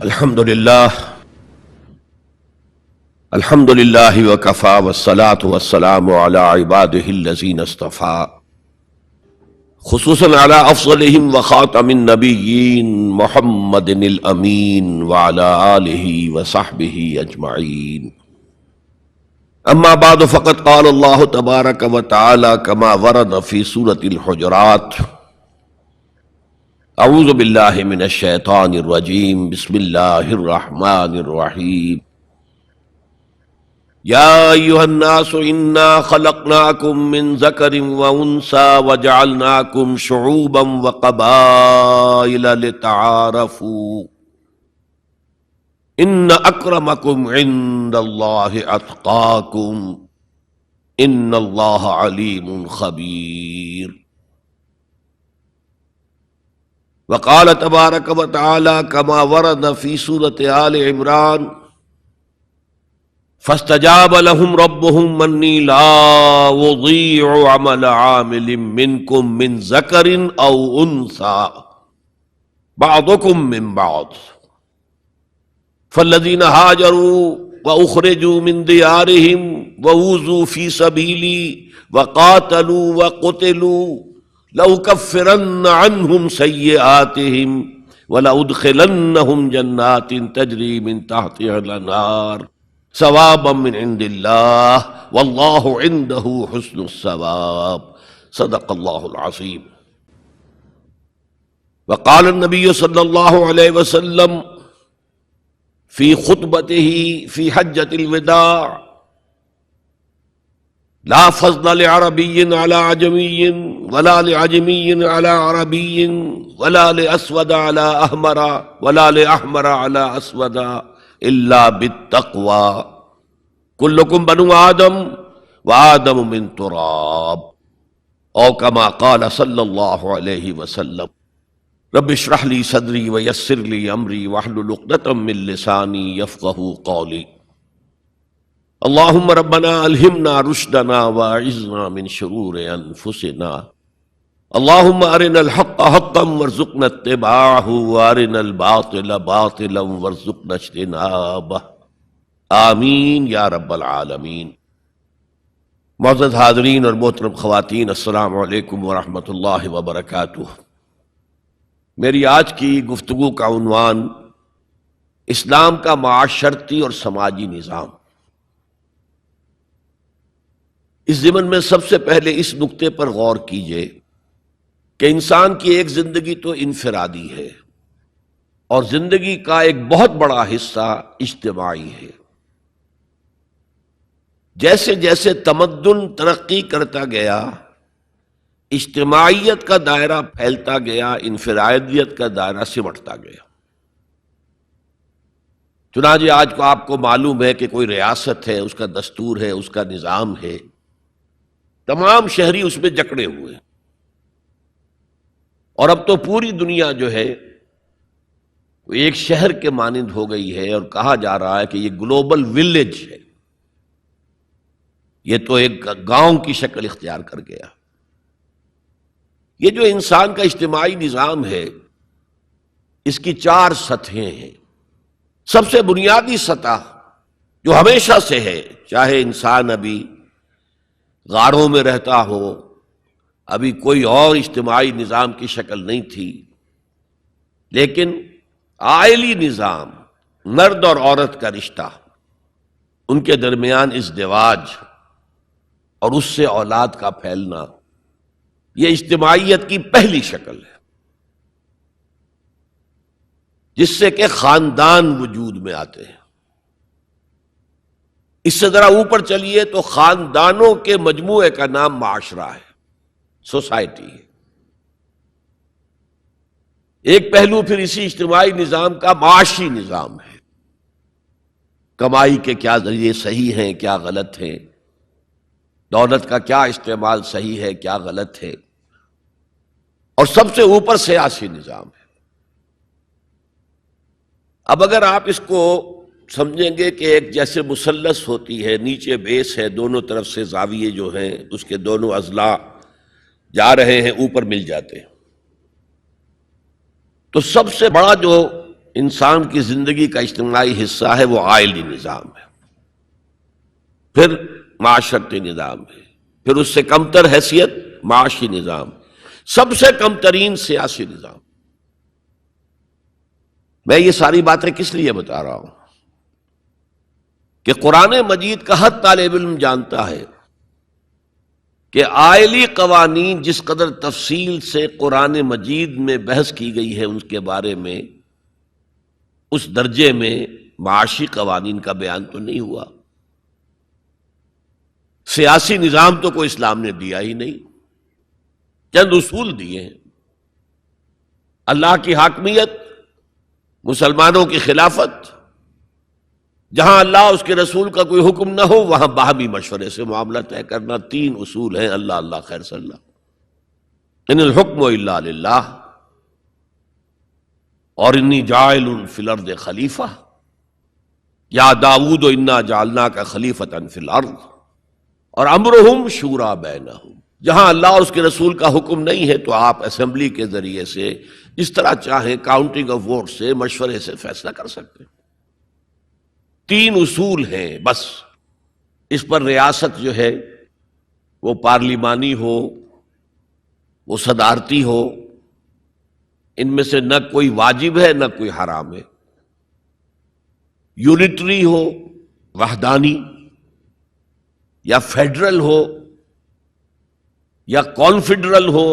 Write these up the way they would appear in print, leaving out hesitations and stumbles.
الحمد للہ وکفى والصلاة والسلام علی عباده الذین اصطفى خصوصا علی افضلهم وخاتم النبیین محمد الامین وعلی آلہ وصحبہ اجمعین. اما بعد فقد قال اللہ تبارک وتعالی کما ورد فی سورة الحجرات: اعوذ باللہ من الشیطان الرجیم بسم اللہ الرحمن الرحیم. یا ایھا الناس انا خلقناکم من ذکر وانثی وجعلناکم شعوبا وقبائل لتعارفوا ان اکرمکم عند اللہ اتقاکم ان اللہ علیم خبیر. وقال تبارک وتعالی کما ورد فی سورة آل عمران: فاستجاب لهم ربهم انی لا اضیع عمل عامل منکم من ذکر او انثی بعضکم من بعض فالذین هاجروا واخرجوا من دیارهم وأوذوا فی سبیلی وقاتلوا وقتلوا لأکفرن عنہم سیئاتہم ولأدخلنہم جنات تجری من تحتها الانہار ثوابا من عند اللہ واللہ عندہ حسن الثواب. صدق اللہ العظیم. وقال النبی صلی اللہ علیہ وسلم فی خطبتہ فی حجۃ الوداع: لا فضل لعربی علی عجمی ولا لعجمی علی عربی ولا لاسود علی احمر ولا لاحمر علی اسود الا بالتقوی کلکم بنو آدم وآدم من تراب او کما قال صلی اللہ علیہ وسلم. رب اشرح لی صدری ویسر لی امری واحلل عقدۃ من لسانی یفقہوا قولی. اللہم ربنا الہمنا رشدنا واعذنا من شرور انفسنا. اللہم ارنا الحق حقا وارزقنا اتباعہ وارنا الباطل باطلا وارزقنا اجتنابہ. آمین یا رب العالمین. معزز حاضرین اور محترم خواتین، السلام علیکم ورحمۃ اللہ وبرکاتہ. میری آج کی گفتگو کا عنوان اسلام کا معاشرتی اور سماجی نظام. اس ضمن میں سب سے پہلے اس نقطے پر غور کیجئے کہ انسان کی ایک زندگی تو انفرادی ہے اور زندگی کا ایک بہت بڑا حصہ اجتماعی ہے. جیسے جیسے تمدن ترقی کرتا گیا، اجتماعیت کا دائرہ پھیلتا گیا، انفرادیت کا دائرہ سمٹتا گیا. چنانچہ آج کو آپ کو معلوم ہے کہ کوئی ریاست ہے، اس کا دستور ہے، اس کا نظام ہے، تمام شہری اس میں جکڑے ہوئے. اور اب تو پوری دنیا جو ہے وہ ایک شہر کے مانند ہو گئی ہے، اور کہا جا رہا ہے کہ یہ گلوبل ولیج ہے، یہ تو ایک گاؤں کی شکل اختیار کر گیا. یہ جو انسان کا اجتماعی نظام ہے، اس کی 4 سطحیں ہیں. سب سے بنیادی سطح جو ہمیشہ سے ہے، چاہے انسان ابھی غاروں میں رہتا ہو، ابھی کوئی اور اجتماعی نظام کی شکل نہیں تھی، لیکن عائلی نظام، مرد اور عورت کا رشتہ، ان کے درمیان ازدواج اور اس سے اولاد کا پھیلنا، یہ اجتماعیت کی پہلی شکل ہے، جس سے کہ خاندان وجود میں آتے ہیں. اس سے ذرا اوپر چلیے تو خاندانوں کے مجموعے کا نام معاشرہ ہے، سوسائٹی ہے. ایک پہلو پھر اسی اجتماعی نظام کا معاشی نظام ہے. کمائی کے کیا ذریعے صحیح ہیں، کیا غلط ہیں، دولت کا کیا استعمال صحیح ہے، کیا غلط ہے. اور سب سے اوپر سیاسی نظام ہے. اب اگر آپ اس کو سمجھیں گے کہ ایک جیسے مثلث ہوتی ہے، نیچے بیس ہے، دونوں طرف سے زاویے جو ہیں اس کے دونوں اضلاع جا رہے ہیں، اوپر مل جاتے ہیں، تو سب سے بڑا جو انسان کی زندگی کا اجتماعی حصہ ہے وہ عائلی نظام ہے، پھر معاشرتی نظام ہے، پھر اس سے کمتر حیثیت معاشی نظام، سب سے کم ترین سیاسی نظام۔ میں یہ ساری باتیں کس لیے بتا رہا ہوں کہ قرآن مجید کا ہر طالب علم جانتا ہے کہ عائلی قوانین جس قدر تفصیل سے قرآن مجید میں بحث کی گئی ہے ان کے بارے میں، اس درجے میں معاشی قوانین کا بیان تو نہیں ہوا۔ سیاسی نظام تو کوئی اسلام نے دیا ہی نہیں، چند اصول دیے ہیں، اللہ کی حاکمیت، مسلمانوں کی خلافت، جہاں اللہ اس کے رسول کا کوئی حکم نہ ہو وہاں باہمی مشورے سے معاملہ طے کرنا، تین اصول ہیں، اللہ اللہ خیر صلی اللہ، ان الحکم الا للہ، اور انی جاعل فی الارض خلیفہ، یا داؤد انا جعلناک خلیفۃ فی الارض، اور امرہم شورا بینہم، جہاں اللہ اور اس کے رسول کا حکم نہیں ہے تو آپ اسمبلی کے ذریعے سے اس طرح چاہیں کاؤنٹنگ آف ووٹ سے، مشورے سے فیصلہ کر سکتے ہیں۔ تین اصول ہیں بس، اس پر ریاست جو ہے وہ پارلیمانی ہو، وہ صدارتی ہو، ان میں سے نہ کوئی واجب ہے نہ کوئی حرام ہے، یونٹری ہو وحدانی، یا فیڈرل ہو یا کانفیڈرل ہو،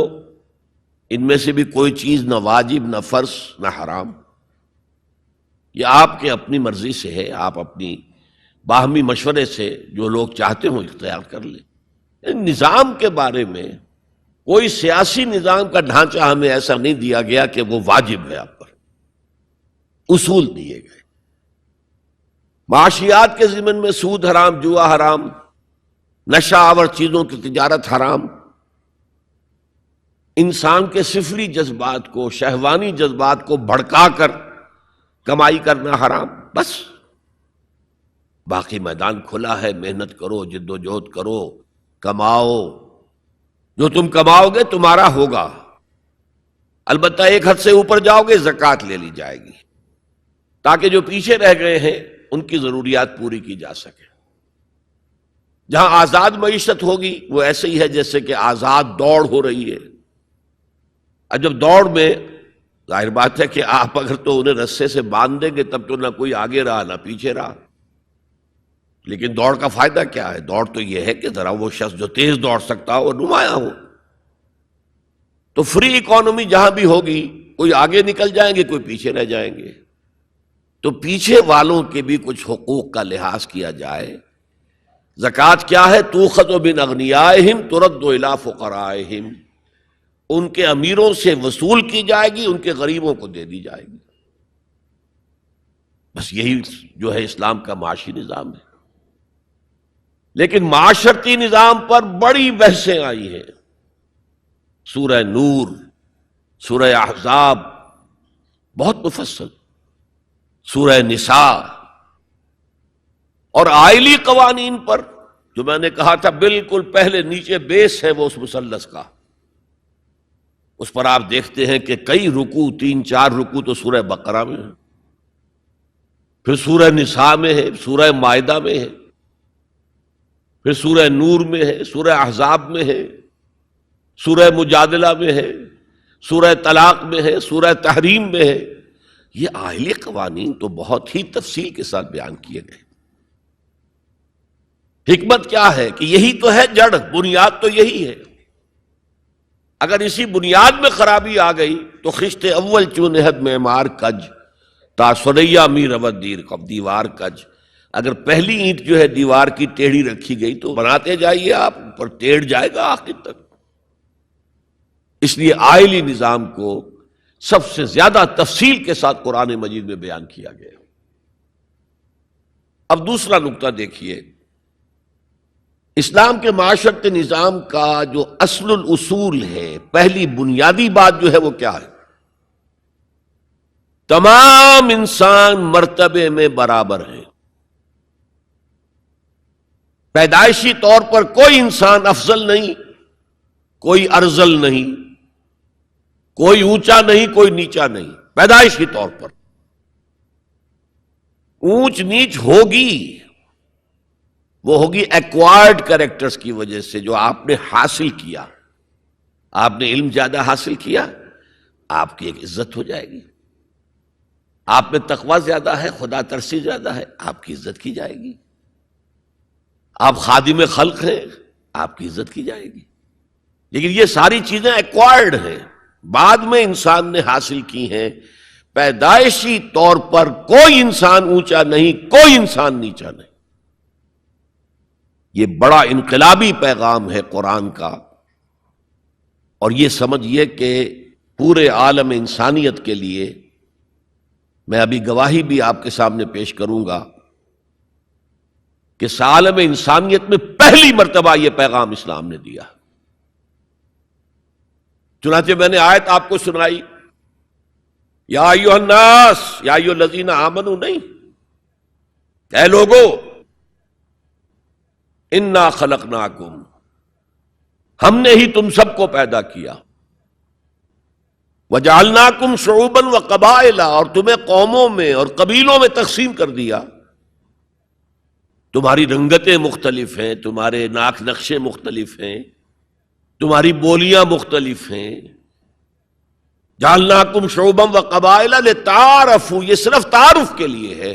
ان میں سے بھی کوئی چیز نہ واجب نہ فرض نہ حرام، یہ آپ کے اپنی مرضی سے ہے، آپ اپنی باہمی مشورے سے جو لوگ چاہتے ہوں اختیار کر لیں۔ نظام کے بارے میں کوئی سیاسی نظام کا ڈھانچہ ہمیں ایسا نہیں دیا گیا کہ وہ واجب ہے آپ پر، اصول دیے گئے۔ معاشیات کے ضمن میں سود حرام، جوا حرام، نشہ آور چیزوں کی تجارت حرام، انسان کے سفلی جذبات کو، شہوانی جذبات کو بھڑکا کر کمائی کرنا حرام، بس۔ باقی میدان کھلا ہے، محنت کرو، جد و جہد کرو، کماؤ، جو تم کماؤ گے تمہارا ہوگا، البتہ ایک حد سے اوپر جاؤ گے زکوٰۃ لے لی جائے گی، تاکہ جو پیچھے رہ گئے ہیں ان کی ضروریات پوری کی جا سکے۔ جہاں آزاد معیشت ہوگی وہ ایسے ہی ہے جیسے کہ آزاد دوڑ ہو رہی ہے، اور جب دوڑ میں ظاہر بات ہے کہ آپ اگر تو انہیں رسے سے باندھ دیں گے تب تو نہ کوئی آگے رہا نہ پیچھے رہا، لیکن دوڑ کا فائدہ کیا ہے؟ دوڑ تو یہ ہے کہ ذرا وہ شخص جو تیز دوڑ سکتا ہو وہ نمایاں ہو۔ تو فری اکانومی جہاں بھی ہوگی، کوئی آگے نکل جائیں گے کوئی پیچھے رہ جائیں گے، تو پیچھے والوں کے بھی کچھ حقوق کا لحاظ کیا جائے۔ زکوٰۃ کیا ہے؟ تؤخذ من اغنیائہم ترد الی فقرائہم، ان کے امیروں سے وصول کی جائے گی، ان کے غریبوں کو دے دی جائے گی، بس یہی جو ہے اسلام کا معاشی نظام ہے۔ لیکن معاشرتی نظام پر بڑی بحثیں آئی ہیں، سورہ نور، سورہ احزاب، بہت مفصل، سورہ نساء، اور عائلی قوانین پر جو میں نے کہا تھا بالکل پہلے نیچے بیس ہے وہ اس مثلث کا، اس پر آپ دیکھتے ہیں کہ کئی رکوع، 3-4 رکوع تو سورہ بقرہ میں ہے، پھر سورہ نساء میں ہے، سورہ مائدہ میں ہے، پھر سورہ نور میں ہے، سورہ احزاب میں ہے، سورہ مجادلہ میں ہے، سورہ طلاق میں ہے، سورہ تحریم میں ہے۔ یہ عائلی قوانین تو بہت ہی تفصیل کے ساتھ بیان کیے گئے۔ حکمت کیا ہے کہ یہی تو ہے جڑ، بنیاد تو یہی ہے۔ اگر اسی بنیاد میں خرابی آ گئی تو خشت اول چونہد معمار کج، تا سریا می رود دیر کب دیوار کج، اگر پہلی اینٹ جو ہے دیوار کی ٹیڑھی رکھی گئی تو بناتے جائیے آپ، اوپر ٹیڑھ جائے گا آخر تک۔ اس لیے عائلی نظام کو سب سے زیادہ تفصیل کے ساتھ قرآن مجید میں بیان کیا گیا۔ اب دوسرا نقطہ دیکھیے، اسلام کے معاشرتی نظام کا جو اصل الاصول ہے، پہلی بنیادی بات جو ہے وہ کیا ہے؟ تمام انسان مرتبے میں برابر ہیں، پیدائشی طور پر کوئی انسان افضل نہیں، کوئی ارذل نہیں، کوئی اونچا نہیں، کوئی نیچا نہیں، پیدائشی طور پر اونچ نیچ ہوگی، وہ ہوگی ایکوائرڈ کریکٹرز کی وجہ سے، جو آپ نے حاصل کیا۔ آپ نے علم زیادہ حاصل کیا، آپ کی ایک عزت ہو جائے گی۔ آپ میں تقوی زیادہ ہے، خدا ترسی زیادہ ہے، آپ کی عزت کی جائے گی۔ آپ خادم خلق ہیں، آپ کی عزت کی جائے گی۔ لیکن یہ ساری چیزیں ایکوائرڈ ہیں، بعد میں انسان نے حاصل کی ہیں۔ پیدائشی طور پر کوئی انسان اونچا نہیں، کوئی انسان نیچا نہیں۔ یہ بڑا انقلابی پیغام ہے قرآن کا، اور یہ سمجھیے کہ پورے عالم انسانیت کے لیے، میں ابھی گواہی بھی آپ کے سامنے پیش کروں گا کہ عالم انسانیت میں پہلی مرتبہ یہ پیغام اسلام نے دیا۔ چنانچہ میں نے آیت آپ کو سنائی، یا ایھا الناس، یا ایھا الذین آمنوا نہیں، اے لوگو، انا خلقناکم، ہم نے ہی تم سب کو پیدا کیا، وجعلناکم شعوبا وقبائل، اور تمہیں قوموں میں اور قبیلوں میں تقسیم کر دیا۔ تمہاری رنگتیں مختلف ہیں، تمہارے ناک نقشے مختلف ہیں، تمہاری بولیاں مختلف ہیں۔ جعلناکم شعوبا وقبائل لتعارفوا، یہ صرف تعارف کے لیے ہے،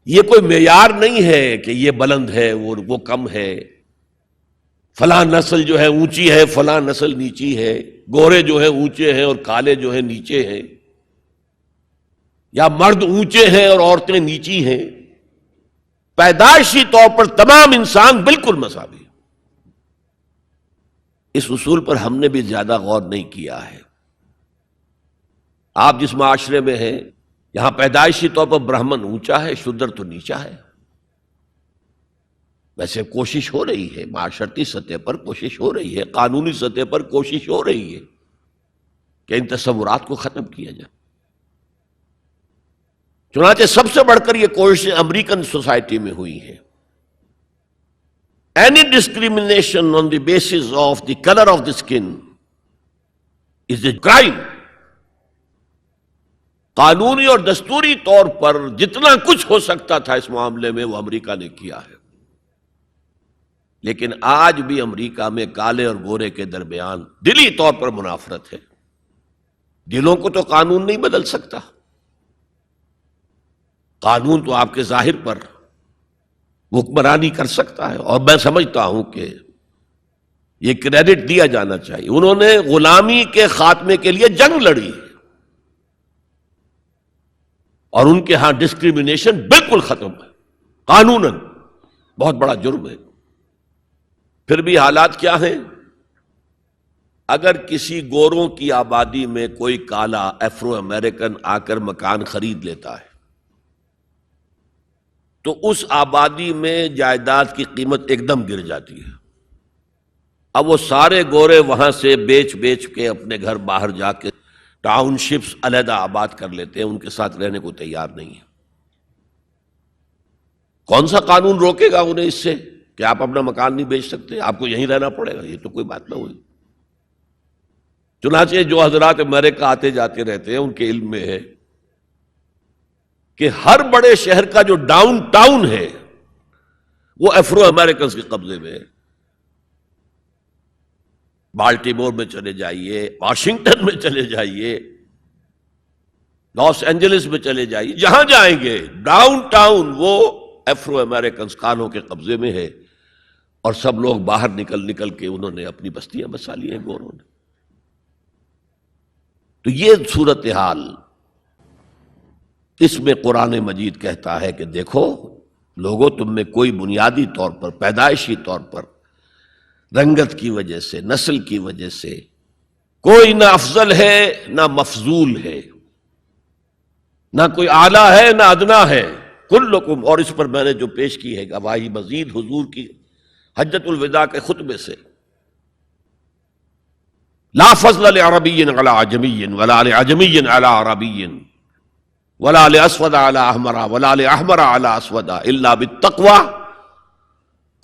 یہ کوئی معیار نہیں ہے کہ یہ بلند ہے وہ کم ہے، فلاں نسل جو ہے اونچی ہے، فلاں نسل نیچی ہے، گورے جو ہیں اونچے ہیں اور کالے جو ہیں نیچے ہیں، یا مرد اونچے ہیں اور عورتیں نیچی ہیں۔ پیدائشی طور پر تمام انسان بالکل مساوی۔ اس اصول پر ہم نے بھی زیادہ غور نہیں کیا ہے۔ آپ جس معاشرے میں ہیں، یہاں پیدائشی طور پر برہمن اونچا ہے، شودر تو نیچا ہے۔ ویسے کوشش ہو رہی ہے، معاشرتی سطح پر کوشش ہو رہی ہے، قانونی سطح پر کوشش ہو رہی ہے کہ ان تصورات کو ختم کیا جائے۔ چنانچہ سب سے بڑھ کر یہ کوشش امریکن سوسائٹی میں ہوئی ہے۔ Any discrimination on the basis of the color of the skin is a crime۔ قانونی اور دستوری طور پر جتنا کچھ ہو سکتا تھا اس معاملے میں وہ امریکہ نے کیا ہے، لیکن آج بھی امریکہ میں کالے اور گورے کے درمیان دلی طور پر منافرت ہے۔ دلوں کو تو قانون نہیں بدل سکتا، قانون تو آپ کے ظاہر پر حکمرانی کر سکتا ہے، اور میں سمجھتا ہوں کہ یہ کریڈٹ دیا جانا چاہیے، انہوں نے غلامی کے خاتمے کے لیے جنگ لڑی ہے، اور ان کے ہاں ڈسکریمنیشن بالکل ختم ہے، قانوناً بہت بڑا جرم ہے۔ پھر بھی حالات کیا ہیں؟ اگر کسی گوروں کی آبادی میں کوئی کالا افرو امریکن آ کر مکان خرید لیتا ہے تو اس آبادی میں جائیداد کی قیمت ایک دم گر جاتی ہے۔ اب وہ سارے گورے وہاں سے بیچ کے اپنے گھر باہر جا کے ٹاؤن شپس علیحدہ آباد کر لیتے ہیں، ان کے ساتھ رہنے کو تیار نہیں ہے۔ کون سا قانون روکے گا انہیں اس سے کہ آپ اپنا مکان نہیں بیچ سکتے، آپ کو یہیں رہنا پڑے گا؟ یہ تو کوئی بات نہ ہوئی۔ چنانچہ جو حضرات امریکہ آتے جاتے رہتے ہیں ان کے علم میں ہے کہ ہر بڑے شہر کا جو ڈاؤن ٹاؤن ہے وہ افرو امریکنز کے قبضے میں ہے۔ بالٹیمور میں چلے جائیے، واشنگٹن میں چلے جائیے، لاس اینجلس میں چلے جائیے، جہاں جائیں گے ڈاؤن ٹاؤن وہ افرو امریکنز کانوں کے قبضے میں ہے، اور سب لوگ باہر نکل کے انہوں نے اپنی بستیاں بسا لی ہیں گوروں نے۔ تو یہ صورتحال، اس میں قرآن مجید کہتا ہے کہ دیکھو لوگوں، تم میں کوئی بنیادی طور پر، پیدائشی طور پر، رنگت کی وجہ سے، نسل کی وجہ سے کوئی نہ افضل ہے نہ مفضول ہے، نہ کوئی اعلیٰ ہے نہ ادنا ہے، کلکم۔ اور اس پر میں نے جو پیش کی ہے گواہی مزید حضور کی حجۃ الوداع کے خطبے سے، لا فضل لعربی علی عجمی ولا لعجمی علی عربی ولا لاسود علی احمر ولا لاحمر علی اسود الا بالتقوی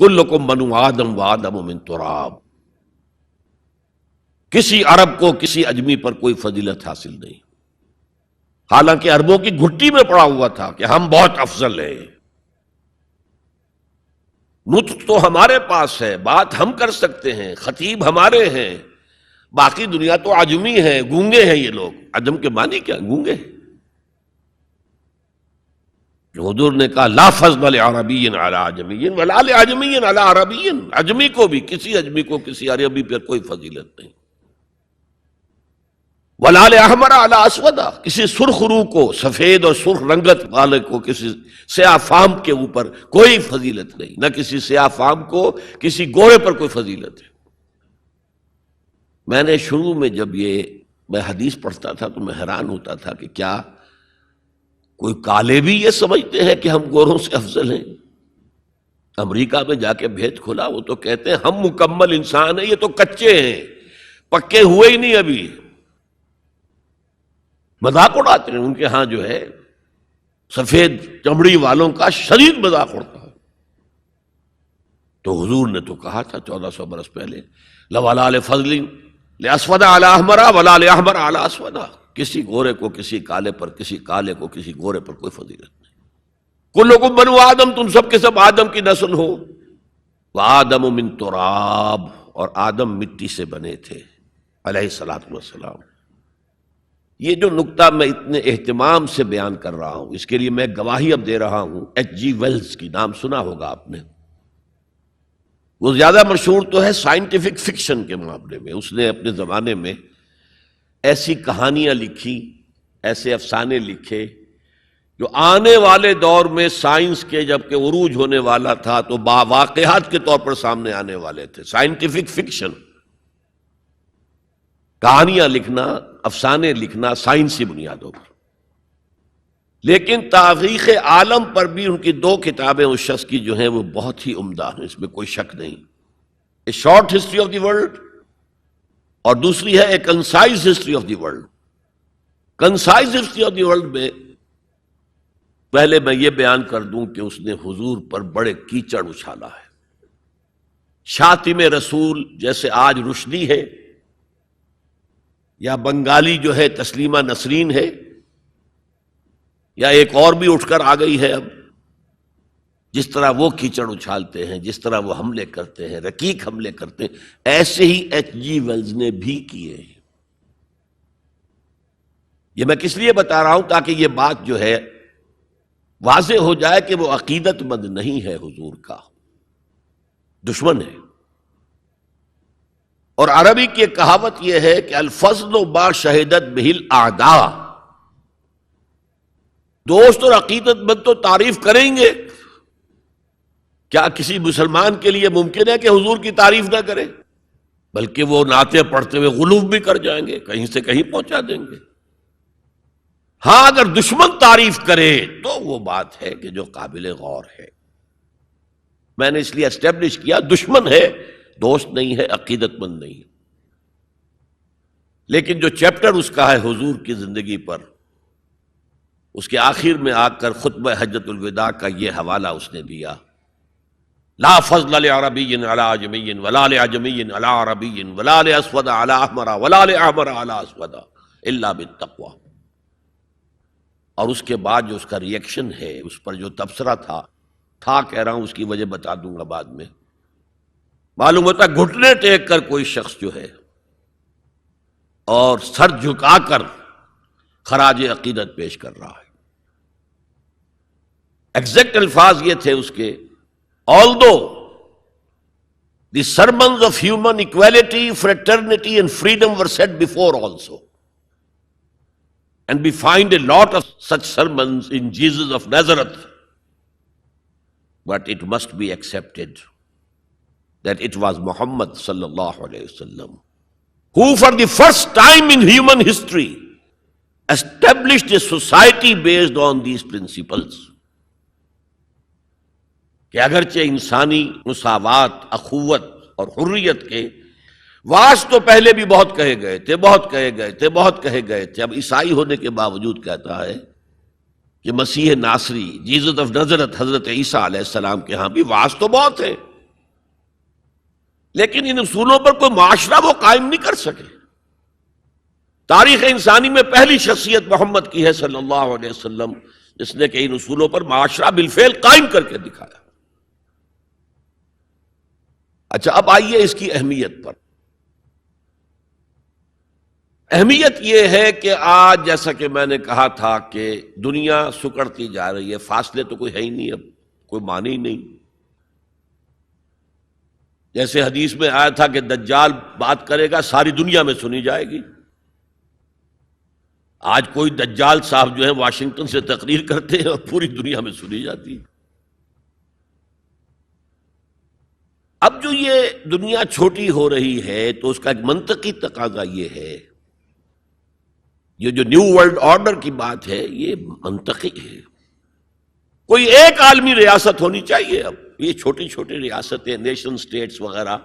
کلکم بنو آدم وآدم من تراب۔ کسی عرب کو کسی اجمی پر کوئی فضیلت حاصل نہیں، حالانکہ عربوں کی گھٹی میں پڑا ہوا تھا کہ ہم بہت افضل ہیں. نطق تو ہمارے پاس ہے، بات ہم کر سکتے ہیں، خطیب ہمارے ہیں، باقی دنیا تو عجمی ہے، گونگے ہیں یہ لوگ. عجم کے معنی کیا؟ گونگے. حضور نے کہا لا فضل لعربی علی عجمی ولا لعجمی علی عربی، عجمی کو بھی، کسی عجمی کو کسی عربی پر کوئی فضیلت نہیں. ولا لأحمر علی اسود، کسی سرخ روح کو، سفید اور سرخ رنگت والے کو کسی سیاہ فام کے اوپر کوئی فضیلت نہیں، نہ کسی سیاہ فام کو کسی گورے پر کوئی فضیلت ہے. میں نے شروع میں جب میں حدیث پڑھتا تھا تو میں حیران ہوتا تھا کہ کیا کوئی کالے بھی یہ سمجھتے ہیں کہ ہم گوروں سے افضل ہیں؟ امریکہ میں جا کے بھید کھلا، وہ تو کہتے ہیں ہم مکمل انسان ہیں، یہ تو کچے ہیں، پکے ہوئے ہی نہیں ابھی. مذاق اڑاتے ہیں ان کے ہاں جو ہے سفید چمڑی والوں کا شدید مذاق اڑتا ہے. تو حضور نے تو کہا تھا 1400 برس پہلے لولا لفضل لاسود علی احمر ولا لاحمر علی اسود، کسی گورے کو کسی کالے پر، کسی کالے کو کسی گورے پر کوئی فضیلت نہیں. کلکم بنو آدم، تم سب کے سب آدم کی نسل ہو. وآدم من تراب، اور آدم مٹی سے بنے تھے علیہ الصلوۃ والسلام. یہ جو نکتہ میں اتنے اہتمام سے بیان کر رہا ہوں، اس کے لیے میں گواہی اب دے رہا ہوں ایچ جی ویلز کی، نام سنا ہوگا آپ نے. وہ زیادہ مشہور تو ہے سائنٹیفک فکشن کے معاملے میں. اس نے اپنے زمانے میں ایسی کہانیاں لکھی، ایسے افسانے لکھے جو آنے والے دور میں سائنس کے جب کہ عروج ہونے والا تھا تو واقعات کے طور پر سامنے آنے والے تھے. سائنٹیفک فکشن، کہانیاں لکھنا، افسانے لکھنا سائنسی بنیادوں پر. لیکن تاریخ عالم پر بھی ان کی 2 کتابیں اس شخص کی جو ہیں وہ بہت ہی عمدہ ہیں، اس میں کوئی شک نہیں. A short history of the world, اور دوسری ہے a concise history of the world. Concise history of the world میں پہلے میں یہ بیان کر دوں کہ اس نے حضور پر بڑے کیچڑ اچھالا ہے. شاطم رسول جیسے آج رشدی ہے، یا بنگالی جو ہے تسلیمہ نسرین ہے، یا ایک اور بھی اٹھ کر آ گئی ہے اب، جس طرح وہ کیچڑ اچھالتے ہیں، جس طرح وہ حملے کرتے ہیں، رقیق حملے کرتے ہیں، ایسے ہی ایچ جی ویلز نے بھی کیے ہیں. یہ میں کس لیے بتا رہا ہوں؟ تاکہ یہ بات جو ہے واضح ہو جائے کہ وہ عقیدت مند نہیں ہے، حضور کا دشمن ہے. اور عربی کی ایک کہاوت یہ ہے کہ الفضل ما شہدت بہ الاعداء، دوست اور عقیدت مند تو تعریف کریں گے. کیا کسی مسلمان کے لیے ممکن ہے کہ حضور کی تعریف نہ کرے؟ بلکہ وہ نعتیں پڑھتے ہوئے غلوف بھی کر جائیں گے، کہیں سے کہیں پہنچا دیں گے. ہاں اگر دشمن تعریف کرے تو وہ بات ہے کہ جو قابل غور ہے. میں نے اس لیے اسٹیبلش کیا دشمن ہے، دوست نہیں ہے، عقیدت مند نہیں ہے. لیکن جو چیپٹر اس کا ہے حضور کی زندگی پر، اس کے آخر میں آ کر خطبہ حجۃ الوداع کا یہ حوالہ اس نے دیا، لا فضل لعربی علی عجمی ولا لعجمی علی عربی ولا لاسود علی احمر ولا لاحمر علی اسود الا بالتقوی. اور اس کے بعد جو اس کا ری ایکشن ہے، اس پر جو تبصرہ تھا کہہ رہا ہوں، اس کی وجہ بتا دوں گا بعد میں. معلوم ہوتا گھٹنے ٹیک کر کوئی شخص جو ہے اور سر جھکا کر خراج عقیدت پیش کر رہا ہے. ایگزیکٹ الفاظ یہ تھے اس کے، although the sermons of human equality, fraternity and freedom were said before also, and we find a lot of such sermons in Jesus of Nazareth, but it must be accepted that it was Muhammad sallallahu alayhi wasallam who for the first time in human history established a society based on these principles. کہ اگرچہ انسانی مساوات، اخوت اور حریت کے واس تو پہلے بھی بہت کہے گئے تھے، بہت کہے گئے تھے، بہت کہے گئے تھے. اب عیسائی ہونے کے باوجود کہتا ہے کہ مسیح ناصری، جیزس آف نازرت، حضرت عیسیٰ علیہ السلام کے ہاں بھی واس تو بہت ہے، لیکن ان اصولوں پر کوئی معاشرہ وہ قائم نہیں کر سکے. تاریخ انسانی میں پہلی شخصیت محمد کی ہے صلی اللہ علیہ وسلم، جس نے کہ ان اصولوں پر معاشرہ بالفعل قائم کر کے دکھایا۔ اچھا، اب آئیے اس کی اہمیت پر۔ اہمیت یہ ہے کہ آج جیسا کہ میں نے کہا تھا کہ دنیا سکڑتی جا رہی ہے، فاصلے تو کوئی ہے ہی نہیں، اب کوئی معنی ہی نہیں۔ جیسے حدیث میں آیا تھا کہ دجال بات کرے گا ساری دنیا میں سنی جائے گی، آج کوئی دجال صاحب جو ہے واشنگٹن سے تقریر کرتے ہیں اور پوری دنیا میں سنی جاتی ہے۔ اب جو یہ دنیا چھوٹی ہو رہی ہے تو اس کا ایک منطقی تقاضا یہ ہے، یہ جو نیو ورلڈ آرڈر کی بات ہے یہ منطقی ہے، کوئی ایک عالمی ریاست ہونی چاہیے۔ اب یہ چھوٹی چھوٹی ریاستیں، نیشن سٹیٹس وغیرہ،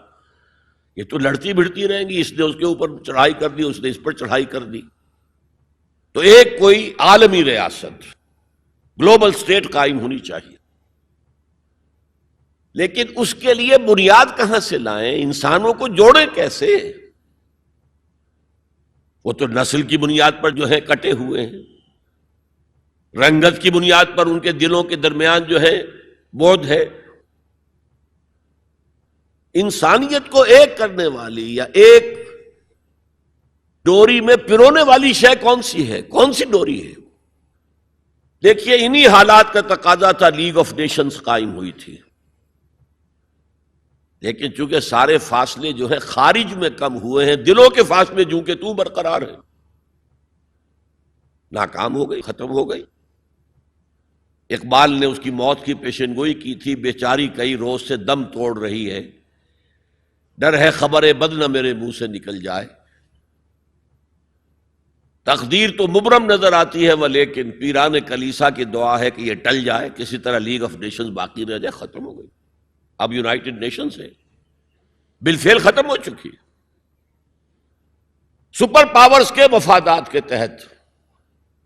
یہ تو لڑتی بھڑتی رہیں گی، اس نے اس کے اوپر چڑھائی کر دی، اس نے اس پر چڑھائی کر دی، تو ایک کوئی عالمی ریاست، گلوبل سٹیٹ قائم ہونی چاہیے۔ لیکن اس کے لیے بنیاد کہاں سے لائیں؟ انسانوں کو جوڑیں کیسے؟ وہ تو نسل کی بنیاد پر جو ہے کٹے ہوئے ہیں، رنگت کی بنیاد پر ان کے دلوں کے درمیان جو ہے بودھ ہے۔ انسانیت کو ایک کرنے والی یا ایک ڈوری میں پرونے والی شے کون سی ہے؟ کون سی ڈوری ہے؟ دیکھیے، انہی حالات کا تقاضا تھا، لیگ آف نیشنز قائم ہوئی تھی، لیکن چونکہ سارے فاصلے جو ہے خارج میں کم ہوئے ہیں، دلوں کے فاصلے جو کہ تو برقرار ہے، ناکام ہو گئی، ختم ہو گئی۔ اقبال نے اس کی موت کی پیشن گوئی کی تھی، بیچاری کئی روز سے دم توڑ رہی ہے، ڈر ہے خبر بد نہ میرے منہ سے نکل جائے، تقدیر تو مبرم نظر آتی ہے ولیکن پیران کلیسا کی دعا ہے کہ یہ ٹل جائے، کسی طرح لیگ آف نیشنز باقی رہ جائے۔ ختم ہو گئی، اب یونائٹڈ نیشنز ہے، بالفعل ختم ہو چکی، سپر پاورز کے مفادات کے تحت۔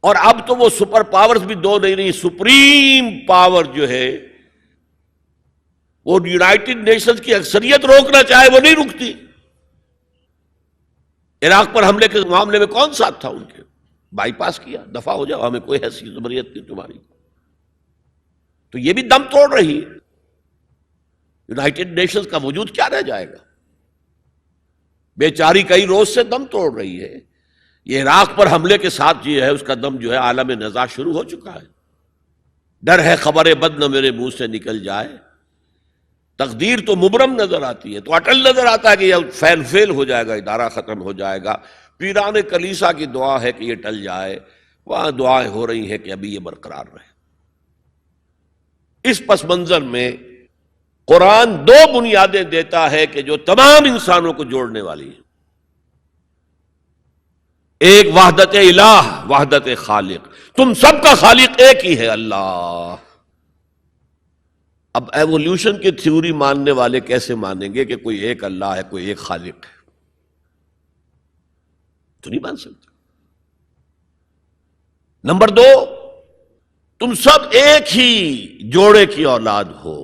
اور اب تو وہ سپر پاورز بھی دو نہیں رہی، سپریم پاور جو ہے وہ یونائٹڈ نیشنز کی اکثریت روکنا چاہے وہ نہیں رکتی۔ عراق پر حملے کے معاملے میں کون ساتھ تھا ان کے؟ بائی پاس کیا، دفع ہو جاؤ، ہمیں کوئی حیثیت زبریت نہیں تمہاری۔ تو یہ بھی دم توڑ رہی ہے، یونائٹڈ نیشنز کا وجود کیا رہ جائے گا؟ بیچاری کئی روز سے دم توڑ رہی ہے۔ یہ عراق پر حملے کے ساتھ یہ ہے اس کا دم جو ہے عالم نزاع شروع ہو چکا ہے، ڈر ہے خبر بد نہ میرے منہ سے نکل جائے، تقدیر تو مبرم نظر آتی ہے، تو اٹل نظر آتا ہے کہ یہ فیل ہو جائے گا، ادارہ ختم ہو جائے گا۔ پیران کلیسا کی دعا ہے کہ یہ ٹل جائے، وہاں دعائیں ہو رہی ہیں کہ ابھی یہ برقرار رہے۔ اس پس منظر میں قرآن دو بنیادیں دیتا ہے کہ جو تمام انسانوں کو جوڑنے والی ہیں، ایک وحدت الہ، وحدت خالق، تم سب کا خالق ایک ہی ہے، اللہ۔ اب ایوولوشن کی تھیوری ماننے والے کیسے مانیں گے کہ کوئی ایک اللہ ہے، کوئی ایک خالق ہے؟ تو نہیں مان سکتے۔ نمبر دو، تم سب ایک ہی جوڑے کی اولاد ہو،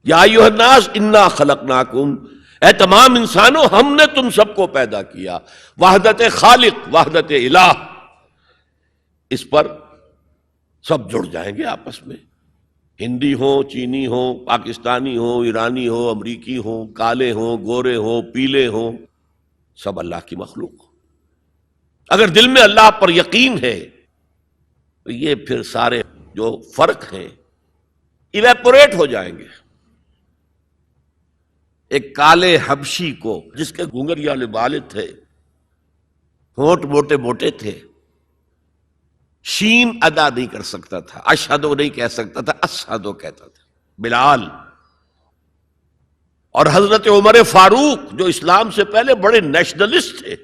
یا ایھا الناس انا خلقناکم، اے تمام انسانوں ہم نے تم سب کو پیدا کیا۔ وحدت خالق، وحدت الہ، اس پر سب جڑ جائیں گے آپس میں، ہندی ہو، چینی ہو، پاکستانی ہو، ایرانی ہو، امریکی ہو، کالے ہو، گورے ہو، پیلے ہو، سب اللہ کی مخلوق۔ اگر دل میں اللہ پر یقین ہے تو یہ پھر سارے جو فرق ہیں ایویپوریٹ ہو جائیں گے۔ ایک کالے حبشی کو جس کے گھنگریالے بال تھے، ہونٹ موٹے موٹے تھے، شین ادا نہیں کر سکتا تھا، اشہدو نہیں کہہ سکتا تھا، اشہدو کہتا تھا، بلال۔ اور حضرت عمر فاروق جو اسلام سے پہلے بڑے نیشنلسٹ تھے،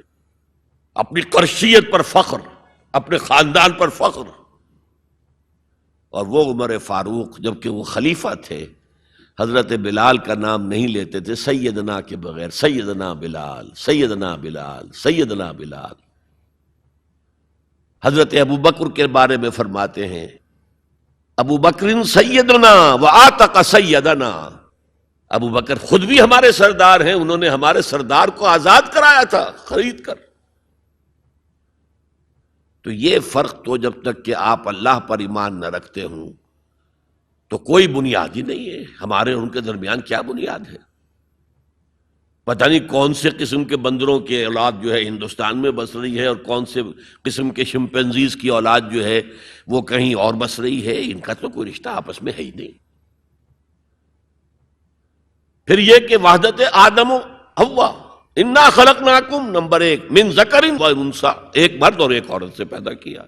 اپنی قرشیت پر فخر، اپنے خاندان پر فخر، اور وہ عمر فاروق جبکہ وہ خلیفہ تھے حضرت بلال کا نام نہیں لیتے تھے سیدنا کے بغیر، سیدنا بلال، سیدنا بلال، سیدنا بلال۔ حضرت ابو بکر کے بارے میں فرماتے ہیں ابو بکر سیدنا وآتق سیدنا، ابو بکر خود بھی ہمارے سردار ہیں، انہوں نے ہمارے سردار کو آزاد کرایا تھا خرید کر۔ تو یہ فرق تو جب تک کہ آپ اللہ پر ایمان نہ رکھتے ہوں تو کوئی بنیاد ہی نہیں ہے. ہمارے ان کے درمیان کیا بنیاد ہے؟ پتہ نہیں کون سے قسم کے بندروں کی اولاد جو ہے ہندوستان میں بس رہی ہے اور کون سے قسم کے شمپینزیز کی اولاد جو ہے وہ کہیں اور بس رہی ہے. ان کا تو کوئی رشتہ آپس میں ہے ہی نہیں. پھر یہ کہ وحدت آدم و حوا، انا خلقناکم، نمبر 1 من ذکر و انثی، ایک مرد اور ایک عورت سے پیدا کیا.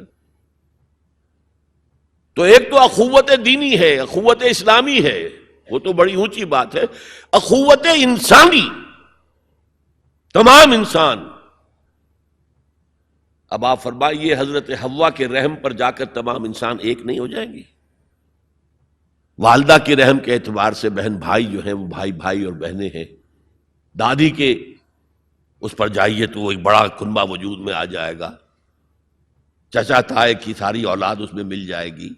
تو ایک تو اخوت دینی ہے، اخوت اسلامی ہے، وہ تو بڑی اونچی بات ہے. اخوت انسانی، تمام انسان. اب آپ فرمائیے حضرت حوا کے رحم پر جا کر تمام انسان ایک نہیں ہو جائیں گے؟ والدہ کے رحم کے اعتبار سے بہن بھائی جو ہیں وہ بھائی بھائی اور بہنیں ہیں. دادی کے اس پر جائیے تو وہ ایک بڑا کنبہ وجود میں آ جائے گا. چچا تائے کی ساری اولاد اس میں مل جائے گی،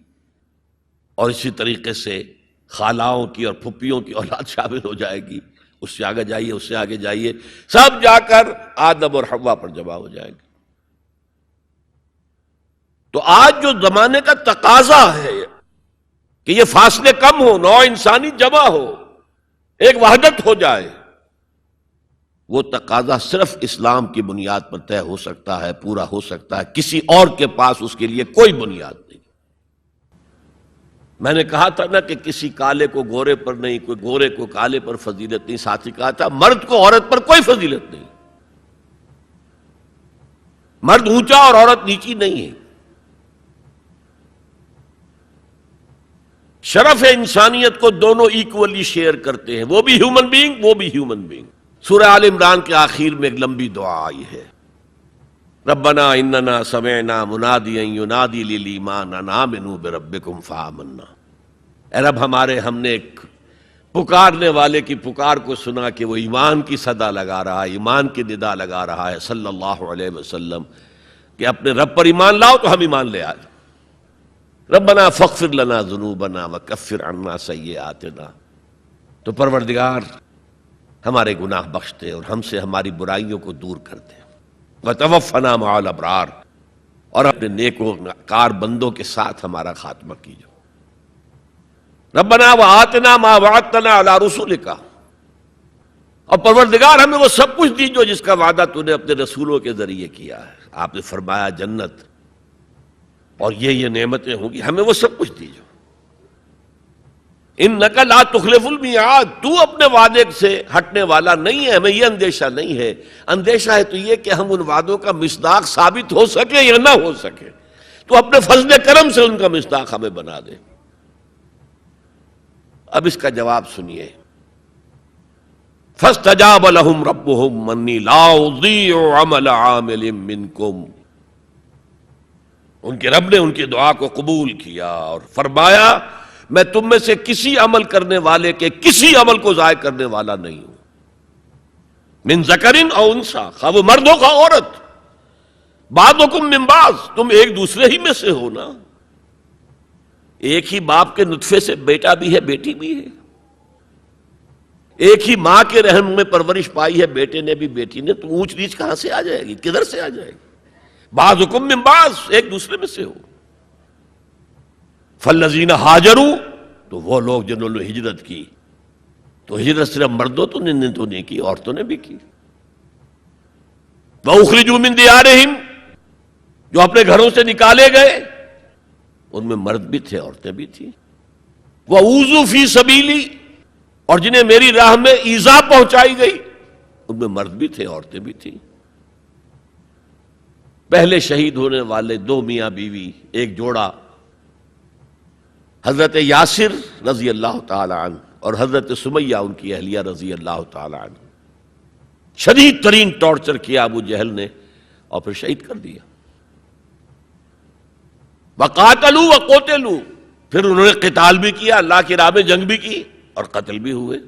اور اسی طریقے سے خالاؤں کی اور پھپھیوں کی اولاد شامل ہو جائے گی. اس سے آگے جائیے، اس سے آگے جائیے، سب جا کر آدم اور حوا پر جمع ہو جائے گی. تو آج جو زمانے کا تقاضا ہے کہ یہ فاصلے کم ہو، نوع انسانی جمع ہو، ایک وحدت ہو جائے، وہ تقاضا صرف اسلام کی بنیاد پر طے ہو سکتا ہے، پورا ہو سکتا ہے. کسی اور کے پاس اس کے لیے کوئی بنیاد نہیں. میں نے کہا تھا نا کہ کسی کالے کو گورے پر نہیں، کوئی گورے کو کالے پر فضیلت نہیں. ساتھ ہی کہا تھا مرد کو عورت پر کوئی فضیلت نہیں. مرد اونچا اور عورت نیچی نہیں ہے. شرف انسانیت کو دونوں ایکولی شیئر کرتے ہیں، وہ بھی ہیومن بینگ، وہ بھی ہیومن بینگ. سورہ آل عمران کے آخر میں ایک لمبی دعا آئی ہے، ربنا اننا سمعنا منادیا ینادی للایمان ان آمنوا بربکم فآمنا. اے رب ہمارے، ہم نے ایک پکارنے والے کی پکار کو سنا کہ وہ ایمان کی صدا لگا رہا ہے، ایمان کی ندا لگا رہا ہے صلی اللہ علیہ وسلم کہ اپنے رب پر ایمان لاؤ. تو ہم ایمان لے آئے. ربنا فاغفر لنا ذنوبنا وکفر عنا سیئاتنا. تو پروردگار ہمارے گناہ بخش دے اور ہم سے ہماری برائیوں کو دور کر دے. وتوفنا مع الابرار، اور اپنے نیکوکار بندوں کے ساتھ ہمارا خاتمہ کیجو. ربنا وآتنا ما وعدتنا علی رسولک، اور پروردگار ہمیں وہ سب کچھ دیجو جس کا وعدہ تو نے اپنے رسولوں کے ذریعے کیا ہے. آپ نے فرمایا جنت اور یہ نعمتیں ہوں گی، ہمیں وہ سب کچھ دیجو. انک لا تخلف المیعاد، تو اپنے وعدے سے ہٹنے والا نہیں ہے. ہمیں یہ اندیشہ نہیں ہے. اندیشہ ہے تو یہ کہ ہم ان وعدوں کا مصداق ثابت ہو سکے یا نہ ہو سکے. تو اپنے فضل کرم سے ان کا مصداق ہمیں بنا دے. اب اس کا جواب سنیے. فاستجاب لهم ربهم انی لا اضیع عمل عامل منکم. ان کے رب نے ان کی دعا کو قبول کیا اور فرمایا میں تم میں سے کسی عمل کرنے والے کے کسی عمل کو ضائع کرنے والا نہیں ہوں. من ذکر او انثی، خواہ وہ مرد ہو خواہ عورت. بعضکم من بعض، تم ایک دوسرے ہی میں سے ہو نا. ایک ہی باپ کے نطفے سے بیٹا بھی ہے، بیٹی بھی ہے. ایک ہی ماں کے رحم میں پرورش پائی ہے بیٹے نے بھی بیٹی نے. تو اونچ نیچ کہاں سے آ جائے گی؟ کدھر سے آ جائے گی؟ بعضکم من بعض، ایک دوسرے میں سے ہو. فالذین ہاجروا، تو وہ لوگ جنہوں نے ہجرت کی. تو ہجرت صرف مردوں تو نے کی، عورتوں نے بھی کی. وَأُخْرِجُوا مِن دِيَارِهِمْ، جو اپنے گھروں سے نکالے گئے، ان میں مرد بھی تھے عورتیں بھی تھیں. وَأُوذُوا فِي سَبِيلِي، اور جنہیں میری راہ میں ایذا پہنچائی گئی، ان میں مرد بھی تھے عورتیں بھی تھیں. پہلے شہید ہونے والے 2 میاں بیوی، ایک جوڑا، حضرت یاسر رضی اللہ تعالی عنہ اور حضرت سمیہ ان کی اہلیہ رضی اللہ تعالی عنہ. شدید ترین ٹارچر کیا ابو جہل نے اور پھر شہید کر دیا. وقاتلوا وقتلوا، پھر انہوں نے قتال بھی کیا، اللہ کی راہ میں جنگ بھی کی اور قتل بھی ہوئے.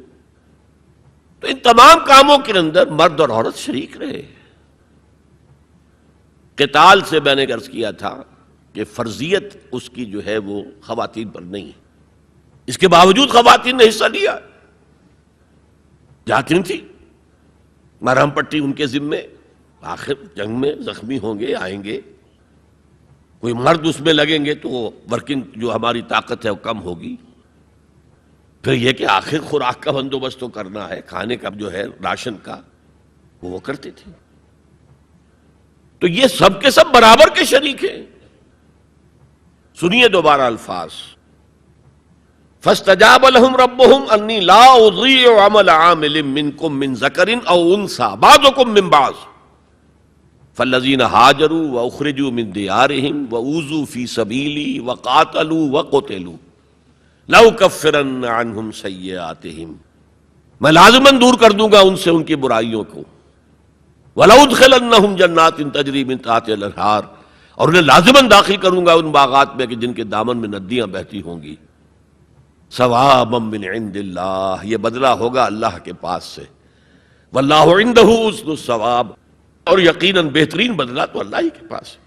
تو ان تمام کاموں کے اندر مرد اور عورت شریک رہے. قتال سے میں نے عرض کیا تھا کہ فرضیت اس کی جو ہے وہ خواتین پر نہیں ہے. اس کے باوجود خواتین نے حصہ لیا، جاتی تھی، مرہم پٹی ان کے ذمے، آخر جنگ میں زخمی ہوں گے، آئیں گے. کوئی مرد اس میں لگیں گے تو ورکنگ جو ہماری طاقت ہے وہ کم ہوگی. پھر یہ کہ آخر خوراک کا بندوبست تو کرنا ہے، کھانے کا جو ہے راشن کا وہ کرتے تھے. تو یہ سب کے سب برابر کے شریک ہیں. سنیے دوبارہ الفاظ، فاستجاب لهم ربهم انی لا اضیع عمل عامل منکم من ذکر او انثى بعضکم من بعض فالذین ہاجروا واخرجوا من دیارهم واوذوا فی سبیلی وقاتلوا وقتلوا لأکفرن عنہم سیئاتہم، میں لازماً دور کر دوں گا ان سے ان کی برائیوں کو، وَلَأُدْخِلَنَّهُمْ جَنَّاتٍ تَجْرِي مِن تَحْتِهَا الْأَنْهَارُ، اور انہیں لازماً داخل کروں گا ان باغات میں کہ جن کے دامن میں ندیاں بہتی ہوں گی. ثوابا من عند اللہ، یہ بدلہ ہوگا اللہ کے پاس سے. واللہ عندہ حسن الثواب، اور یقیناً بہترین بدلہ تو اللہ ہی کے پاس ہے.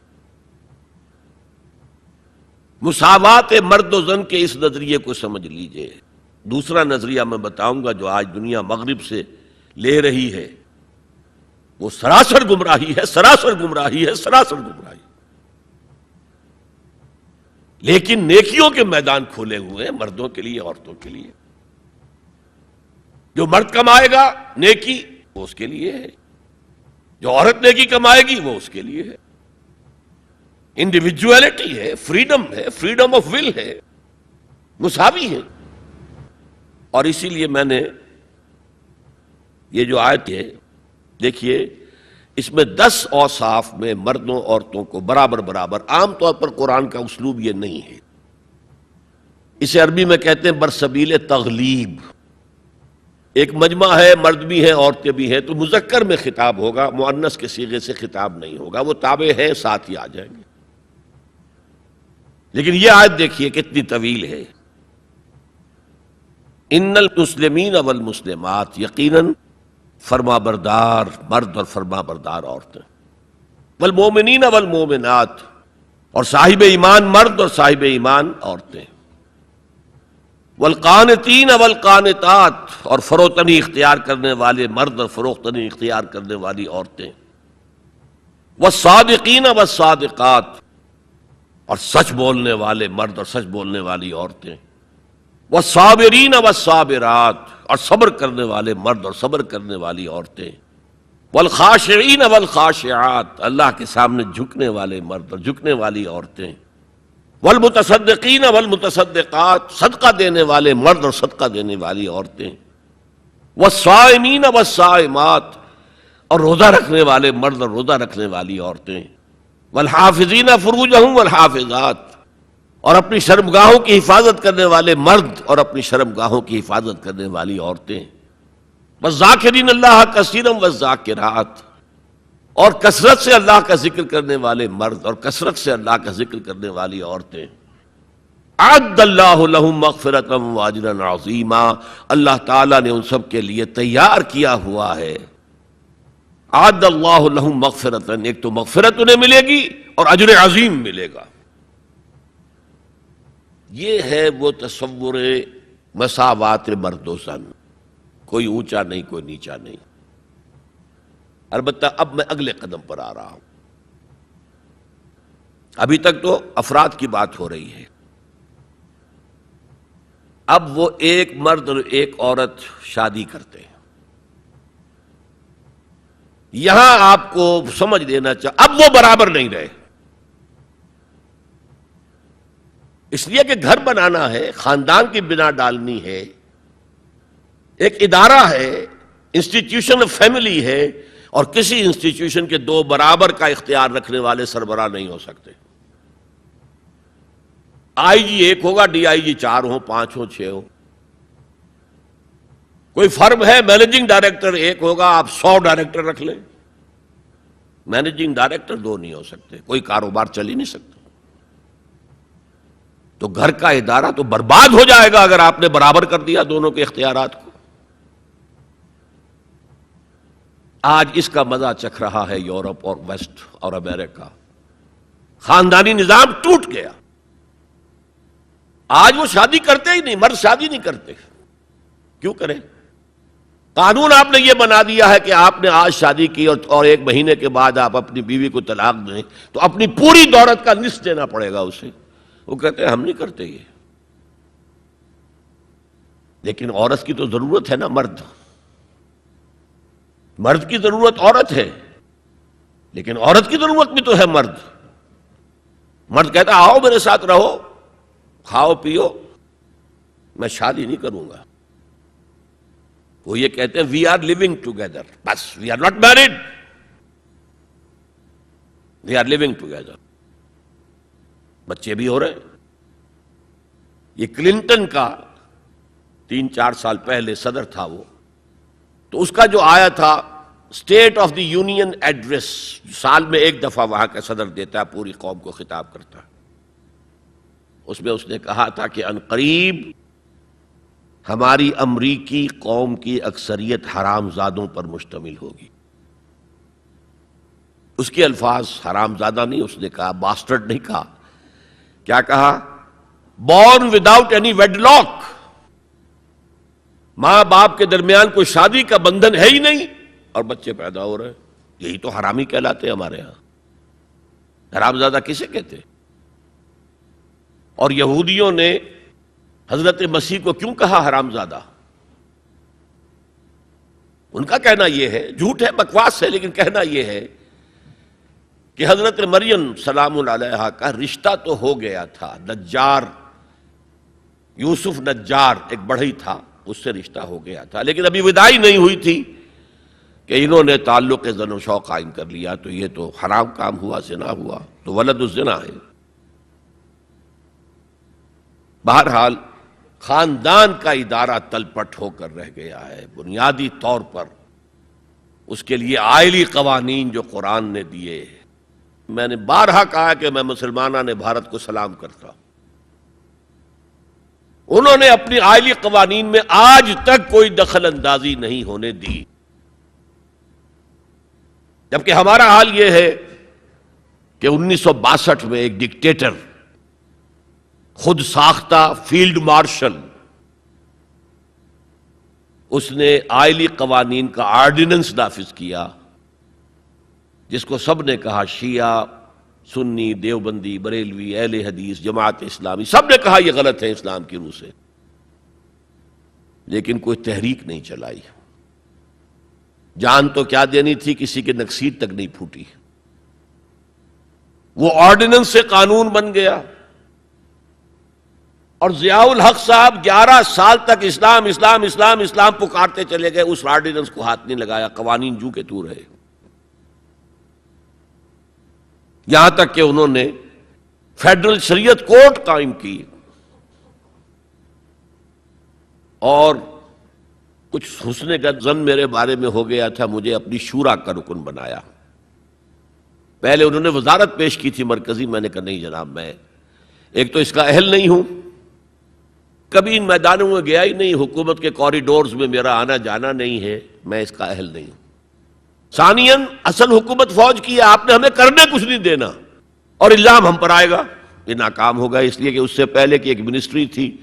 مساوات مرد و زن کے اس نظریے کو سمجھ لیجئے. دوسرا نظریہ میں بتاؤں گا جو آج دنیا مغرب سے لے رہی ہے، وہ سراسر گمراہی ہے، سراسر گمراہی ہے، سراسر گمراہی. لیکن نیکیوں کے میدان کھولے ہوئے ہیں مردوں کے لیے، عورتوں کے لیے. جو مرد کمائے گا نیکی وہ اس کے لیے ہے، جو عورت نیکی کمائے گی وہ اس کے لیے ہے. انڈیویجویلٹی ہے، فریڈم ہے، فریڈم آف ول ہے، مساوی ہے. اور اسی لیے میں نے یہ جو آیت ہے دیکھیے، اس میں 10 اوصاف میں مردوں عورتوں کو برابر برابر. عام طور پر قرآن کا اسلوب یہ نہیں ہے، اسے عربی میں کہتے ہیں برسبیل تغلیب. ایک مجمع ہے، مرد بھی ہیں عورتیں بھی ہیں، تو مذکر میں خطاب ہوگا، مؤنث کے صیغے سے خطاب نہیں ہوگا. وہ تابع ہیں، ساتھ ہی آ جائیں گے. لیکن یہ آیت دیکھیے کتنی طویل ہے. ان المسلمین والمسلمات، یقیناً فرما بردار مرد اور فرما بردار عورتیں، والمومنین والمومنات، اور صاحب ایمان مرد اور صاحب ایمان عورتیں، والقانتین والقانتات، اور فروتنی اختیار کرنے والے مرد اور فروختنی اختیار کرنے والی عورتیں، والصادقین والصادقات، اور سچ بولنے والے مرد اور سچ بولنے والی عورتیں، والصابرین والصابرات، اور صبر کرنے والے مرد اور صبر کرنے والی عورتیں، والخاشعین والخاشعات، اللہ کے سامنے جھکنے والے مرد اور جھکنے والی عورتیں، والمتصدقین والمتصدقات، صدقہ دینے والے مرد اور صدقہ دینے والی عورتیں، والصائمین والصائمات، اور روزہ رکھنے والے مرد اور روزہ رکھنے والی عورتیں، والحافظین فروجہم والحافظات، اور اپنی شرمگاہوں کی حفاظت کرنے والے مرد اور اپنی شرمگاہوں کی حفاظت کرنے والی عورتیں، والذاکرین اللہ کثیرا والذاکرات، اور کثرت سے اللہ کا ذکر کرنے والے مرد اور کثرت سے اللہ کا ذکر کرنے والی عورتیں. اعد اللہ لہم مغفرۃ واجرا عظیما، اللہ تعالیٰ نے ان سب کے لیے تیار کیا ہوا ہے. اعد اللہ لہم مغفرۃ، ایک تو مغفرت انہیں ملے گی اور اجر عظیم ملے گا. یہ ہے وہ تصور مساوات مرد و زن، کوئی اونچا نہیں کوئی نیچا نہیں. البتہ اب میں اگلے قدم پر آ رہا ہوں. ابھی تک تو افراد کی بات ہو رہی ہے، اب وہ ایک مرد اور ایک عورت شادی کرتے ہیں. یہاں آپ کو سمجھ لینا چاہیے اب وہ برابر نہیں رہے، اس لیے کہ گھر بنانا ہے، خاندان کی بنا ڈالنی ہے، ایک ادارہ ہے، انسٹیٹیوشن آف فیملی ہے، اور کسی انسٹیٹیوشن کے 2 برابر کا اختیار رکھنے والے سربراہ نہیں ہو سکتے. آئی جی 1 ہوگا، ڈی آئی جی 4 ہوں، 5 ہوں، 6 ہوں. کوئی فرم ہے، مینیجنگ ڈائریکٹر 1 ہوگا، آپ 100 ڈائریکٹر رکھ لیں. مینیجنگ ڈائریکٹر 2 نہیں ہو سکتے، کوئی کاروبار چل ہی نہیں سکتا. تو گھر کا ادارہ تو برباد ہو جائے گا اگر آپ نے برابر کر دیا دونوں کے اختیارات کو. آج اس کا مزہ چکھ رہا ہے یورپ اور ویسٹ اور امریکہ. خاندانی نظام ٹوٹ گیا. آج وہ شادی کرتے ہی نہیں، مرد شادی نہیں کرتے. کیوں کریں؟ قانون آپ نے یہ بنا دیا ہے کہ آپ نے آج شادی کی اور 1 مہینے کے بعد آپ اپنی بیوی کو طلاق دیں تو اپنی پوری دولت کا نصف دینا پڑے گا اسے. وہ کہتے ہیں ہم نہیں کرتے یہ. لیکن عورت کی تو ضرورت ہے نا، مرد کی ضرورت عورت ہے، لیکن عورت کی ضرورت بھی تو ہے مرد. مرد کہتا آؤ میرے ساتھ رہو، کھاؤ پیو، میں شادی نہیں کروں گا. وہ یہ کہتے ہیں وی آر لیونگ ٹوگیدر، بس we are not married, we are living together. بچے بھی ہو رہے ہیں. یہ کلنٹن کا 3-4 سال پہلے صدر تھا وہ، تو اس کا جو آیا تھا state of the union address, سال میں 1 دفعہ وہاں کا صدر دیتا ہے، پوری قوم کو خطاب کرتا ہے. اس میں اس نے کہا تھا کہ عنقریب ہماری امریکی قوم کی اکثریت حرام زادوں پر مشتمل ہوگی. اس کے الفاظ حرام زادہ نہیں، اس نے کہا باسٹرڈ نہیں کہا. کیا کہا؟ Born without any wedlock. ماں باپ کے درمیان کوئی شادی کا بندھن ہے ہی نہیں اور بچے پیدا ہو رہے ہیں. یہی تو حرامی کہلاتے ہیں ہمارے ہاں. حرام زادہ کسے کہتے؟ اور یہودیوں نے حضرت مسیح کو کیوں کہا حرام زادہ؟ ان کا کہنا یہ ہے، جھوٹ ہے، بکواس ہے، لیکن کہنا یہ ہے کہ حضرت مریم سلام علیہا کا رشتہ تو ہو گیا تھا. نجار، یوسف نجار ایک بڑھئی تھا، اس سے رشتہ ہو گیا تھا، لیکن ابھی وداعی نہیں ہوئی تھی کہ انہوں نے تعلق زن و شوق قائم کر لیا، تو یہ تو حرام کام ہوا، زنا ہوا، تو ولد الزنا ہے. بہرحال خاندان کا ادارہ تلپٹ ہو کر رہ گیا ہے. بنیادی طور پر اس کے لیے آئلی قوانین جو قرآن نے دیے. میں نے بارہا کہا کہ میں مسلمانان بھارت کو سلام کرتا ہوں. انہوں نے اپنی آئلی قوانین میں آج تک کوئی دخل اندازی نہیں ہونے دی، جبکہ ہمارا حال یہ ہے کہ 1962 میں ایک ڈکٹیٹر، خود ساختہ فیلڈ مارشل، اس نے آئلی قوانین کا آرڈیننس نافذ کیا، جس کو سب نے کہا، شیعہ، سنی، دیوبندی، بریلوی، اہل حدیث، جماعت اسلامی، سب نے کہا یہ غلط ہے اسلام کی روح سے، لیکن کوئی تحریک نہیں چلائی. جان تو کیا دینی تھی، کسی کے نکسیر تک نہیں پھوٹی. وہ آرڈیننس سے قانون بن گیا، اور ضیاء الحق صاحب 11 سال تک اسلام اسلام اسلام اسلام پکارتے چلے گئے، اس آرڈیننس کو ہاتھ نہیں لگایا. قوانین جو کے تو رہے، یہاں تک کہ انہوں نے فیڈرل شریعت کورٹ قائم کی، اور کچھ حسن کا ظن میرے بارے میں ہو گیا تھا، مجھے اپنی شورا کا رکن بنایا. پہلے انہوں نے وزارت پیش کی تھی مرکزی، میں نے کہا نہیں جناب، میں ایک تو اس کا اہل نہیں ہوں، کبھی ان میدانوں میں گیا ہی نہیں، حکومت کے کوریڈورز میں میرا آنا جانا نہیں ہے، میں اس کا اہل نہیں ہوں. ثانیاً اصل حکومت فوج کی ہے، آپ نے ہمیں کرنے کچھ نہیں دینا، اور الزام ہم پر آئے گا. یہ ناکام ہوگا، اس لیے کہ اس سے پہلے کی ایک منسٹری تھی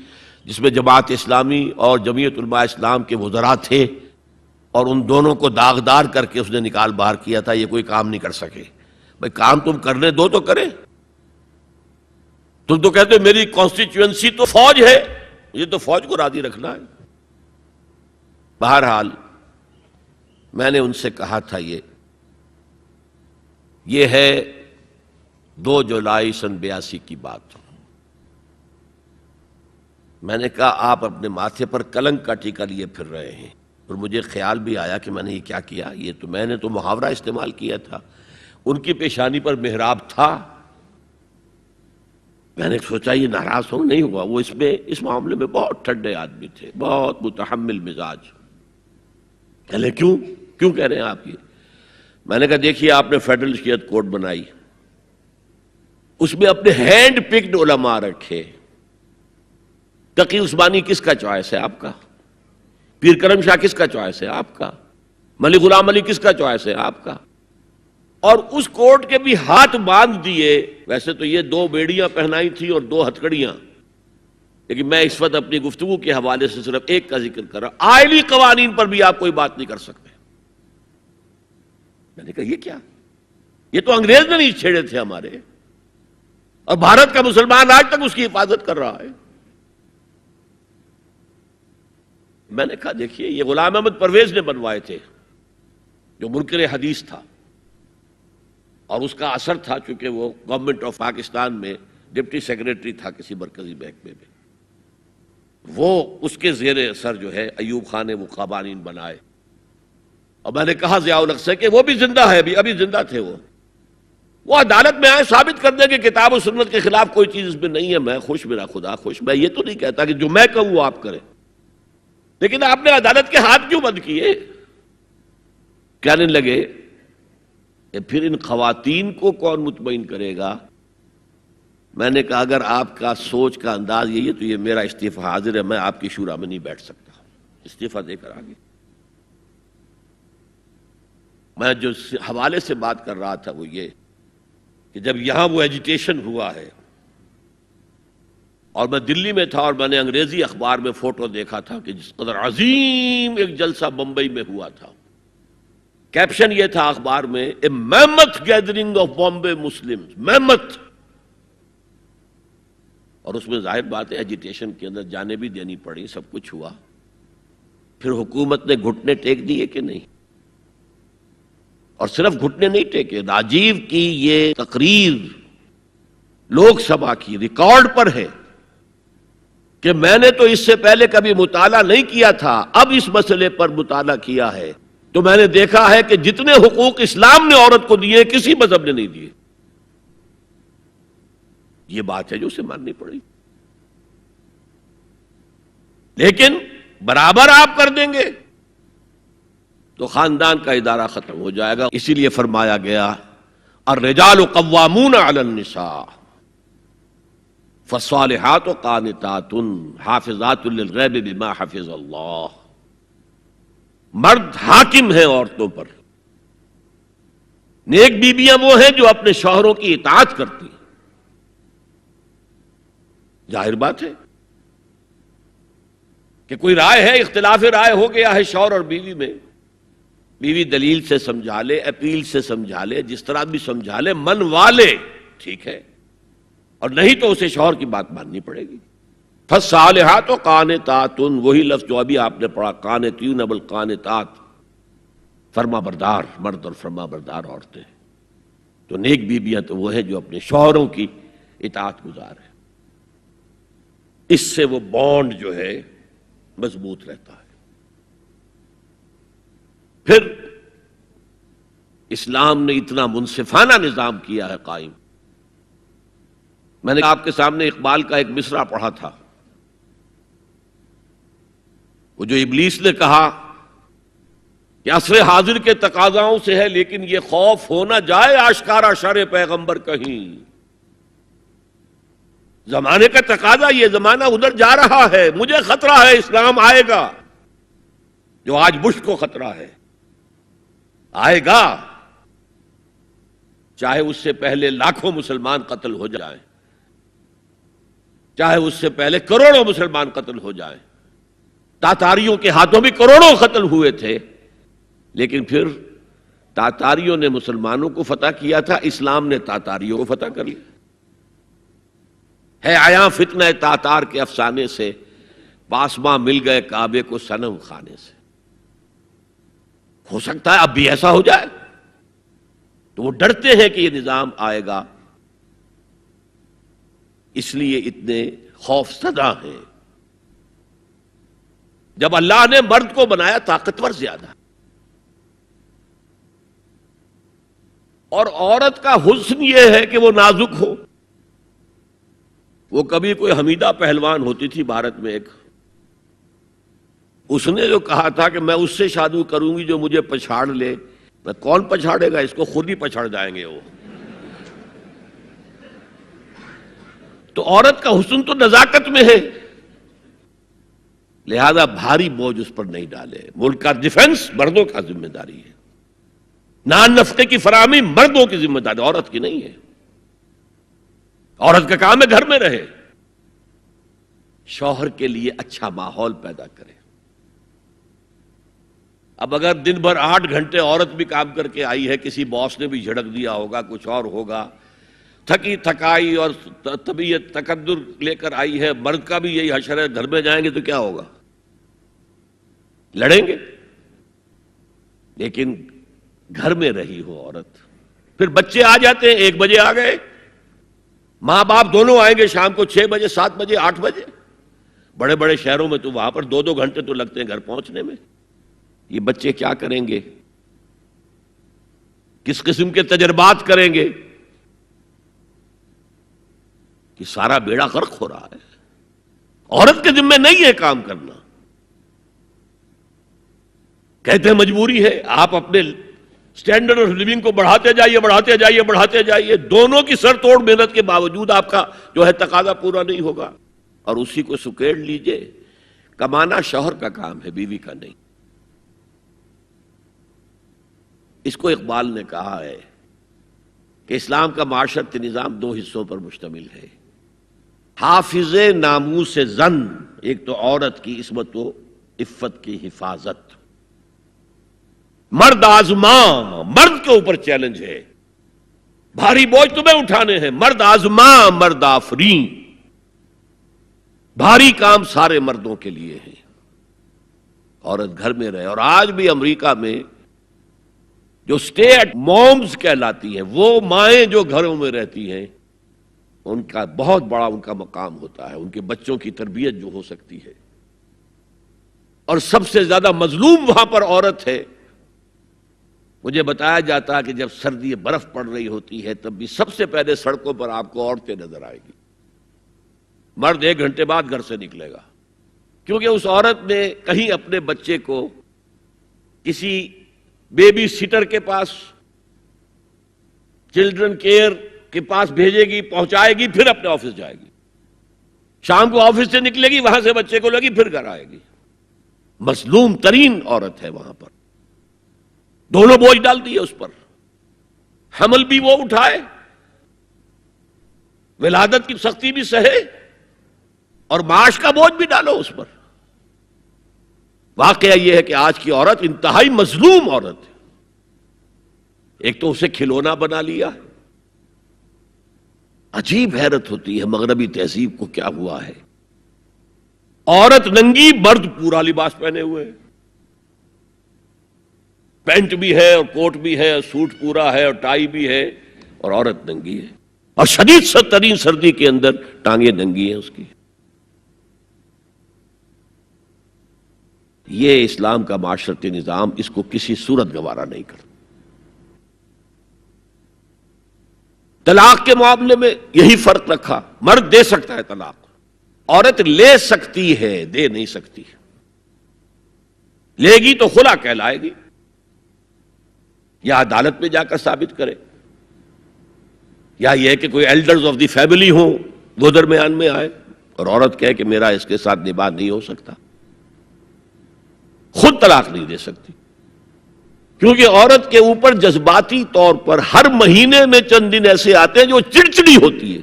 جس میں جماعت اسلامی اور جمعیت علماء اسلام کے وزراء تھے، اور ان دونوں کو داغدار کر کے اس نے نکال باہر کیا تھا. یہ کوئی کام نہیں کر سکے. بھائی کام تم کرنے دو تو کرے. تم تو کہتے ہو میری کانسٹیچوئنسی تو فوج ہے، یہ تو فوج کو راضی رکھنا ہے. بہرحال میں نے ان سے کہا تھا یہ ہے 2 جولائی سن 82 کی بات. میں نے کہا آپ اپنے ماتھے پر کلنک کا ٹیکا لیے پھر رہے ہیں. اور مجھے خیال بھی آیا کہ میں نے یہ کیا کیا، یہ تو میں نے تو محاورہ استعمال کیا تھا. ان کی پیشانی پر محراب تھا. میں نے سوچا یہ ناراض ہو نہیں ہوا، وہ اس معاملے میں بہت ٹھنڈے آدمی تھے، بہت متحمل مزاج. کہلے کیوں کہہ رہے ہیں آپ یہ؟ میں نے کہا دیکھیے آپ نے فیڈرل شریعت کورٹ بنائی، اس میں اپنے ہینڈ پکڈ علماء رکھے. تقی عثمانی کس کا چوائس ہے؟ آپ کا. پیر کرم شاہ کس کا چوائس ہے؟ آپ کا. ملک غلام علی کس کا چوائس ہے؟ آپ کا. اور اس کورٹ کے بھی ہاتھ باندھ دیے. ویسے تو یہ 2 بیڑیاں پہنائی تھی اور 2 ہتھکڑیاں، لیکن میں اس وقت اپنی گفتگو کے حوالے سے صرف ایک کا ذکر کر رہا ہوں، آئلی قوانین پر بھی آپ کوئی بات نہیں کر سکتے۔ میں نے کہا یہ کیا؟ یہ تو انگریز نے نہیں چھیڑے تھے ہمارے، اور بھارت کا مسلمان آج تک اس کی حفاظت کر رہا ہے۔ میں نے کہا دیکھیے یہ غلام احمد پرویز نے بنوائے تھے جو منکر حدیث تھا، اور اس کا اثر تھا چونکہ وہ گورنمنٹ آف پاکستان میں ڈپٹی سیکریٹری تھا کسی مرکزی محکمے میں، وہ اس کے زیر اثر جو ہے ایوب خان نے وہ قوانین بنائے۔ اور میں نے کہا ضیاء الحق سے کہ وہ بھی زندہ ہے، ابھی زندہ تھے وہ عدالت میں آئے ثابت کر دیں کہ کتاب و سنت کے خلاف کوئی چیز اس میں نہیں ہے، میں خوش، میرا خدا خوش۔ میں یہ تو نہیں کہتا کہ جو میں کہوں وہ آپ کریں، لیکن آپ نے عدالت کے ہاتھ کیوں بند کیے؟ کہنے لگے کہ پھر ان خواتین کو کون مطمئن کرے گا؟ میں نے کہا اگر آپ کا سوچ کا انداز یہی ہے تو یہ میرا استعفیٰ حاضر ہے، میں آپ کی شورا میں نہیں بیٹھ سکتا، استعفیٰ دے کر آگے۔ میں جو حوالے سے بات کر رہا تھا وہ یہ کہ جب یہاں وہ ایجیٹیشن ہوا ہے، اور میں دلی میں تھا اور میں نے انگریزی اخبار میں فوٹو دیکھا تھا کہ جس قدر عظیم ایک جلسہ بمبئی میں ہوا تھا، کیپشن یہ تھا اخبار میں اے میمتھ گیدرنگ آف بامبے مسلمز، میمتھ، اور اس میں ظاہر بات ہے ایجیٹیشن کے اندر جانیں بھی دینی پڑی، سب کچھ ہوا۔ پھر حکومت نے گھٹنے ٹیک دیے کہ نہیں؟ اور صرف گھٹنے نہیں ٹیکے، راجیو کی یہ تقریر لوک سبھا کی ریکارڈ پر ہے کہ میں نے تو اس سے پہلے کبھی مطالعہ نہیں کیا تھا، اب اس مسئلے پر مطالعہ کیا ہے تو میں نے دیکھا ہے کہ جتنے حقوق اسلام نے عورت کو دیے کسی مذہب نے نہیں دیے۔ یہ بات ہے جو اسے ماننی پڑی، لیکن برابر آپ کر دیں گے تو خاندان کا ادارہ ختم ہو جائے گا۔ اسی لیے فرمایا گیا الرجال قوامون علی النساء فالصالحات قانتات حافظات للغیب بما حفظ اللہ۔ مرد حاکم ہیں عورتوں پر، نیک بیویاں وہ ہیں جو اپنے شوہروں کی اطاعت کرتی ہیں۔ ظاہر بات ہے کہ کوئی رائے ہے، اختلاف رائے ہو گیا ہے شوہر اور بیوی میں، بیوی دلیل سے سمجھا لے، اپیل سے سمجھا لے، جس طرح بھی سمجھا لے، منوا لے، ٹھیک ہے، اور نہیں تو اسے شوہر کی بات ماننی پڑے گی۔ فالصالحات قانتات، وہی لفظ جو ابھی آپ نے پڑھا، قانتین بل قانتات، فرما بردار مرد اور فرما بردار عورتیں۔ تو نیک بیویاں تو وہ ہیں جو اپنے شوہروں کی اطاعت گزار ہیں، اس سے وہ بانڈ جو ہے مضبوط رہتا ہے۔ پھر اسلام نے اتنا منصفانہ نظام کیا ہے قائم۔ میں نے آپ کے سامنے اقبال کا ایک مصرع پڑھا تھا، وہ جو ابلیس نے کہا کہ عصر حاضر کے تقاضاؤں سے ہے لیکن یہ خوف ہو نہ جائے آشکارا شر پیغمبر کہیں۔ زمانے کا تقاضا، یہ زمانہ ادھر جا رہا ہے، مجھے خطرہ ہے اسلام آئے گا جو آج بش کو خطرہ ہے، آئے گا چاہے اس سے پہلے لاکھوں مسلمان قتل ہو جائیں، چاہے اس سے پہلے کروڑوں مسلمان قتل ہو جائیں۔ تاتاریوں کے ہاتھوں بھی کروڑوں قتل ہوئے تھے، لیکن پھر تاتاریوں نے مسلمانوں کو فتح کیا تھا، اسلام نے تاتاریوں کو فتح کر لیا ہے۔ عیاں فتنہ تاتار کے افسانے سے پاسماں مل گئے کعبے کو صنم خانے سے۔ ہو سکتا ہے اب بھی ایسا ہو جائے، تو وہ ڈرتے ہیں کہ یہ نظام آئے گا، اس لیے اتنے خوف زدہ ہیں۔ جب اللہ نے مرد کو بنایا طاقتور زیادہ، اور عورت کا حسن یہ ہے کہ وہ نازک ہو۔ وہ کبھی کوئی حمیدہ پہلوان ہوتی تھی بھارت میں ایک، اس نے جو کہا تھا کہ میں اس سے شادی کروں گی جو مجھے پچھاڑ لے۔ میں کون پچھاڑے گا اس کو، خود ہی پچھاڑ جائیں گے وہ۔ تو عورت کا حسن تو نزاکت میں ہے، لہذا بھاری بوجھ اس پر نہیں ڈالے۔ ملک کا ڈیفنس مردوں کا ذمہ داری ہے، نان نفقے کی فراہمی مردوں کی ذمہ داری، عورت کی نہیں ہے۔ عورت کا کام ہے گھر میں رہے، شوہر کے لیے اچھا ماحول پیدا کرے. اب اگر دن بھر 8 گھنٹے عورت بھی کام کر کے آئی ہے، کسی باس نے بھی جھڑک دیا ہوگا، کچھ اور ہوگا، تھکی تھکائی اور طبیعت تقدر لے کر آئی ہے، مرد کا بھی یہی حشر ہے، گھر میں جائیں گے تو کیا ہوگا؟ لڑیں گے. لیکن گھر میں رہی ہو عورت، پھر بچے آ جاتے ہیں، 1 بجے آ گئے، ماں باپ دونوں آئیں گے شام کو 6 بجے، 7 بجے، 8 بجے. بڑے بڑے شہروں میں تو وہاں پر 2 گھنٹے تو لگتے ہیں گھر پہنچنے میں. یہ بچے کیا کریں گے؟ کس قسم کے تجربات کریں گے؟ کہ سارا بیڑا غرق ہو رہا ہے. عورت کے ذمہ نہیں ہے کام کرنا. کہتے ہیں مجبوری ہے. آپ اپنے سٹینڈرڈ آف لیونگ کو بڑھاتے جائیے، بڑھاتے جائیے، بڑھاتے جائیے، دونوں کی سر توڑ محنت کے باوجود آپ کا جو ہے تقاضا پورا نہیں ہوگا، اور اسی کو سکیڑ لیجئے. کمانا شوہر کا کام ہے، بیوی کا نہیں. اس کو اقبال نے کہا ہے کہ اسلام کا معاشرتی نظام 2 حصوں پر مشتمل ہے. حافظ ناموس زن، ایک تو عورت کی عصمت و عفت کی حفاظت. مرد آزماں، مرد کے اوپر چیلنج ہے، بھاری بوجھ تمہیں اٹھانے ہیں. مرد آزماں مرد آفرین، بھاری کام سارے مردوں کے لیے ہیں. عورت گھر میں رہے. اور آج بھی امریکہ میں جو اسٹے ایٹ مومز کہلاتی ہیں، وہ مائیں جو گھروں میں رہتی ہیں، ان کا بہت بڑا ان کا مقام ہوتا ہے، ان کے بچوں کی تربیت جو ہو سکتی ہے. اور سب سے زیادہ مظلوم وہاں پر عورت ہے. مجھے بتایا جاتا ہے کہ جب سردی برف پڑ رہی ہوتی ہے تب بھی سب سے پہلے سڑکوں پر آپ کو عورتیں نظر آئے گی. مرد 1 گھنٹے بعد گھر سے نکلے گا، کیونکہ اس عورت نے کہیں اپنے بچے کو کسی بیبی سیٹر کے پاس، چلڈرن کیئر کے پاس بھیجے گی، پہنچائے گی، پھر اپنے آفس جائے گی. شام کو آفس سے نکلے گی، وہاں سے بچے کو لگی، پھر گھر آئے گی. مظلوم ترین عورت ہے وہاں پر. دونوں بوجھ ڈال دیے اس پر. حمل بھی وہ اٹھائے، ولادت کی سختی بھی سہے، اور معاش کا بوجھ بھی ڈالو اس پر. واقعہ یہ ہے کہ آج کی عورت انتہائی مظلوم عورت ہے. ایک تو اسے کھلونا بنا لیا ہے. عجیب حیرت ہوتی ہے مغربی تہذیب کو کیا ہوا ہے. عورت ننگی، مرد پورا لباس پہنے ہوئے، پینٹ بھی ہے اور کوٹ بھی ہے، سوٹ پورا ہے اور ٹائی بھی ہے، اور عورت ننگی ہے. اور شدید ترین سردی کے اندر ٹانگیں ننگی ہیں اس کی. یہ اسلام کا معاشرتی نظام اس کو کسی صورت گوارا نہیں کرتا. طلاق کے معاملے میں یہی فرق رکھا. مرد دے سکتا ہے طلاق، عورت لے سکتی ہے، دے نہیں سکتی. لے گی تو خلا کہلائے گی، یا عدالت میں جا کر ثابت کرے، یا یہ کہ کوئی ایلڈرز آف دی فیملی ہوں وہ درمیان میں آئے اور عورت کہے کہ میرا اس کے ساتھ نباہ نہیں ہو سکتا. خود طلاق نہیں دے سکتی، کیونکہ عورت کے اوپر جذباتی طور پر ہر مہینے میں چند دن ایسے آتے ہیں جو چڑچڑی ہوتی ہے.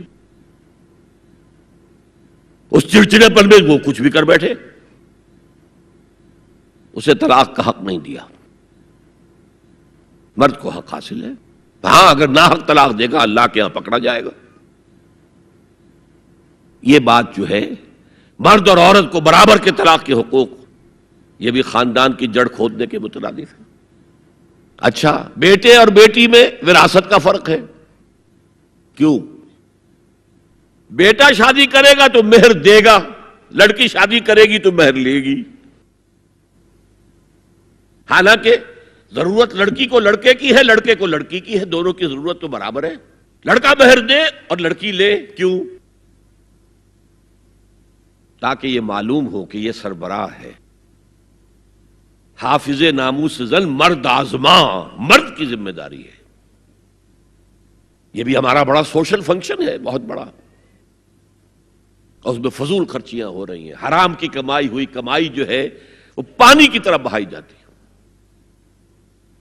اس چڑچڑے پن میں وہ کچھ بھی کر بیٹھے. اسے طلاق کا حق نہیں دیا. مرد کو حق حاصل ہے. ہاں اگر ناحق طلاق دے گا اللہ کے ہاں پکڑا جائے گا. یہ بات جو ہے مرد اور عورت کو برابر کے طلاق کے حقوق، یہ بھی خاندان کی جڑ کھودنے کے مترادف ہے. اچھا، بیٹے اور بیٹی میں وراثت کا فرق ہے. کیوں؟ بیٹا شادی کرے گا تو مہر دے گا، لڑکی شادی کرے گی تو مہر لے گی. حالانکہ ضرورت لڑکی کو لڑکے کی ہے، لڑکے کو لڑکی کی ہے، دونوں کی ضرورت تو برابر ہے. لڑکا مہر دے اور لڑکی لے. کیوں؟ تاکہ یہ معلوم ہو کہ یہ سربراہ ہے، حافظ ناموس زن، مرد آزماں، مرد کی ذمہ داری ہے. یہ بھی ہمارا بڑا سوشل فنکشن ہے، بہت بڑا. اور اس میں فضول خرچیاں ہو رہی ہیں. حرام کی کمائی ہوئی کمائی جو ہے وہ پانی کی طرح بہائی جاتی ہے.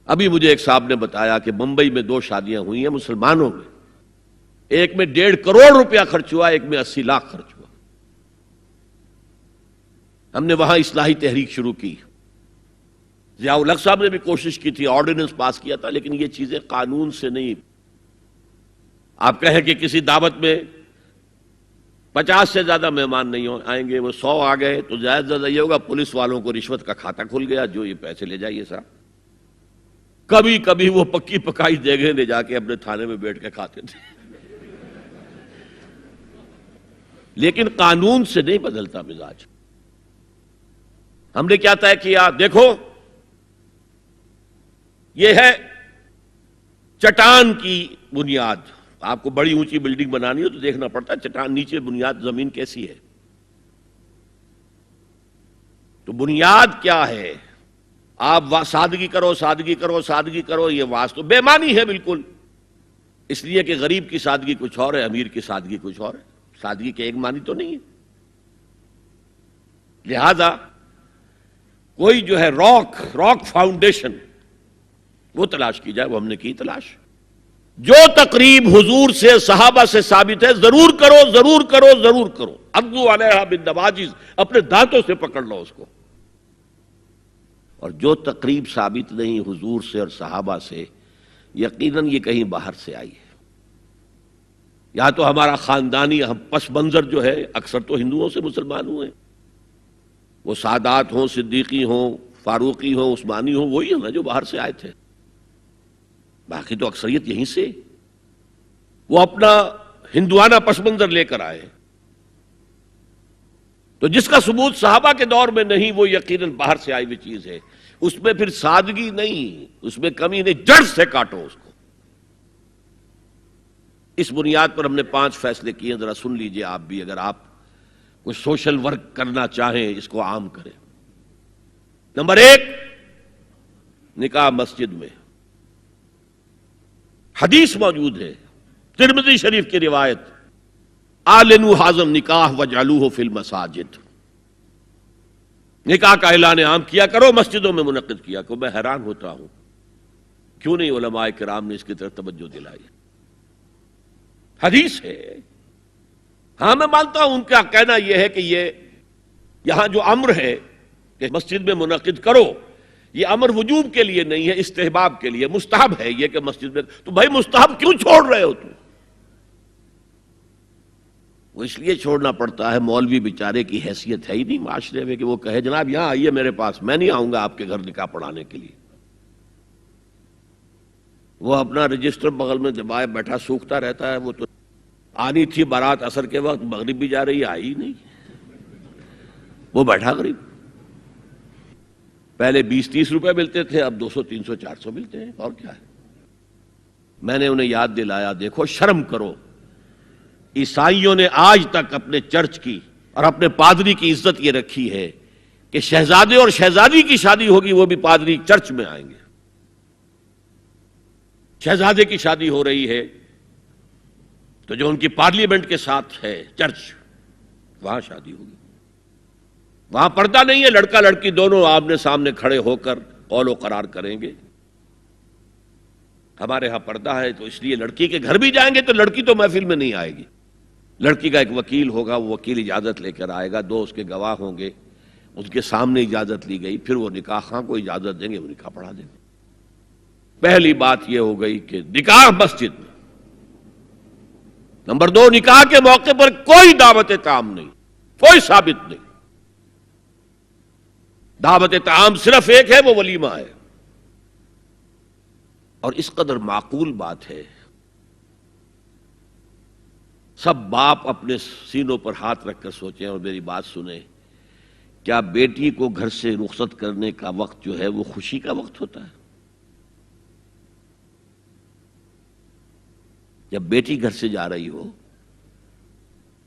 ابھی مجھے ایک صاحب نے بتایا کہ ممبئی میں 2 شادیاں ہوئی ہیں مسلمانوں میں. ایک میں 1.5 کروڑ روپیہ خرچ ہوا، ایک میں 80 لاکھ خرچ ہوا. ہم نے وہاں اصلاحی تحریک شروع کی. ضیاء الحق صاحب نے بھی کوشش کی تھی، آرڈیننس پاس کیا تھا، لیکن یہ چیزیں قانون سے نہیں. آپ کہیں کہ کسی دعوت میں 50 سے زیادہ مہمان نہیں آئیں گے، وہ 100 آ گئے تو زیادہ زیادہ یہ ہوگا پولیس والوں کو رشوت کا کھاتا کھل گیا، جو یہ پیسے لے جائیے صاحب. کبھی کبھی وہ پکی پکائی دیگیں لے جا کے اپنے تھانے میں بیٹھ کے کھاتے تھے. لیکن قانون سے نہیں بدلتا مزاج. ہم نے کیا طے کیا؟ دیکھو یہ ہے چٹان کی بنیاد. آپ کو بڑی اونچی بلڈنگ بنانی ہو تو دیکھنا پڑتا ہے چٹان نیچے بنیاد زمین کیسی ہے. تو بنیاد کیا ہے؟ آپ سادگی کرو سادگی کرو سادگی کرو، یہ واسطہ بے معنی ہے بالکل. اس لیے کہ غریب کی سادگی کچھ اور ہے، امیر کی سادگی کچھ اور ہے. سادگی کے ایک معنی تو نہیں ہے. لہذا کوئی جو ہے راک فاؤنڈیشن وہ تلاش کی جائے. وہ ہم نے کی تلاش. جو تقریب حضور سے صحابہ سے ثابت ہے ضرور کرو ضرور کرو ضرور کرو. عضوا علیہا بالنواجذ، اپنے دانتوں سے پکڑ لو اس کو. اور جو تقریب ثابت نہیں حضور سے اور صحابہ سے، یقیناً یہ کہیں باہر سے آئی ہے. یا تو ہمارا خاندانی پس منظر جو ہے، اکثر تو ہندوؤں سے مسلمان ہوئے، وہ سادات ہوں، صدیقی ہوں، فاروقی ہوں، عثمانی ہوں، وہی ہیں نا جو باہر سے آئے تھے. باقی تو اکثریت یہیں سے. وہ اپنا ہندوانہ پس منظر لے کر آئے. تو جس کا ثبوت صحابہ کے دور میں نہیں، وہ یقیناً باہر سے آئی ہوئی چیز ہے. اس میں پھر سادگی نہیں، اس میں کمی نہیں، جڑ سے کاٹو اس کو. اس بنیاد پر ہم نے 5 فیصلے کیے ہیں. ذرا سن لیجئے آپ بھی، اگر آپ کوئی سوشل ورک کرنا چاہیں اس کو عام کریں. نمبر 1، نکاح مسجد میں. حدیث موجود ہے، ترمذی شریف کی روایت، اعلنوا ھذا النکاح واجعلوہ فی المساجد. نکاح کا اعلان عام کیا کرو، مسجدوں میں منعقد کیا کرو. میں حیران ہوتا ہوں کیوں نہیں علماء کرام نے اس کی طرف توجہ دلائی. حدیث ہے. ہاں میں مانتا ہوں ان کا کہنا یہ ہے کہ یہ یہاں جو امر ہے کہ مسجد میں منعقد کرو، یہ امر وجوب کے لیے نہیں ہے، استحباب کے لیے. مستحب ہے یہ کہ مسجد میں. تو بھائی مستحب کیوں چھوڑ رہے ہو تم؟ وہ اس لیے چھوڑنا پڑتا ہے، مولوی بیچارے کی حیثیت ہے ہی نہیں معاشرے میں کہ وہ کہے جناب یہاں آئیے میرے پاس، میں نہیں آؤں گا آپ کے گھر نکاح پڑھانے کے لیے. وہ اپنا رجسٹر بغل میں دبائے بیٹھا سوکھتا رہتا ہے. وہ تو آنی تھی بارات عصر کے وقت، مغرب بھی جا رہی، آئی نہیں، وہ بیٹھا غریب. پہلے 20-30 روپے ملتے تھے، اب 200 300 400 ملتے ہیں. اور کیا ہے؟ میں نے انہیں یاد دلایا دیکھو شرم کرو. عیسائیوں نے آج تک اپنے چرچ کی اور اپنے پادری کی عزت یہ رکھی ہے کہ شہزادے اور شہزادی کی شادی ہوگی وہ بھی پادری چرچ میں آئیں گے. شہزادے کی شادی ہو رہی ہے تو جو ان کی پارلیمنٹ کے ساتھ ہے چرچ، وہاں شادی ہوگی. وہاں پردہ نہیں ہے، لڑکا لڑکی دونوں آمنے سامنے کھڑے ہو کر قول و قرار کریں گے. ہمارے ہاں پردہ ہے تو اس لیے لڑکی کے گھر بھی جائیں گے تو لڑکی تو محفل میں نہیں آئے گی. لڑکی کا ایک وکیل ہوگا، وہ وکیل اجازت لے کر آئے گا، 2 اس کے گواہ ہوں گے، ان کے سامنے اجازت لی گئی، پھر وہ نکاح خواہ کو اجازت دیں گے، وہ نکاح پڑھا دیں گے. پہلی بات یہ ہو گئی کہ نکاح مسجد میں. نمبر 2، نکاح کے موقع پر کوئی دعوت طعام نہیں، کوئی ثابت نہیں. دعوت طعام صرف ایک ہے، وہ ولیمہ ہے. اور اس قدر معقول بات ہے، سب باپ اپنے سینوں پر ہاتھ رکھ کر سوچیں اور میری بات سنیں. کیا بیٹی کو گھر سے رخصت کرنے کا وقت جو ہے وہ خوشی کا وقت ہوتا ہے؟ جب بیٹی گھر سے جا رہی ہو،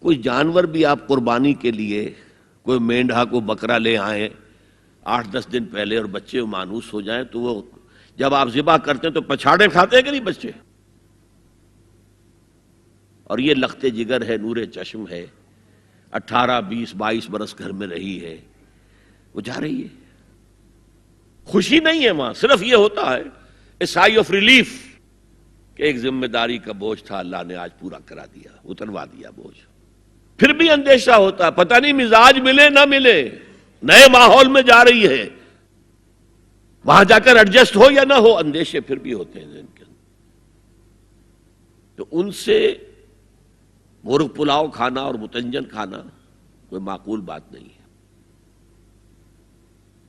کوئی جانور بھی آپ قربانی کے لیے، کوئی مینڈھا کو بکرا لے آئیں 8-10 دن پہلے اور بچے مانوس ہو جائیں تو وہ جب آپ ذبح کرتے ہیں تو پچھاڑے کھاتے ہیں کہ نہیں بچے؟ اور یہ لخت جگر ہے، نور چشم ہے، 18 20 22 برس گھر میں رہی ہے، وہ جا رہی ہے. خوشی نہیں ہے وہاں، صرف یہ ہوتا ہے اے سائی آف ریلیف کہ ایک ذمہ داری کا بوجھ تھا، اللہ نے آج پورا کرا دیا، اتروا دیا بوجھ. پھر بھی اندیشہ ہوتا ہے، پتہ نہیں مزاج ملے نہ ملے. نئے ماحول میں جا رہی ہے، وہاں جا کر ایڈجسٹ ہو یا نہ ہو، اندیشے پھر بھی ہوتے ہیں ذہن کے اندر. تو ان سے مرغ پلاؤ کھانا اور متنجن کھانا کوئی معقول بات نہیں ہے.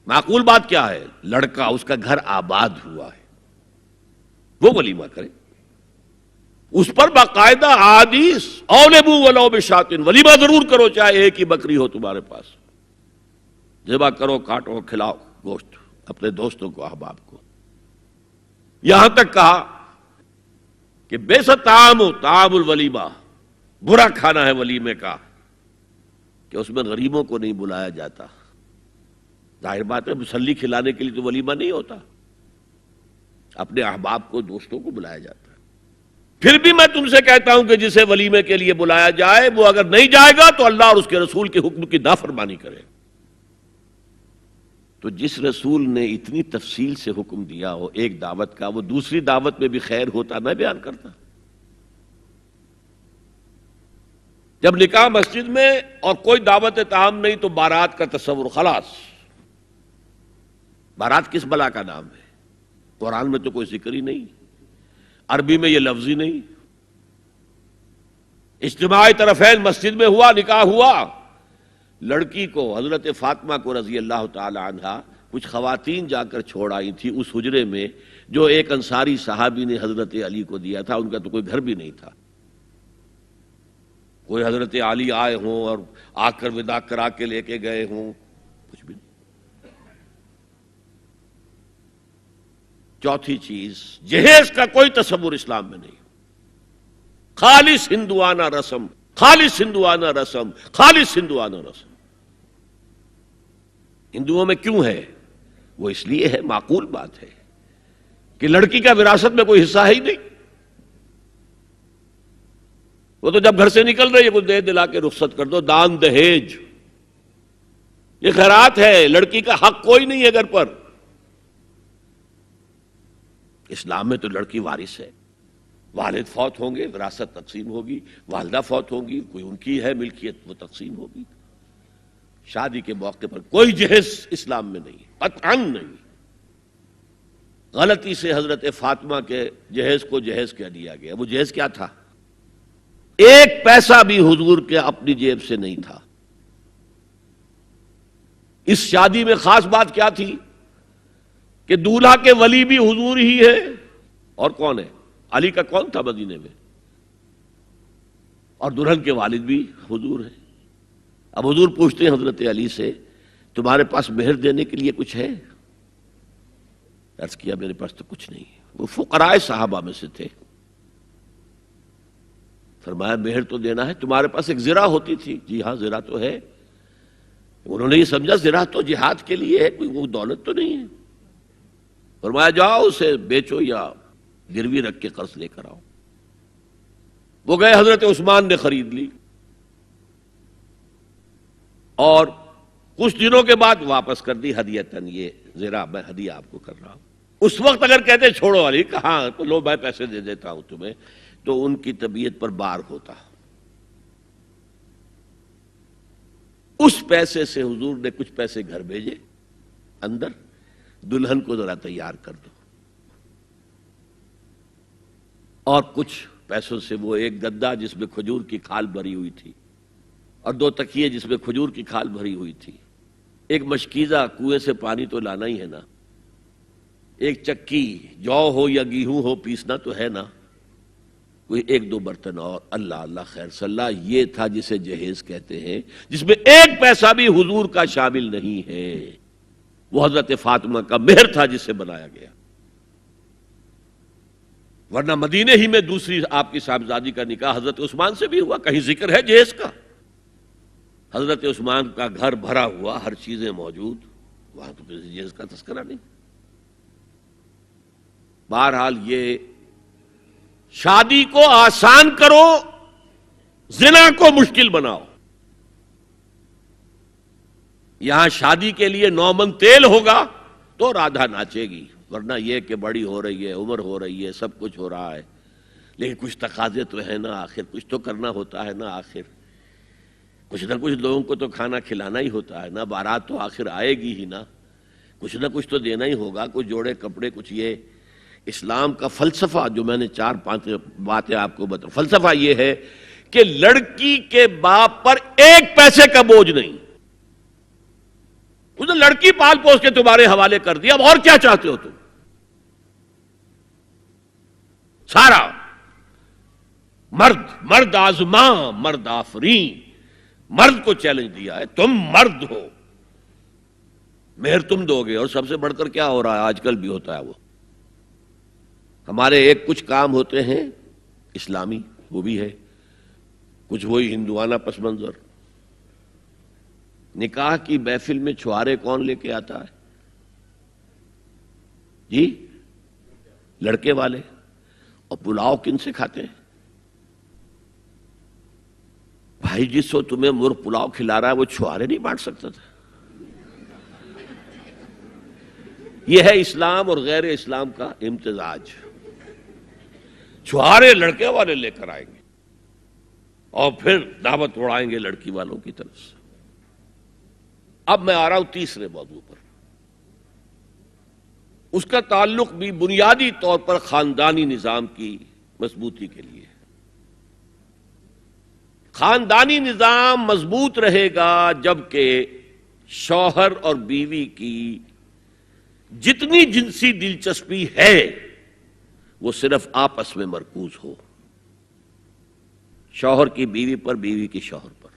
معقول بات کیا ہے؟ لڑکا، اس کا گھر آباد ہوا ہے، وہ ولیمہ کرے، اس پر باقاعدہ احادیث اولبو ولو بشاتن، ولیمہ ضرور کرو چاہے ایک ہی بکری ہو تمہارے پاس، ذبح کرو، کاٹو، کھلاؤ گوشت اپنے دوستوں کو، احباب کو. یہاں تک کہا کہ بیسا طعام الولیمہ، برا کھانا ہے ولیمے کا کہ اس میں غریبوں کو نہیں بلایا جاتا. ظاہر بات ہے مسلی کھلانے کے لیے تو ولیمہ نہیں ہوتا، اپنے احباب کو، دوستوں کو بلایا جاتا ہے. پھر بھی میں تم سے کہتا ہوں کہ جسے ولیمے کے لیے بلایا جائے وہ اگر نہیں جائے گا تو اللہ اور اس کے رسول کے حکم کی نافرمانی کرے. تو جس رسول نے اتنی تفصیل سے حکم دیا ہو ایک دعوت کا، وہ دوسری دعوت میں بھی خیر ہوتا نہ بیان کرتا. جب نکاح مسجد میں اور کوئی دعوت طعام نہیں تو بارات کا تصور خلاص. بارات کس بلا کا نام ہے؟ قرآن میں تو کوئی ذکر ہی نہیں، عربی میں یہ لفظ ہی نہیں. اجتماعی طرفین مسجد میں ہوا، نکاح ہوا. لڑکی کو، حضرت فاطمہ کو رضی اللہ تعالی عنہا، کچھ خواتین جا کر چھوڑ آئی تھی اس حجرے میں جو ایک انصاری صحابی نے حضرت علی کو دیا تھا. ان کا تو کوئی گھر بھی نہیں تھا. کوئی حضرت علی آئے ہوں اور آ کر وداع کرا کے لے کے گئے ہوں، کچھ بھی نہیں. چوتھی چیز، جہیز کا کوئی تصور اسلام میں نہیں. خالص ہندوانہ رسم، خالص ہندوانہ رسم، خالص ہندوانہ رسم. ہندوؤں میں کیوں ہے؟ وہ اس لیے ہے، معقول بات ہے کہ لڑکی کا وراثت میں کوئی حصہ ہے ہی نہیں. وہ تو جب گھر سے نکل رہی ہے کچھ دے دلا کے رخصت کر دو. دان دہیج یہ خیرات ہے، لڑکی کا حق کوئی نہیں ہے گھر پر. اسلام میں تو لڑکی وارث ہے. والد فوت ہوں گے، وراثت تقسیم ہوگی. والدہ فوت ہوں گی، کوئی ان کی ہے ملکیت، وہ تقسیم ہوگی. شادی کے موقع پر کوئی جہیز اسلام میں نہیں، قطعاً نہیں. غلطی سے حضرت فاطمہ کے جہیز کو جہیز کہہ دیا گیا. وہ جہیز کیا تھا؟ ایک پیسہ بھی حضور کے اپنی جیب سے نہیں تھا. اس شادی میں خاص بات کیا تھی کہ دولہا کے ولی بھی حضور ہی ہے. اور کون ہے؟ علی کا کون تھا مدینے میں؟ اور دلہن کے والد بھی حضور ہیں. اب حضور پوچھتے ہیں حضرت علی سے، تمہارے پاس مہر دینے کے لیے کچھ ہے؟ عرض کیا میرے پاس تو کچھ نہیں. وہ فقراء صحابہ میں سے تھے. فرمایا مہر تو دینا ہے. تمہارے پاس ایک زرہ ہوتی تھی؟ جی ہاں زرہ تو ہے. انہوں نے یہ سمجھا زرہ تو جہاد کے لیے ہے، کوئی وہ دولت تو نہیں ہے. فرمایا جاؤ اسے بیچو یا گروی رکھ کے قرض لے کر آؤ. وہ گئے، حضرت عثمان نے خرید لی اور کچھ دنوں کے بعد واپس کر دی ہدیتاً. یہ زرہ میں ہدیہ آپ کو کر رہا ہوں. اس وقت اگر کہتے چھوڑو علی، کہاں تو لو میں پیسے دے دیتا ہوں تمہیں، تو ان کی طبیعت پر بار ہوتا. اس پیسے سے حضور نے کچھ پیسے گھر بھیجے اندر، دلہن کو ذرا تیار کر دو. اور کچھ پیسوں سے وہ ایک گدا جس میں کھجور کی کھال بھری ہوئی تھی، اور 2 تکیے جس میں کھجور کی کھال بھری ہوئی تھی، ایک مشکیزہ، کنویں سے پانی تو لانا ہی ہے نا، ایک چکی، جو ہو یا گیہوں ہو پیسنا تو ہے نا، کوئی 1-2 برتن اور. اللہ اللہ خیر صلی اللہ. یہ تھا جسے جہیز کہتے ہیں، جس میں ایک پیسہ بھی حضور کا شامل نہیں ہے. وہ حضرت فاطمہ کا مہر تھا جسے بنایا گیا. ورنہ مدینے ہی میں دوسری آپ کی صاحبزادی کا نکاح حضرت عثمان سے بھی ہوا. کہیں ذکر ہے جہیز کا؟ حضرت عثمان کا گھر بھرا ہوا، ہر چیزیں موجود، وہاں تو کسی جہیز کا تذکرہ نہیں. بہرحال یہ شادی کو آسان کرو، زنا کو مشکل بناؤ. یہاں شادی کے لیے 9 من تیل ہوگا تو رادھا ناچے گی، ورنہ یہ کہ بڑی ہو رہی ہے، عمر ہو رہی ہے، سب کچھ ہو رہا ہے، لیکن کچھ تقاضے تو ہے نا، آخر کچھ تو کرنا ہوتا ہے نا. آخر کچھ نہ کچھ لوگوں کو تو کھانا کھلانا ہی ہوتا ہے نا، بارات تو آخر آئے گی ہی نا، کچھ نہ کچھ تو دینا ہی ہوگا، کچھ جوڑے کپڑے، کچھ یہ اسلام کا فلسفہ جو میں نے 4-5 باتیں آپ کو بتا، فلسفہ یہ ہے کہ لڑکی کے باپ پر 1 پیسے کا بوجھ نہیں، اس نے لڑکی پال پوس کے تمہارے حوالے کر دیا، اب اور کیا چاہتے ہو تم؟ سارا مرد آزماں مرد آفرین، مرد کو چیلنج دیا ہے، تم مرد ہو، مہر تم دو گے۔ اور سب سے بڑھ کر کیا ہو رہا ہے آج کل بھی ہوتا ہے، وہ ہمارے کچھ کام ہوتے ہیں اسلامی، وہ بھی ہے، کچھ وہی ہندوانہ پس منظر۔ نکاح کی محفل میں چھوارے کون لے کے آتا ہے جی؟ لڑکے والے۔ اور پلاؤ کن سے کھاتے ہیں بھائی؟ جس کو تمہیں مرغ پلاؤ کھلا رہا ہے وہ چھوارے نہیں بانٹ سکتا تھا؟ یہ ہے اسلام اور غیر اسلام کا امتزاج۔ چھوارے لڑکے والے لے کر آئیں گے اور پھر دعوت اڑائیں گے لڑکی والوں کی طرف سے۔ اب میں آ رہا ہوں تیسرے موضوع پر، اس کا تعلق بھی بنیادی طور پر خاندانی نظام کی مضبوطی کے لیے۔ خاندانی نظام مضبوط رہے گا جبکہ شوہر اور بیوی کی جتنی جنسی دلچسپی ہے وہ صرف آپس میں مرکوز ہو، شوہر کی بیوی پر، بیوی کی شوہر پر۔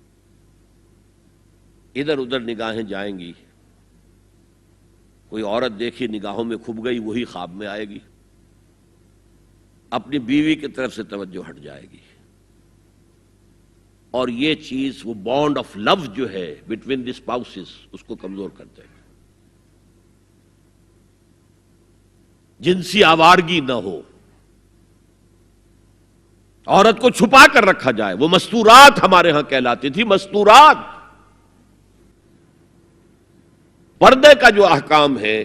ادھر ادھر نگاہیں جائیں گی، کوئی عورت دیکھی نگاہوں میں کھب گئی، وہی خواب میں آئے گی، اپنی بیوی کی طرف سے توجہ ہٹ جائے گی، اور یہ چیز، وہ بانڈ آف لو جو ہے بٹوین دی اسپاؤسز، اس کو کمزور کر دے گا۔ جنسی آوارگی نہ ہو، عورت کو چھپا کر رکھا جائے، وہ مستورات ہمارے ہاں کہلاتی تھی، مستورات۔ پردے کا جو احکام ہے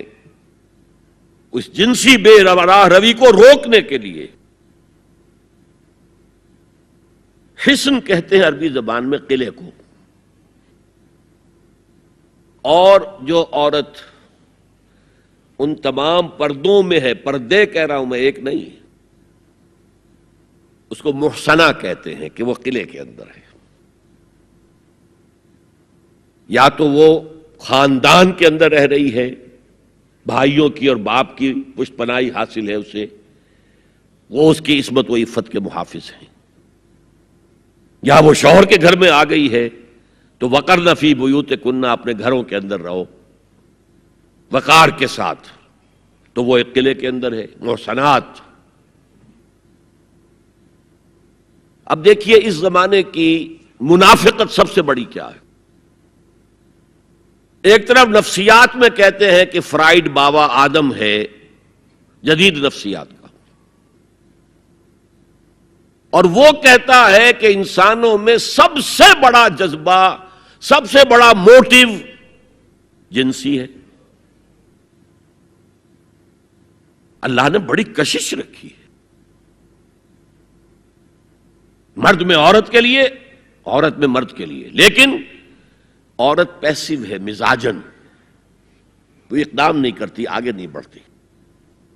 اس جنسی بے راہ روی کو روکنے کے لیے، حسن کہتے ہیں عربی زبان میں قلعے کو، اور جو عورت ان تمام پردوں میں ہے، پردے کہہ رہا ہوں میں، ایک نہیں، اس کو محسنہ کہتے ہیں کہ وہ قلعے کے اندر ہے۔ یا تو وہ خاندان کے اندر رہ رہی ہے، بھائیوں کی اور باپ کی پشت پناہی حاصل ہے اسے، وہ اس کی عصمت و عفت کے محافظ ہیں، یا وہ شوہر کے گھر میں آ گئی ہے تو وقرن فی بیوتکن، اپنے گھروں کے اندر رہو وقار کے ساتھ، تو وہ ایک قلعے کے اندر ہے، محسنات۔ اب دیکھیے اس زمانے کی منافقت سب سے بڑی کیا ہے۔ ایک طرف نفسیات میں کہتے ہیں کہ فرائیڈ بابا آدم ہے جدید نفسیات کا، اور وہ کہتا ہے کہ انسانوں میں سب سے بڑا جذبہ، سب سے بڑا موٹیو جنسی ہے۔ اللہ نے بڑی کشش رکھی ہے، مرد میں عورت کے لیے، عورت میں مرد کے لیے، لیکن عورت پیسیو ہے مزاجن، وہ اقدام نہیں کرتی، آگے نہیں بڑھتی،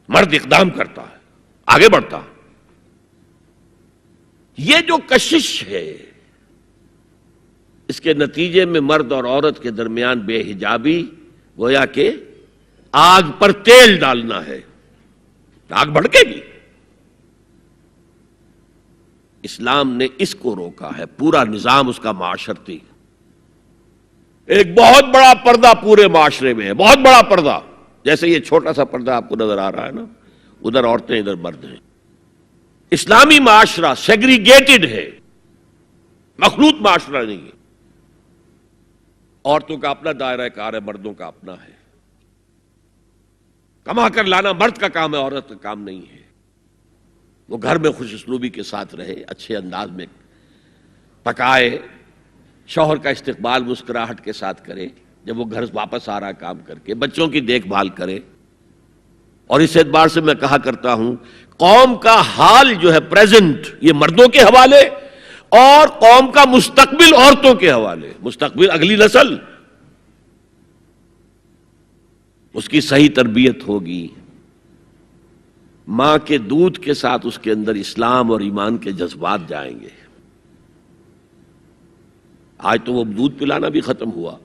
مرد اقدام کرتا ہے، آگے بڑھتا۔ یہ جو کشش ہے، اس کے نتیجے میں مرد اور عورت کے درمیان بے حجابی گویا کہ آگ پر تیل ڈالنا ہے، آگ بھڑکے گی۔ اسلام نے اس کو روکا ہے، پورا نظام اس کا معاشرتی، ایک بہت بڑا پردہ پورے معاشرے میں ہے، بہت بڑا پردہ، جیسے یہ چھوٹا سا پردہ آپ کو نظر آ رہا ہے نا، ادھر عورتیں ادھر مرد ہیں۔ اسلامی معاشرہ سیگریگیٹڈ ہے، مخلوط معاشرہ نہیں ہے، عورتوں کا اپنا دائرہ کار ہے، مردوں کا اپنا ہے، کما کر لانا مرد کا کام ہے، عورت کا کام نہیں ہے۔ وہ گھر میں خوش اسلوبی کے ساتھ رہے، اچھے انداز میں پکائے، شوہر کا استقبال مسکراہٹ کے ساتھ کرے، جب وہ گھر واپس آ رہا کام کر کے، بچوں کی دیکھ بھال کرے۔ اور اس اعتبار سے میں کہا کرتا ہوں، قوم کا حال جو ہے پریزنٹ، یہ مردوں کے حوالے، اور قوم کا مستقبل عورتوں کے حوالے، مستقبل اگلی نسل، اس کی صحیح تربیت ہوگی، ماں کے دودھ کے ساتھ اس کے اندر اسلام اور ایمان کے جذبات جائیں گے۔ آج تو وہ دودھ پلانا بھی ختم ہوا،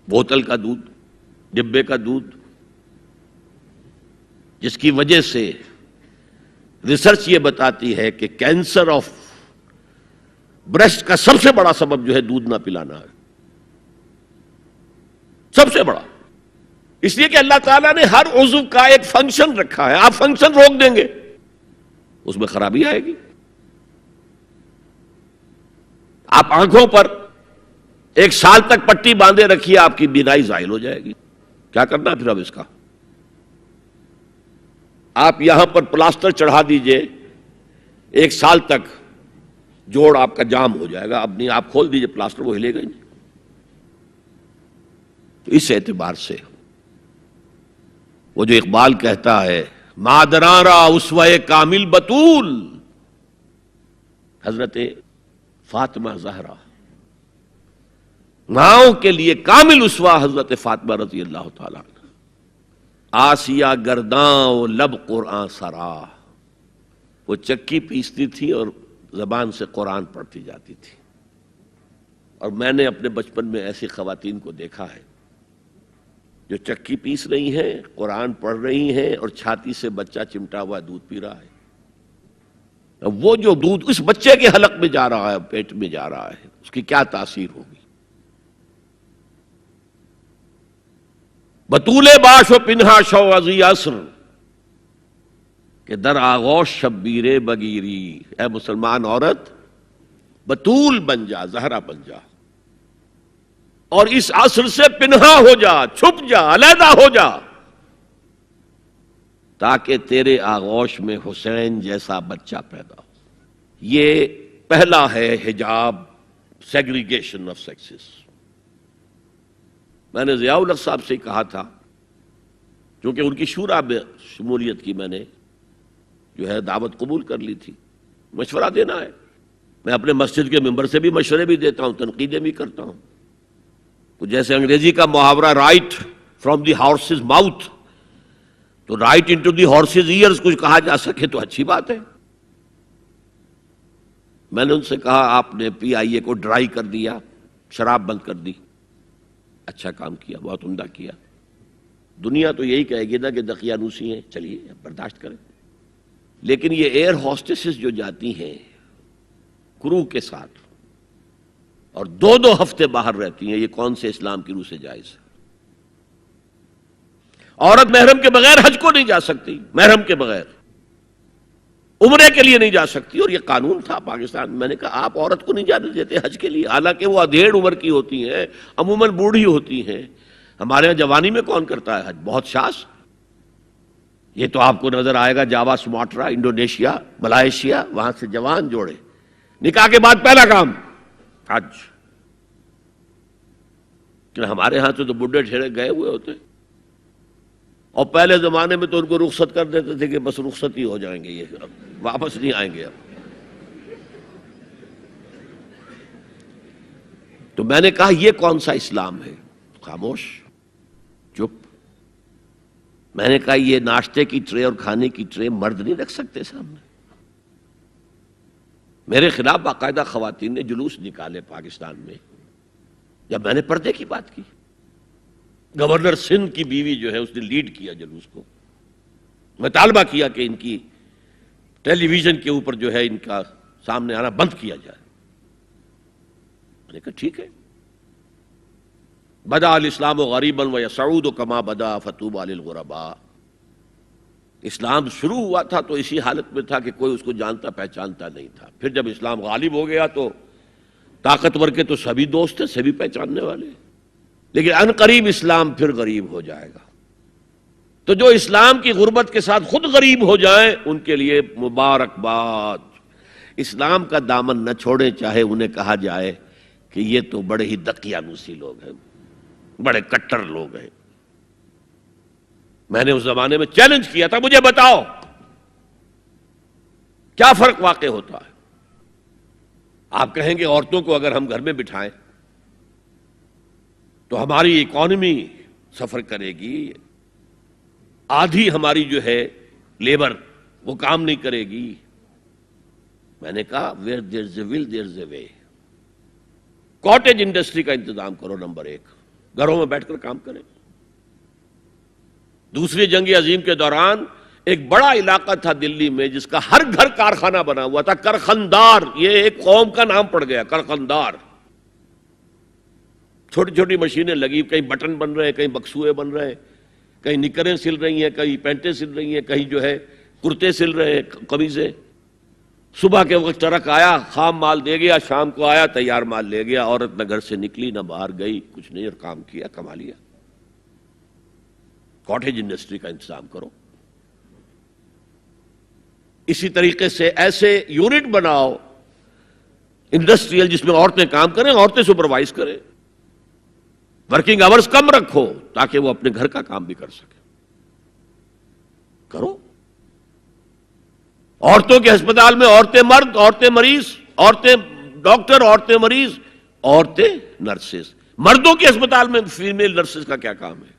بوتل کا دودھ، ڈبے کا دودھ، جس کی وجہ سے ریسرچ یہ بتاتی ہے کہ کینسر آف بریسٹ کا سب سے بڑا سبب جو ہے دودھ نہ پلانا ہے، سب سے بڑا۔ اس لیے کہ اللہ تعالیٰ نے ہر عضو کا ایک فنکشن رکھا ہے، آپ فنکشن روک دیں گے اس میں خرابی آئے گی۔ آپ آنکھوں پر 1 سال تک پٹی باندھے رکھیے، آپ کی بینائی زائل ہو جائے گی، کیا کرنا پھر اب اس کا؟ آپ یہاں پر پلاسٹر چڑھا دیجئے، 1 سال تک جوڑ آپ کا جام ہو جائے گا، اپنی آپ کھول دیجئے پلاسٹر، وہ ہلے گا نہیں۔ تو اس اعتبار سے وہ جو اقبال کہتا ہے مادراں را اسوہ کامل بطول، حضرت فاطمہ زہرا، ماؤں کے لیے کامل اسوہ حضرت فاطمہ رضی اللہ تعالیٰ عنہ۔ آسیہ گرداں و لب قرآن سرا، وہ چکی پیستی تھی اور زبان سے قرآن پڑھتی جاتی تھی۔ اور میں نے اپنے بچپن میں ایسی خواتین کو دیکھا ہے جو چکی پیس رہی ہیں، قرآن پڑھ رہی ہیں اور چھاتی سے بچہ چمٹا ہوا دودھ پی رہا ہے۔ وہ جو دودھ اس بچے کے حلق میں جا رہا ہے، پیٹ میں جا رہا ہے، اس کی کیا تاثیر ہوگی؟ بطول باش و پنہا شو ازی عصر کہ در آغوش شبیر بگیری، اے مسلمان عورت بطول بن جا، زہرا بن جا، اور اس عصر سے پنہا ہو جا، چھپ جا، علیحدہ ہو جا، تاکہ تیرے آغوش میں حسین جیسا بچہ پیدا ہو۔ یہ پہلا ہے حجاب، سیگریگیشن آف سیکسز۔ میں نے ضیاء الحق صاحب سے کہا تھا، کیونکہ ان کی شورا میں شمولیت کی میں نے جو ہے دعوت قبول کر لی تھی، مشورہ دینا ہے۔ میں اپنے مسجد کے ممبر سے بھی مشورے بھی دیتا ہوں، تنقیدیں بھی کرتا ہوں۔ تو جیسے انگریزی کا محاورہ right from the horse's mouth, تو right into the horse's ears کچھ کہا جا سکے تو اچھی بات ہے۔ میں نے ان سے کہا آپ نے پی آئی اے کو ڈرائی کر دیا، شراب بند کر دی، اچھا کام کیا، بہت عمدہ کیا۔ دنیا تو یہی کہے گی نا کہ دقیانوسی ہیں، چلیے برداشت کریں۔ لیکن یہ ایئر ہوسٹسز جو جاتی ہیں کرو کے ساتھ اور 2 ہفتے باہر رہتی ہیں، یہ کون سے اسلام کی روح سے جائز ہے؟ عورت محرم کے بغیر حج کو نہیں جا سکتی، محرم کے بغیر عمرے کے لیے نہیں جا سکتی، اور یہ قانون تھا پاکستان میں۔ میں نے کہا آپ عورت کو نہیں جانے دیتے حج کے لیے، حالانکہ وہ ادھیڑ عمر کی ہوتی ہیں، عموماً بوڑھی ہوتی ہیں۔ ہمارے یہاں جوانی میں کون کرتا ہے حج؟ بہت شاذ۔ یہ تو آپ کو نظر آئے گا جاوا، سماٹرا، انڈونیشیا، ملائیشیا، وہاں سے جوان جوڑے نکاح کے بعد پہلا کام حج۔ کہ ہمارے ہاں سے تو بڈھے ٹھیرے گئے ہوئے ہوتے، اور پہلے زمانے میں تو ان کو رخصت کر دیتے تھے کہ بس رخصت ہی ہو جائیں گے، یہ اب واپس نہیں آئیں گے اب۔ تو میں نے کہا یہ کون سا اسلام ہے؟ خاموش، چپ۔ میں نے کہا یہ ناشتے کی ٹرے اور کھانے کی ٹرے مرد نہیں رکھ سکتے سامنے؟ میرے خلاف باقاعدہ خواتین نے جلوس نکالے پاکستان میں جب میں نے پردے کی بات کی۔ گورنر سندھ کی بیوی جو ہے اس نے لیڈ کیا جلوس کو، مطالبہ کیا کہ ان کی ٹیلی ویژن کے اوپر جو ہے ان کا سامنے آنا بند کیا جائے۔ میں نے کہا ٹھیک ہے۔ بدا الاسلام غریبا ویسعود کما بدا فطوبی للغرباء۔ اسلام شروع ہوا تھا تو اسی حالت میں تھا کہ کوئی اس کو جانتا پہچانتا نہیں تھا، پھر جب اسلام غالب ہو گیا تو طاقتور کے تو سبھی دوست تھے، سبھی پہچاننے والے، لیکن ان قریب اسلام پھر غریب ہو جائے گا۔ تو جو اسلام کی غربت کے ساتھ خود غریب ہو جائیں ان کے لیے مبارکباد۔ اسلام کا دامن نہ چھوڑیں، چاہے انہیں کہا جائے کہ یہ تو بڑے ہی دقیانوسی لوگ ہیں، بڑے کٹر لوگ ہیں۔ میں نے اس زمانے میں چیلنج کیا تھا، مجھے بتاؤ کیا فرق واقع ہوتا ہے؟ آپ کہیں گے عورتوں کو اگر ہم گھر میں بٹھائیں تو ہماری اکانومی سفر کرے گی، آدھی ہماری جو ہے لیبر وہ کام نہیں کرے گی۔ میں نے کہا where there's a will there's a way۔ Cottage industry کا انتظام کرو، نمبر 1، گھروں میں بیٹھ کر کام کریں۔ دوسری جنگ عظیم کے دوران ایک بڑا علاقہ تھا دلی میں جس کا ہر گھر کارخانہ بنا ہوا تھا، کرخندار، یہ ایک قوم کا نام پڑ گیا، کرخندار۔ چھوٹی چھوٹی مشینیں لگی، کہیں بٹن بن رہے ہیں، کہیں بکسوئے بن رہے ہیں، کہیں نکریں سل رہی ہیں، کہیں پینٹیں سل رہی ہیں، کہیں جو ہے کرتے سل رہے ہیں، قمیضیں۔ صبح کے وقت ٹرک آیا، خام مال دے گیا، شام کو آیا، تیار مال لے گیا۔ عورت نہ گھر سے نکلی نہ باہر گئی، کچھ نہیں، اور کام کیا، کما لیا۔ کاٹیج انڈسٹری کا انتظام کرو۔ اسی طریقے سے ایسے یونٹ بناؤ انڈسٹریل جس میں عورتیں کام کریں، عورتیں سپروائز کریں، ورکنگ آورز کم رکھو تاکہ وہ اپنے گھر کا کام بھی کر سکیں۔ کرو۔ عورتوں کے ہسپتال میں عورتیں مرد، عورتیں مریض، عورتیں ڈاکٹر، عورتیں مریض، عورتیں نرسز۔ مردوں کے ہسپتال میں فیمیل نرسز کا کیا کام ہے؟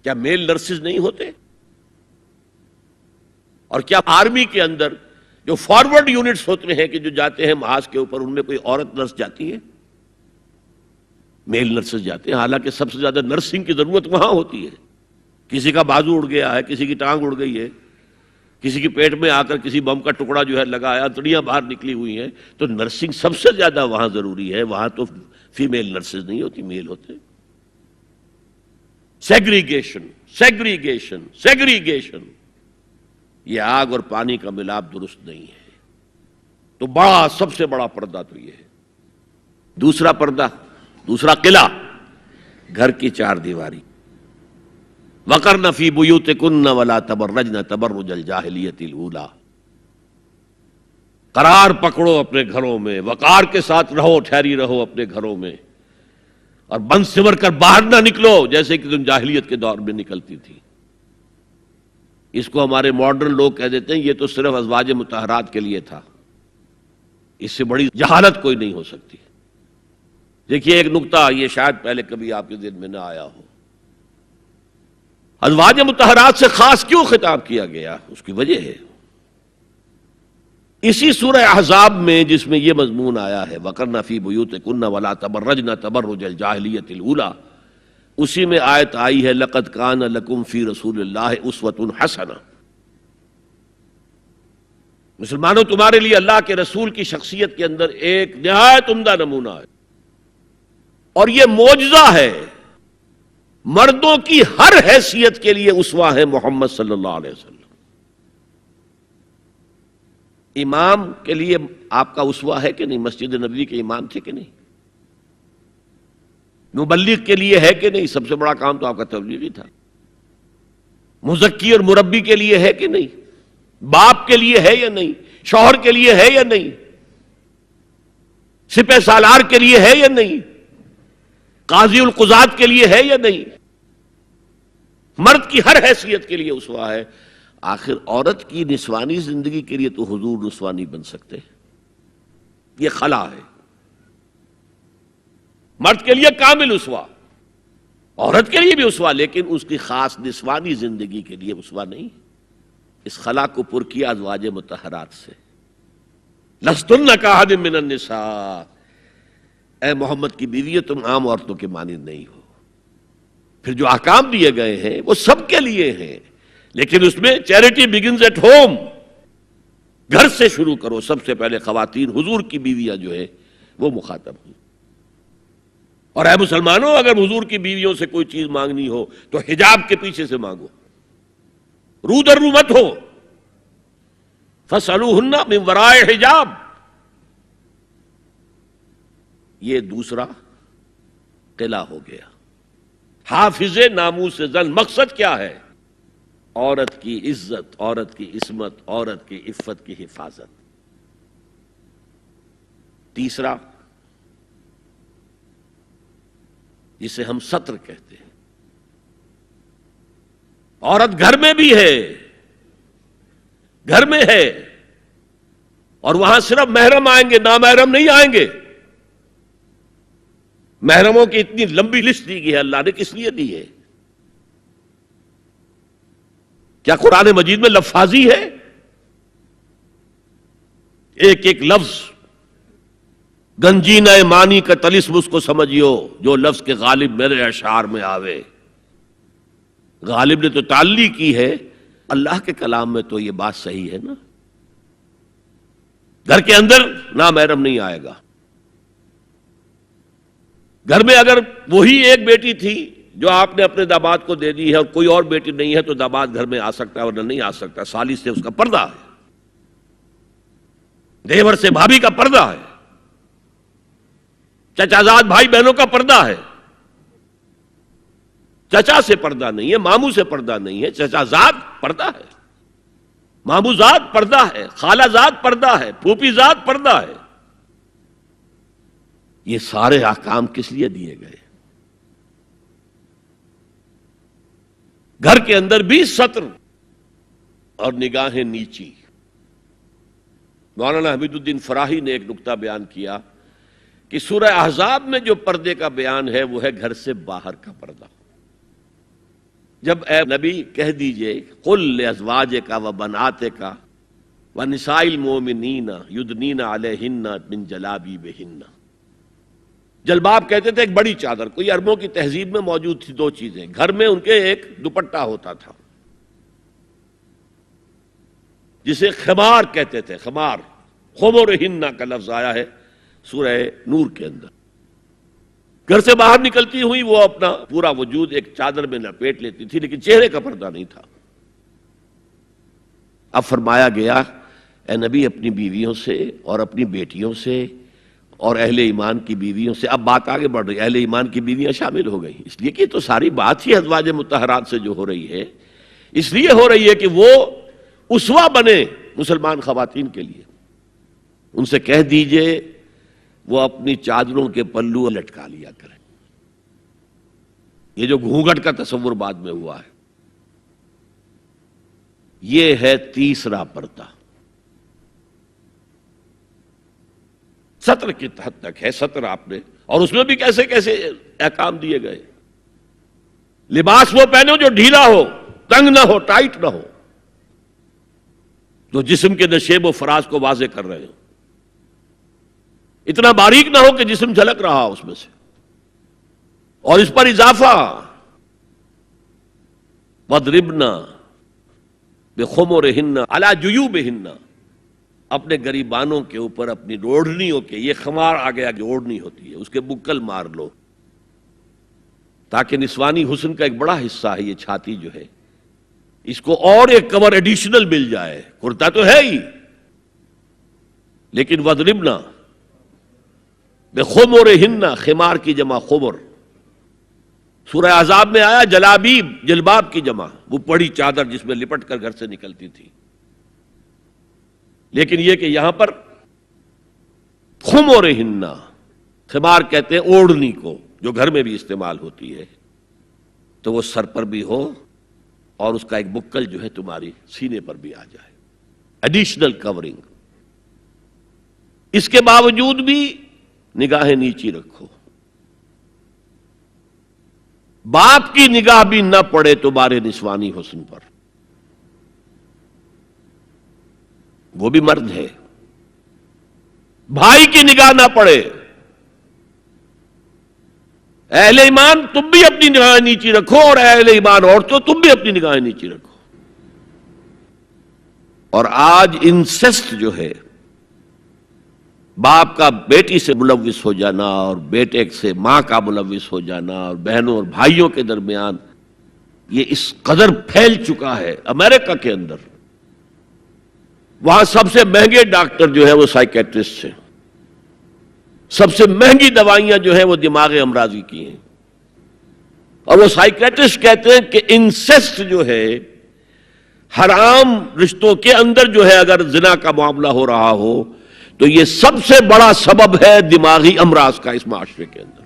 کیا میل نرسز نہیں ہوتے؟ اور کیا آرمی کے اندر جو فارورڈ یونٹس ہوتے ہیں کہ جو جاتے ہیں محاذ کے اوپر، ان میں کوئی عورت نرس جاتی ہے؟ میل نرسز جاتے ہیں، حالانکہ سب سے زیادہ نرسنگ کی ضرورت وہاں ہوتی ہے۔ کسی کا بازو اڑ گیا ہے، کسی کی ٹانگ اڑ گئی ہے، کسی کی پیٹ میں آ کر کسی بم کا ٹکڑا جو ہے لگایا، انتڑیاں باہر نکلی ہوئی ہیں، تو نرسنگ سب سے زیادہ وہاں ضروری ہے۔ وہاں تو فیمیل نرسز نہیں ہوتی، میل ہوتے۔ سیگریگیشن، سیگریگیشن، سیگریگیشن، یہ آگ اور پانی کا ملاپ درست نہیں ہے۔ تو بڑا، سب سے بڑا پردہ تو یہ ہے۔ دوسرا پردہ، دوسرا قلعہ، گھر کی چار دیواری۔ وَقَرْنَ فِي بُيُوتِكُنَّ وَلَا تَبَرَّجْنَ تَبَرُّجَ الْجَاهِلِيَّةِ الْأُولَىٰ۔ قرار پکڑو اپنے گھروں میں، وقار کے ساتھ رہو، ٹھہری رہو اپنے گھروں میں، اور بند سمر کر باہر نہ نکلو جیسے کہ تم جاہلیت کے دور میں نکلتی تھی۔ اس کو ہمارے ماڈرن لوگ کہہ دیتے ہیں یہ تو صرف ازواج مطہرات کے لیے تھا، اس سے بڑی جہالت کوئی نہیں ہو سکتی۔ دیکھیے ایک نکتہ، یہ شاید پہلے کبھی آپ کے ذہن میں نہ آیا ہو، ازواج مطہرات سے خاص کیوں خطاب کیا گیا؟ اس کی وجہ ہے اسی سورہ احزاب میں جس میں یہ مضمون آیا ہے وَقَرْنَ فِي بُيُوتِكُنَّ وَلَا تَبَرَّجْنَ تَبَرُّجَ الْجَاهِلِيَّةِ الْأُولَىٰ، اسی میں آیت آئی ہے لَقَدْ كَانَ لَكُمْ فِي رَسُولِ اللَّهِ أُسْوَةٌ حَسَنَةٌ۔ مسلمانوں تمہارے لیے اللہ کے رسول کی شخصیت کے اندر ایک نہایت عمدہ نمونہ ہے، اور یہ معجزہ ہے۔ مردوں کی ہر حیثیت کے لیے اسوہ ہے محمد صلی اللہ علیہ وسلم۔ امام کے لیے آپ کا اسوہ ہے کہ نہیں؟ مسجد نبوی کے امام تھے کہ نہیں؟ مبلغ کے لیے ہے کہ نہیں؟ سب سے بڑا کام تو آپ کا تبلیغی تھا۔ مزکی اور مربی کے لیے ہے کہ نہیں؟ باپ کے لیے ہے یا نہیں؟ شوہر کے لیے ہے یا نہیں؟ سپہ سالار کے لیے ہے یا نہیں؟ قاضی القضات کے لیے ہے یا نہیں؟ مرد کی ہر حیثیت کے لیے اسوہ ہے۔ آخر عورت کی نسوانی زندگی کے لیے تو حضور رسوا نہیں بن سکتے، یہ خلا ہے۔ مرد کے لیے کامل اسوہ، عورت کے لیے بھی اسوہ، لیکن اس کی خاص نسوانی زندگی کے لیے اسوہ نہیں۔ اس خلا کو پر کیا ازواج مطہرات سے۔ لستن کاحد من النساء، اے محمد کی بیوی تم عام عورتوں کے مانند نہیں ہو۔ پھر جو احکام دیے گئے ہیں وہ سب کے لیے ہیں، لیکن اس میں چیریٹی بگنز ایٹ ہوم، گھر سے شروع کرو۔ سب سے پہلے خواتین، حضور کی بیویاں جو ہے وہ مخاطب ہیں۔ اور اے مسلمانوں، اگر حضور کی بیویوں سے کوئی چیز مانگنی ہو تو حجاب کے پیچھے سے مانگو، رو در رو مت ہو۔ فَاسْأَلُوهُنَّ مِنْ وَرَاءِ حجاب، یہ دوسرا قلعہ ہو گیا۔ حافظ ناموس زن، مقصد کیا ہے؟ عورت کی عزت، عورت کی عصمت، عورت کی عفت کی حفاظت۔ تیسرا جسے ہم ستر کہتے ہیں، عورت گھر میں بھی ہے، گھر میں ہے، اور وہاں صرف محرم آئیں گے، نامحرم نہیں آئیں گے. محرموں کی اتنی لمبی لسٹ دی گئی ہے، اللہ نے کس لیے دی ہے؟ کیا قرآن مجید میں لفاظی ہے؟ ایک ایک لفظ گنجینہ معنی کا طلسم اس کو سمجھیو جو لفظ کے غالب میرے اشعار میں آوے. غالب نے تو تعلی کی ہے، اللہ کے کلام میں تو یہ بات صحیح ہے نا. گھر کے اندر نامحرم نہیں آئے گا. گھر میں اگر وہی ایک بیٹی تھی جو آپ نے اپنے داماد کو دے دی ہے اور کوئی اور بیٹی نہیں ہے تو داماد گھر میں آ سکتا ہے ورنہ نہیں آ سکتا. سالی سے اس کا پردہ ہے، دیور سے بھابھی کا پردہ ہے، چچا زاد بھائی بہنوں کا پردہ ہے. چچا سے پردہ نہیں ہے، ماموں سے پردہ نہیں ہے، چچا زاد پردہ ہے، ماموں زاد پردہ ہے، خالہ زاد پردہ ہے، پھوپھی زاد پردہ ہے. یہ سارے احکام کس لیے دیے گئے؟ گھر کے اندر بھی ستر اور نگاہیں نیچی. مولانا حمید الدین فراہی نے ایک نکتہ بیان کیا کہ سورہ احزاب میں جو پردے کا بیان ہے وہ ہے گھر سے باہر کا پردہ. جب اے نبی کہہ دیجئے قل لازواجک و بناتک و نساء المؤمنین یدنین علیہن من جلابیبہن. جلباب کہتے تھے ایک بڑی چادر. کوئی عربوں کی تہذیب میں موجود تھی دو چیزیں. گھر میں ان کے ایک دوپٹہ ہوتا تھا جسے خمار کہتے تھے. خمار، خمرہن کا لفظ آیا ہے سورہ نور کے اندر. گھر سے باہر نکلتی ہوئی وہ اپنا پورا وجود ایک چادر میں لپیٹ لیتی تھی لیکن چہرے کا پردہ نہیں تھا. اب فرمایا گیا اے نبی اپنی بیویوں سے اور اپنی بیٹیوں سے اور اہل ایمان کی بیویوں سے. اب بات آگے بڑھ رہی ہے، اہل ایمان کی بیویاں شامل ہو گئی اس لیے کہ تو ساری بات ہی ازواج مطہرات سے جو ہو رہی ہے اس لیے ہو رہی ہے کہ وہ اسوہ بنے مسلمان خواتین کے لیے. ان سے کہہ دیجئے وہ اپنی چادروں کے پلو لٹکا لیا کریں. یہ جو گھونگھٹ کا تصور بعد میں ہوا ہے یہ ہے تیسرا پردہ. سطر کی حد تک ہے سطر آپ نے، اور اس میں بھی کیسے کیسے احکام دیے گئے. لباس وہ پہنو جو ڈھیلا ہو، تنگ نہ ہو، ٹائٹ نہ ہو، جو جسم کے نشیب و فراز کو واضح کر رہے ہو. اتنا باریک نہ ہو کہ جسم جھلک رہا اس میں سے. اور اس پر اضافہ وَاضْرِبْنَا بِخُمُرِهِنَّ عَلَى جُيُوبِهِنَّ. اپنے گریبانوں کے اوپر اپنی اوڑھنیوں کے، یہ خمار آ گیا کہ اوڑھنی ہوتی ہے، اس کے بکل مار لو تاکہ نسوانی حسن کا ایک بڑا حصہ ہے یہ چھاتی جو ہے اس کو اور ایک کور ایڈیشنل مل جائے. کرتا تو ہے ہی لیکن وَاضْرِبْنَا بِخُمُرِهِنَّ، خمار کی جمع خمر. سورہ احزاب میں آیا جلابیب، جلباب کی جمع، وہ بڑی چادر جس میں لپٹ کر گھر سے نکلتی تھی. لیکن یہ کہ یہاں پر خمرہن، خمار کہتے ہیں اوڑھنی کو جو گھر میں بھی استعمال ہوتی ہے، تو وہ سر پر بھی ہو اور اس کا ایک بکل جو ہے تمہاری سینے پر بھی آ جائے، ایڈیشنل کورنگ. اس کے باوجود بھی نگاہیں نیچی رکھو. باپ کی نگاہ بھی نہ پڑے تمہارے نسوانی حسن پر، وہ بھی مرد ہے. بھائی کی نگاہ نہ پڑے. اہل ایمان تم بھی اپنی نگاہیں نیچی رکھو اور اہل ایمان عورتوں تم بھی اپنی نگاہیں نیچی رکھو. اور آج انسسٹ جو ہے، باپ کا بیٹی سے ملوث ہو جانا اور بیٹے سے ماں کا ملوث ہو جانا اور بہنوں اور بھائیوں کے درمیان، یہ اس قدر پھیل چکا ہے. امریکہ کے اندر وہاں سب سے مہنگے ڈاکٹر جو ہے وہ سائیکیٹرسٹ ہیں، سب سے مہنگی دوائیاں جو ہیں وہ دماغ امراضی کی ہیں. اور وہ سائیکیٹرسٹ کہتے ہیں کہ انسسٹ جو ہے، حرام رشتوں کے اندر جو ہے اگر زنا کا معاملہ ہو رہا ہو تو یہ سب سے بڑا سبب ہے دماغی امراض کا اس معاشرے کے اندر.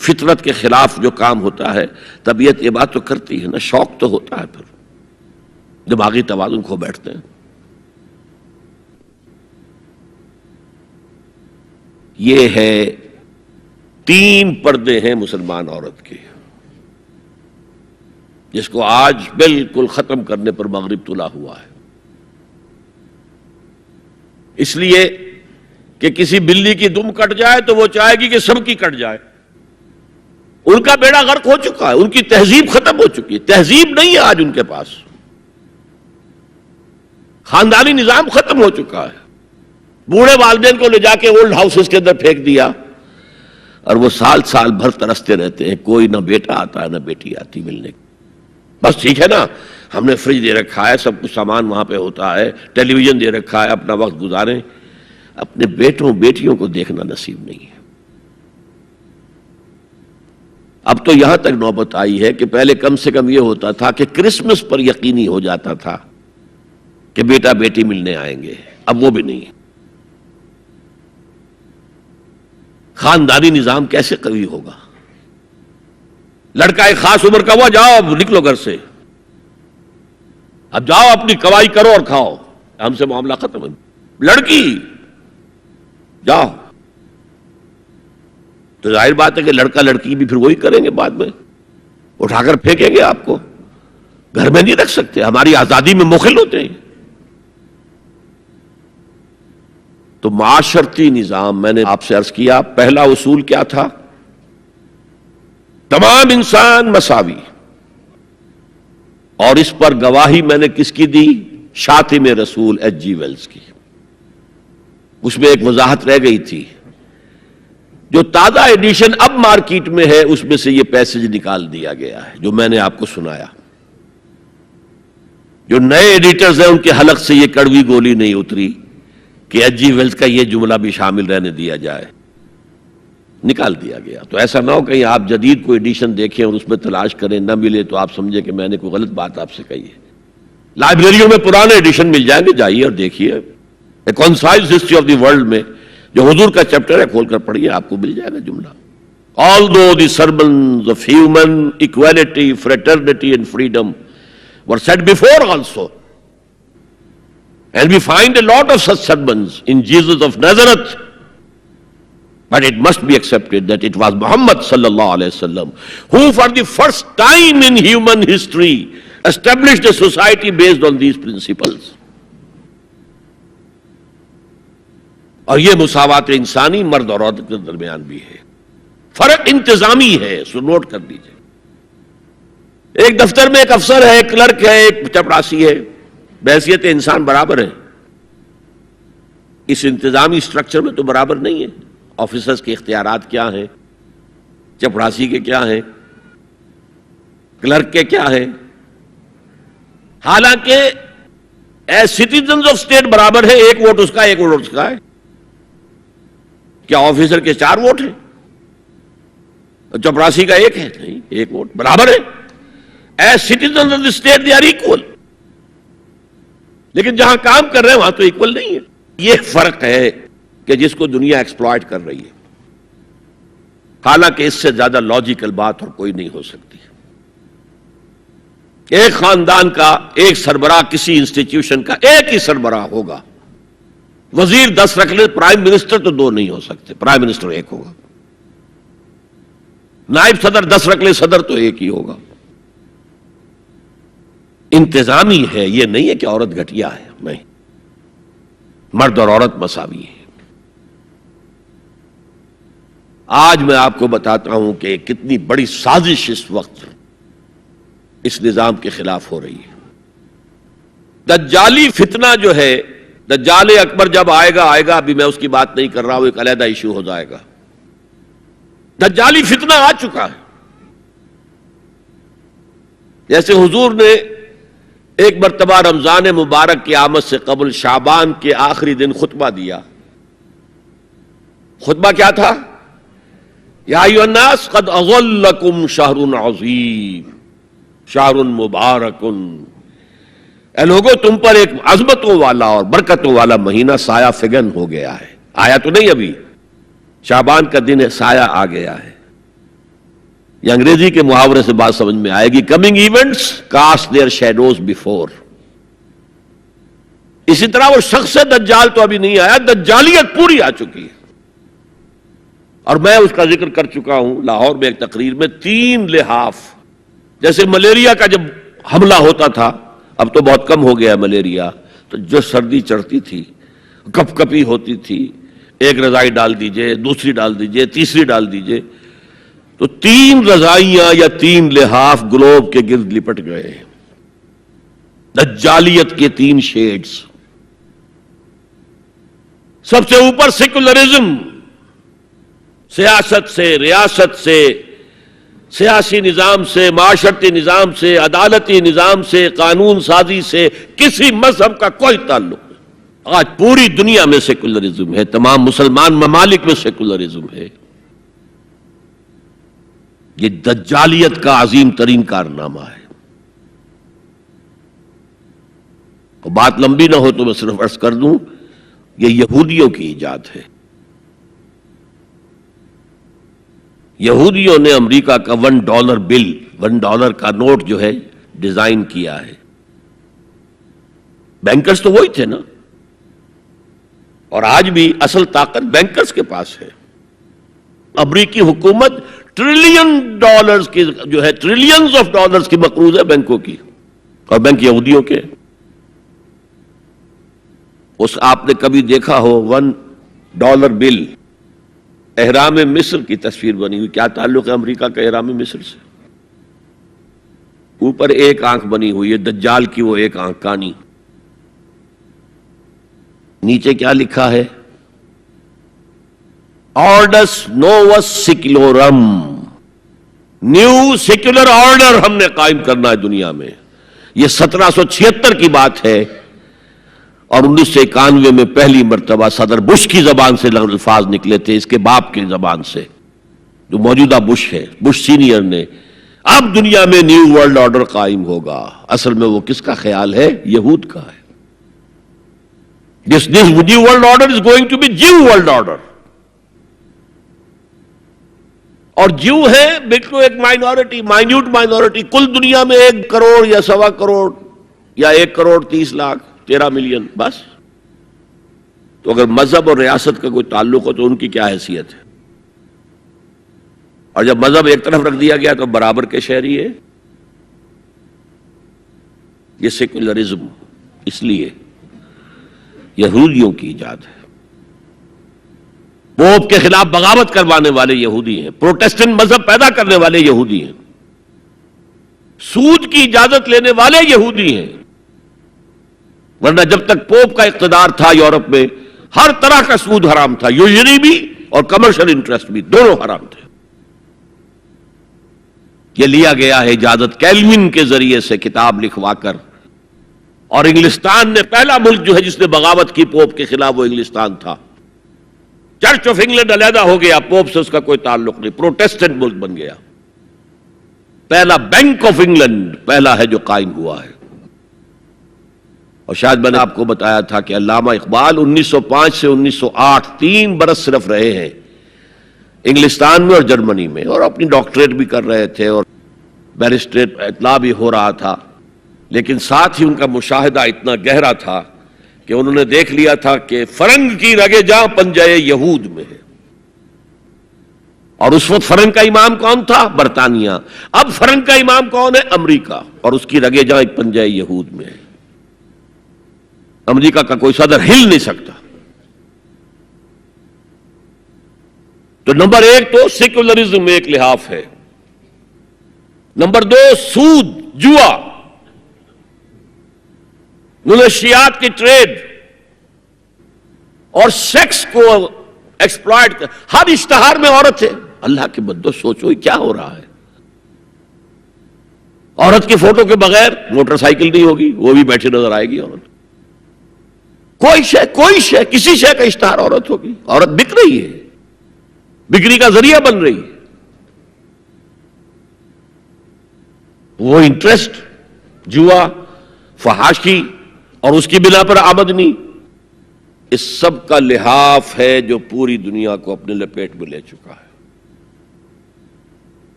فطرت کے خلاف جو کام ہوتا ہے، طبیعت یہ بات تو کرتی ہے نا، شوق تو ہوتا ہے، پھر دماغی توازن کھو بیٹھتے ہیں. یہ ہے 3 پردے ہیں مسلمان عورت کے، جس کو آج بالکل ختم کرنے پر مغرب تلا ہوا ہے، اس لیے کہ کسی بلی کی دم کٹ جائے تو وہ چاہے گی کہ سب کی کٹ جائے۔ ان کا بیڑا غرق ہو چکا ہے، ان کی تہذیب ختم ہو چکی ہے، تہذیب نہیں ہے آج ان کے پاس، خاندانی نظام ختم ہو چکا ہے۔ بوڑھے والدین کو لے جا کے اولڈ ہاؤسز کے اندر پھینک دیا اور وہ سال بھر ترستے رہتے ہیں، کوئی نہ بیٹا آتا ہے نہ بیٹی آتی ملنے، بس ٹھیک ہے نا، ہم نے فریج دے رکھا ہے، سب کچھ سامان وہاں پہ ہوتا ہے، ٹیلی ویژن دے رکھا ہے، اپنا وقت گزاریں، اپنے بیٹوں بیٹیوں کو دیکھنا نصیب نہیں ہے۔ اب تو یہاں تک نوبت آئی ہے کہ پہلے کم سے کم یہ ہوتا تھا کہ کرسمس پر یقینی ہو جاتا تھا کہ بیٹا بیٹی ملنے آئیں گے، اب وہ بھی نہیں ہے۔ خاندانی نظام کیسے قوی ہوگا؟ لڑکا ایک خاص عمر کا ہوا، جاؤ اب نکلو گھر سے، اب جاؤ اپنی کوائی کرو اور کھاؤ، ہم سے معاملہ ختم ہے۔ لڑکی جاؤ، تو ظاہر بات ہے کہ لڑکا لڑکی بھی پھر وہی کریں گے، بعد میں اٹھا کر پھینکیں گے آپ کو، گھر میں نہیں رکھ سکتے، ہماری آزادی میں مخل ہوتے ہیں۔ تو معاشرتی نظام، میں نے آپ سے عرض کیا، پہلا اصول کیا تھا؟ تمام انسان مساوی، اور اس پر گواہی میں نے کس کی دی؟ شاتم رسول ایچ جی ویلز کی۔ اس میں ایک وضاحت رہ گئی تھی، جو تازہ ایڈیشن اب مارکیٹ میں ہے اس میں سے یہ پیسج نکال دیا گیا ہے جو میں نے آپ کو سنایا۔ جو نئے ایڈیٹرز ہیں ان کے حلق سے یہ کڑوی گولی نہیں اتری کہ ایچ جی ویلز کا یہ جملہ بھی شامل رہنے دیا جائے، نکال دیا گیا۔ تو ایسا نہ ہو کہیں آپ جدید کوئی ایڈیشن دیکھیں اور اس میں تلاش کریں، نہ ملے تو آپ سمجھیں کہ میں نے کوئی غلط بات آپ سے کہی ہے۔ لائبریریوں میں پرانے ایڈیشن مل جائیں گے، جائیے اور دیکھیے، a concise history of the world میں جو حضور کا چیپٹر ہے کھول کر پڑھیے، آپ کو مل جائے گا جملہ۔ Although the sermons of human equality, fraternity and freedom were said before also, and we find a lot of such sermons in Jesus of Nazareth, but it must be accepted that it was Muhammad sallallahu alaihi wasallam who for the first time in human history established a society based on these principles. اور یہ مساوات انسانی مرد اور عورت کے درمیان بھی ہے، فرق انتظامی ہے، سو نوٹ کر دیجئے۔ ایک دفتر میں ایک افسر ہے، ایک کلرک ہے، ایک چپڑاسی ہے، بحیثیت انسان برابر ہے، اس انتظامی سٹرکچر میں تو برابر نہیں ہے۔ آفیسرز کے اختیارات کیا ہیں، چپڑاسی کے کیا ہیں، کلرک کے کیا ہیں، حالانکہ ایز سٹیزنز آف اسٹیٹ برابر ہے، ایک ووٹ اس کا ایک ووٹ اس کا ہے۔ کیا آفیسر کے 4 ووٹ ہیں؟ چپڑاسی کا 1 ہے؟ نہیں، 1 ووٹ برابر ہے۔ As citizens of the state they are equal, لیکن جہاں کام کر رہے ہیں وہاں تو ایکول نہیں ہے۔ یہ فرق ہے کہ جس کو دنیا ایکسپلائٹ کر رہی ہے، حالانکہ اس سے زیادہ لاجیکل بات اور کوئی نہیں ہو سکتی۔ ایک خاندان کا ایک سربراہ، کسی انسٹیٹیوشن کا ایک ہی سربراہ ہوگا، وزیر 10 رکھ لے، پرائم منسٹر تو 2 نہیں ہو سکتے، پرائم منسٹر 1 ہوگا، نائب صدر 10 رکھ لے، صدر تو 1 ہی ہوگا۔ انتظامی ہے، یہ نہیں ہے کہ عورت گھٹیا ہے، نہیں، مرد اور عورت مساوی ہے۔ آج میں آپ کو بتاتا ہوں کہ کتنی بڑی سازش اس وقت اس نظام کے خلاف ہو رہی ہے۔ دجالی فتنہ جو ہے، دجال اکبر جب آئے گا، ابھی میں اس کی بات نہیں کر رہا ہوں، ایک علیحدہ ایشو ہو جائے گا۔ دجالی فتنہ آ چکا ہے۔ جیسے حضور نے ایک مرتبہ رمضان مبارک کی آمد سے قبل شعبان کے آخری دن خطبہ دیا۔ خطبہ کیا تھا؟ یا ایھا الناس قد اظلکم شہر عظیم شہر مبارک، اے لوگوں تم پر ایک عظمتوں والا اور برکتوں والا مہینہ سایہ فگن ہو گیا ہے۔ آیا تو نہیں ابھی، شعبان کا دن ہے، سایہ آ گیا ہے۔ یہ انگریزی کے محاورے سے بات سمجھ میں آئے گی، coming events cast their shadows before. اسی طرح وہ شخص دجال تو ابھی نہیں آیا، دجالیت پوری آ چکی ہے۔ اور میں اس کا ذکر کر چکا ہوں لاہور میں ایک تقریر میں، 3 لحاف. جیسے ملیریا کا جب حملہ ہوتا تھا، اب تو بہت کم ہو گیا ملیریا، تو جو سردی چڑھتی تھی، کپ کپی ہوتی تھی، ایک رضائی ڈال دیجئے، دوسری ڈال دیجئے، تیسری ڈال دیجئے، تو 3 رضائیاں یا 3 لحاف گلوب کے گرد لپٹ گئے. دجالیت کے 3 شیڈز. سب سے اوپر سیکولرزم، سیاست سے، ریاست سے، سیاسی نظام سے، معاشرتی نظام سے، عدالتی نظام سے، قانون سازی سے کسی مذہب کا کوئی تعلق نہیں. آج پوری دنیا میں سیکولرزم ہے، تمام مسلمان ممالک میں سیکولرزم ہے. یہ دجالیت کا عظیم ترین کارنامہ ہے. بات لمبی نہ ہو تو میں صرف عرض کر دوں، یہ یہودیوں کی ایجاد ہے. یہودیوں نے امریکہ کا $1 بل، $1 کا نوٹ جو ہے ڈیزائن کیا ہے. بینکرز تو وہی تھے نا، اور آج بھی اصل طاقت بینکرز کے پاس ہے. امریکی حکومت $1 کی جو ہے ٹریلینز آف ڈالرز کی مقروض ہے بینکوں کی، اور بینک یہودیوں کے. اس آپ نے کبھی دیکھا ہو $1 بل، احرام مصر کی تصویر بنی ہوئی؟ کیا تعلق ہے امریکہ کا احرام مصر سے؟ اوپر ایک آنکھ بنی ہوئی ہے، دجال کی وہ ایک آنکھ کانی. نیچے کیا لکھا ہے؟ آرڈس نووس سیکولورم، نیو سیکولر آرڈر ہم نے قائم کرنا ہے دنیا میں. یہ 1776 کی بات ہے، اور 1991 میں پہلی مرتبہ صدر بش کی زبان سے الفاظ نکلے تھے، اس کے باپ کی زبان سے، جو موجودہ بش ہے، بش سینئر نے. اب دنیا میں نیو ورلڈ آرڈر قائم ہوگا. اصل میں وہ کس کا خیال ہے؟ یہود کا ہے. This new world order is going to be Jew world order. اور جو ہے بالکل ایک مائنورٹی، مائنیوٹ مائنورٹی. کل دنیا میں 1 کروڑ یا 1.25 کروڑ یا 1 کروڑ 30 لاکھ 13 ملین بس. تو اگر مذہب اور ریاست کا کوئی تعلق ہو تو ان کی کیا حیثیت ہے؟ اور جب مذہب ایک طرف رکھ دیا گیا تو برابر کے شہری ہے. یہ سیکولرزم اس لیے یہودیوں کی ایجاد ہے. پوپ کے خلاف بغاوت کروانے والے یہودی ہیں، پروٹیسٹنٹ مذہب پیدا کرنے والے یہودی ہیں، سود کی اجازت لینے والے یہودی ہیں. ورنہ جب تک پوپ کا اقتدار تھا یورپ میں، ہر طرح کا سود حرام تھا، یوزری بھی اور کمرشل انٹرسٹ بھی، دونوں حرام تھے. یہ لیا گیا ہے اجازت کیلوین کے ذریعے سے کتاب لکھوا کر. اور انگلستان نے پہلا ملک جو ہے جس نے بغاوت کی پوپ کے خلاف، وہ انگلستان تھا. چرچ آف انگلینڈ علیحدہ ہو گیا، پوپ سے اس کا کوئی تعلق نہیں، پروٹیسٹنٹ ملک بن گیا. پہلا بینک آف انگلینڈ پہلا ہے جو قائم ہوا ہے. اور شاید میں نے آپ کو بتایا تھا کہ علامہ اقبال 1905 سے 1908 3 برس صرف رہے ہیں انگلستان میں اور جرمنی میں، اور اپنی ڈاکٹریٹ بھی کر رہے تھے اور بیرسٹریٹ اطلاع بھی ہو رہا تھا. لیکن ساتھ ہی ان کا مشاہدہ اتنا گہرا تھا کہ انہوں نے دیکھ لیا تھا کہ فرنگ کی رگے جاں پنجے یہود میں ہے. اور اس وقت فرنگ کا امام کون تھا؟ برطانیہ. اب فرنگ کا امام کون ہے؟ امریکہ. اور اس کی رگے جاں ایک پنجے یہود میں ہے. امریکہ کا کوئی صدر ہل نہیں سکتا. تو نمبر 1 تو سیکولرزم ایک لحاف ہے. نمبر 2 سود، جوا، منشیات کی ٹریڈ اور سیکس کو ایکسپلائٹ. ہر اشتہار میں عورت ہے. اللہ کے بندو سوچو یہ کیا ہو رہا ہے. عورت کی فوٹو کے بغیر موٹر سائیکل نہیں ہوگی، وہ بھی بیٹھی نظر آئے گی عورت. کوئی شے کسی شے کا اشتہار عورت ہوگی. عورت بک رہی ہے، بکری کا ذریعہ بن رہی ہے. وہ انٹرسٹ، جوا، فحاشی اور اس کی بنا پر آمدنی، اس سب کا لحاف ہے جو پوری دنیا کو اپنے لپیٹ میں لے چکا ہے.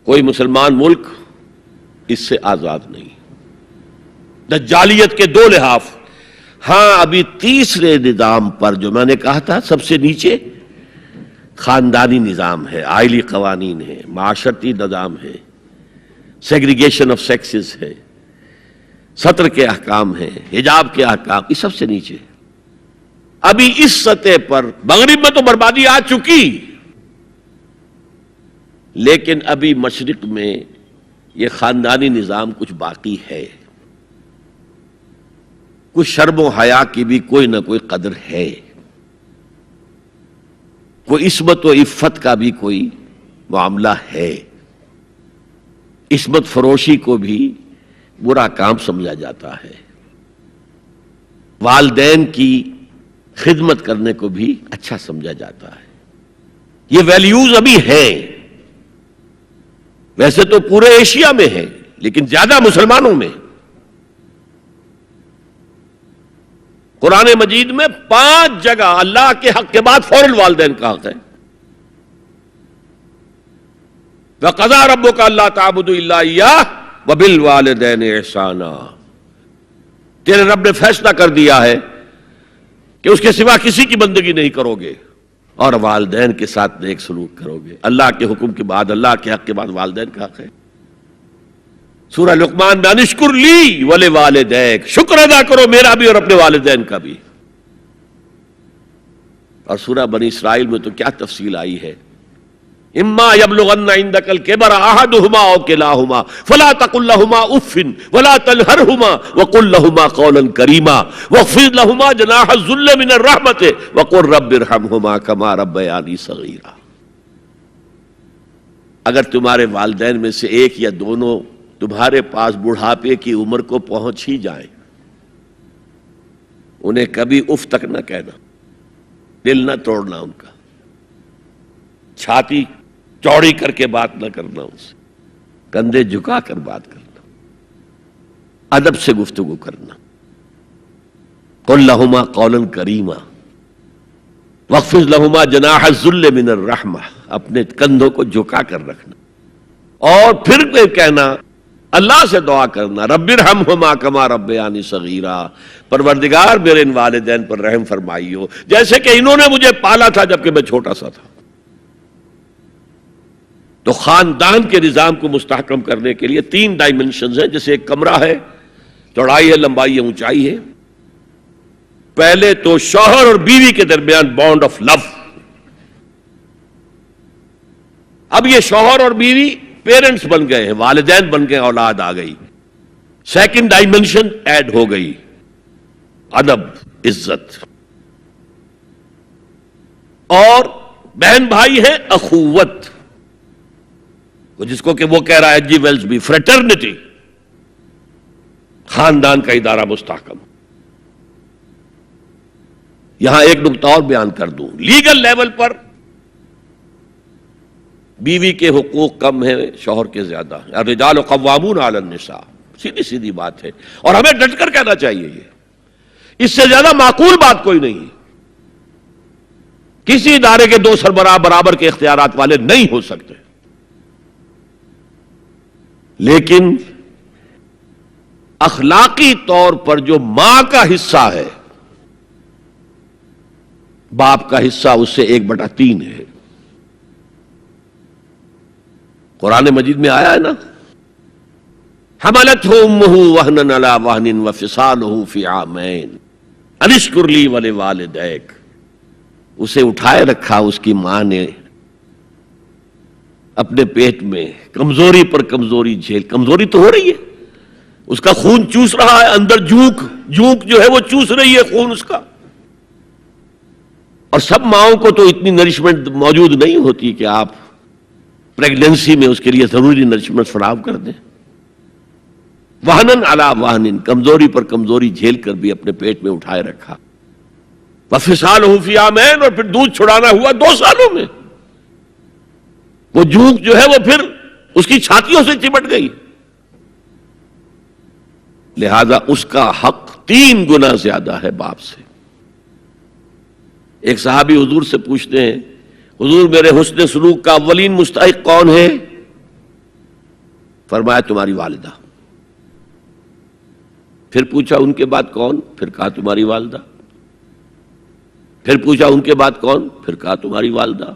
کوئی مسلمان ملک اس سے آزاد نہیں. دجالیت کے 2 لحاف. ہاں ابھی تیسرے نظام پر جو میں نے کہا تھا سب سے نیچے، خاندانی نظام ہے، آئلی قوانین ہے، معاشرتی نظام ہے، سیگریگیشن آف سیکسز ہے، سطر کے احکام ہیں، حجاب کے احکام، یہ سب سے نیچے. ابھی اس سطح پر مغرب میں تو بربادی آ چکی، لیکن ابھی مشرق میں یہ خاندانی نظام کچھ باقی ہے. کچھ شرم و حیا کی بھی کوئی نہ کوئی قدر ہے، کوئی عصمت و عفت کا بھی کوئی معاملہ ہے. عصمت فروشی کو بھی برا کام سمجھا جاتا ہے، والدین کی خدمت کرنے کو بھی اچھا سمجھا جاتا ہے. یہ ویلیوز ابھی ہیں، ویسے تو پورے ایشیا میں ہیں لیکن زیادہ مسلمانوں میں. قرآن مجید میں 5 جگہ اللہ کے حق کے بعد فوراً والدین کا حق ہے. وَقَضَىٰ رَبُّكَ أَلَّا تَعْبُدُوا إِلَّا إِيَّاهُ وَبِالْوَالِدَيْنِ إِحْسَانًا. تیرے رب نے فیصلہ کر دیا ہے کہ اس کے سوا کسی کی بندگی نہیں کرو گے اور والدین کے ساتھ نیک سلوک کرو گے. اللہ کے حکم کے بعد، اللہ کے حق کے بعد والدین کا حق ہے. سورہ لقمان میں انشکر لی ولوالدیک، شکر ادا کرو میرا بھی اور اپنے والدین کا بھی. اور سورہ بنی اسرائیل میں تو کیا تفصیل آئی ہے. اما یبلغن عندک الکبر احدہما او کلاہما فلا تقل لهما اف ولا تنہرهما وقل لهما قولا کریما واخفض لهما جناح الذل من الرحمۃ وقل رب ارحمهما كما ربیانی صغیرا. اگر تمہارے والدین میں سے ایک یا دونوں تمہارے پاس بڑھاپے کی عمر کو پہنچ ہی جائیں، انہیں کبھی اف تک نہ کہنا، دل نہ توڑنا ان کا، چھاتی چوڑی کر کے بات نہ کرنا، ان سے کندھے جھکا کر بات کرنا، ادب سے گفتگو کرنا. قل لہما قولا کریما واخفض لہما جناح الذل من الرحمہ، اپنے کندھوں کو جھکا کر رکھنا. اور پھر کہنا، اللہ سے دعا کرنا، رب ارحمہما کما ربیانی صغیرا، پروردگار میرے ان والدین پر رحم فرمائیو جیسے کہ انہوں نے مجھے پالا تھا جبکہ میں چھوٹا سا تھا. تو خاندان کے نظام کو مستحکم کرنے کے لیے 3 ڈائمنشنز ہیں. جیسے ایک کمرہ ہے، چوڑائی ہے، لمبائی ہے، اونچائی ہے. پہلے تو شوہر اور بیوی کے درمیان بانڈ آف لو. اب یہ شوہر اور بیوی پیرنٹس بن گئے ہیں، والدین بن گئے، اولاد آ گئی. سیکنڈ ڈائمنشن ایڈ ہو گئی، ادب، عزت. اور بہن بھائی ہے، اخوت، جس کو کہ وہ کہہ رہا ہے جی ویلز بھی، فریٹرنٹی. خاندان کا ادارہ مستحکم. یہاں ایک نقطہ اور بیان کر دوں. لیگل لیول پر بیوی کے حقوق کم ہیں، شوہر کے زیادہ ہیں. الرجال قوامون علی النساء، سیدھی سیدھی بات ہے اور ہمیں ڈٹ کر کہنا چاہیے. یہ اس سے زیادہ معقول بات کوئی نہیں. کسی ادارے کے 2 سربراہ برابر کے اختیارات والے نہیں ہو سکتے. لیکن اخلاقی طور پر جو ماں کا حصہ ہے، باپ کا حصہ اس سے 1/3 ہے. قرآن مجید میں آیا ہے نا، حملتہ امہ وہنا علی وہن وفصالہ فی عامین ان اشکر لی ولوالدیک. اسے اٹھائے رکھا اس کی ماں نے اپنے پیٹ میں، کمزوری پر کمزوری جھیل. کمزوری تو ہو رہی ہے، اس کا خون چوس رہا ہے اندر، جھونک جو ہے وہ چوس رہی ہے خون اس کا. اور سب ماؤں کو تو اتنی نرشمنٹ موجود نہیں ہوتی کہ آپ پریگننسی میں اس کے لیے ضروری نرشمنٹ فراہم کر دیں. وہنن علی وہن، کمزوری پر کمزوری جھیل کر بھی اپنے پیٹ میں اٹھائے رکھا. وفصالہ فی عامین، اور پھر دودھ چھڑانا ہوا 2 سالوں میں. وہ جھونک جو ہے وہ پھر اس کی چھاتیوں سے چمٹ گئی. لہذا اس کا حق 3 گنا زیادہ ہے باپ سے. ایک صحابی حضور سے پوچھتے ہیں، حضور میرے حسن سلوک کا اولین مستحق کون ہے؟ فرمایا تمہاری والدہ. پھر پوچھا ان کے بعد کون؟ پھر کہا تمہاری والدہ. پھر پوچھا ان کے بعد کون؟ پھر کہا تمہاری والدہ.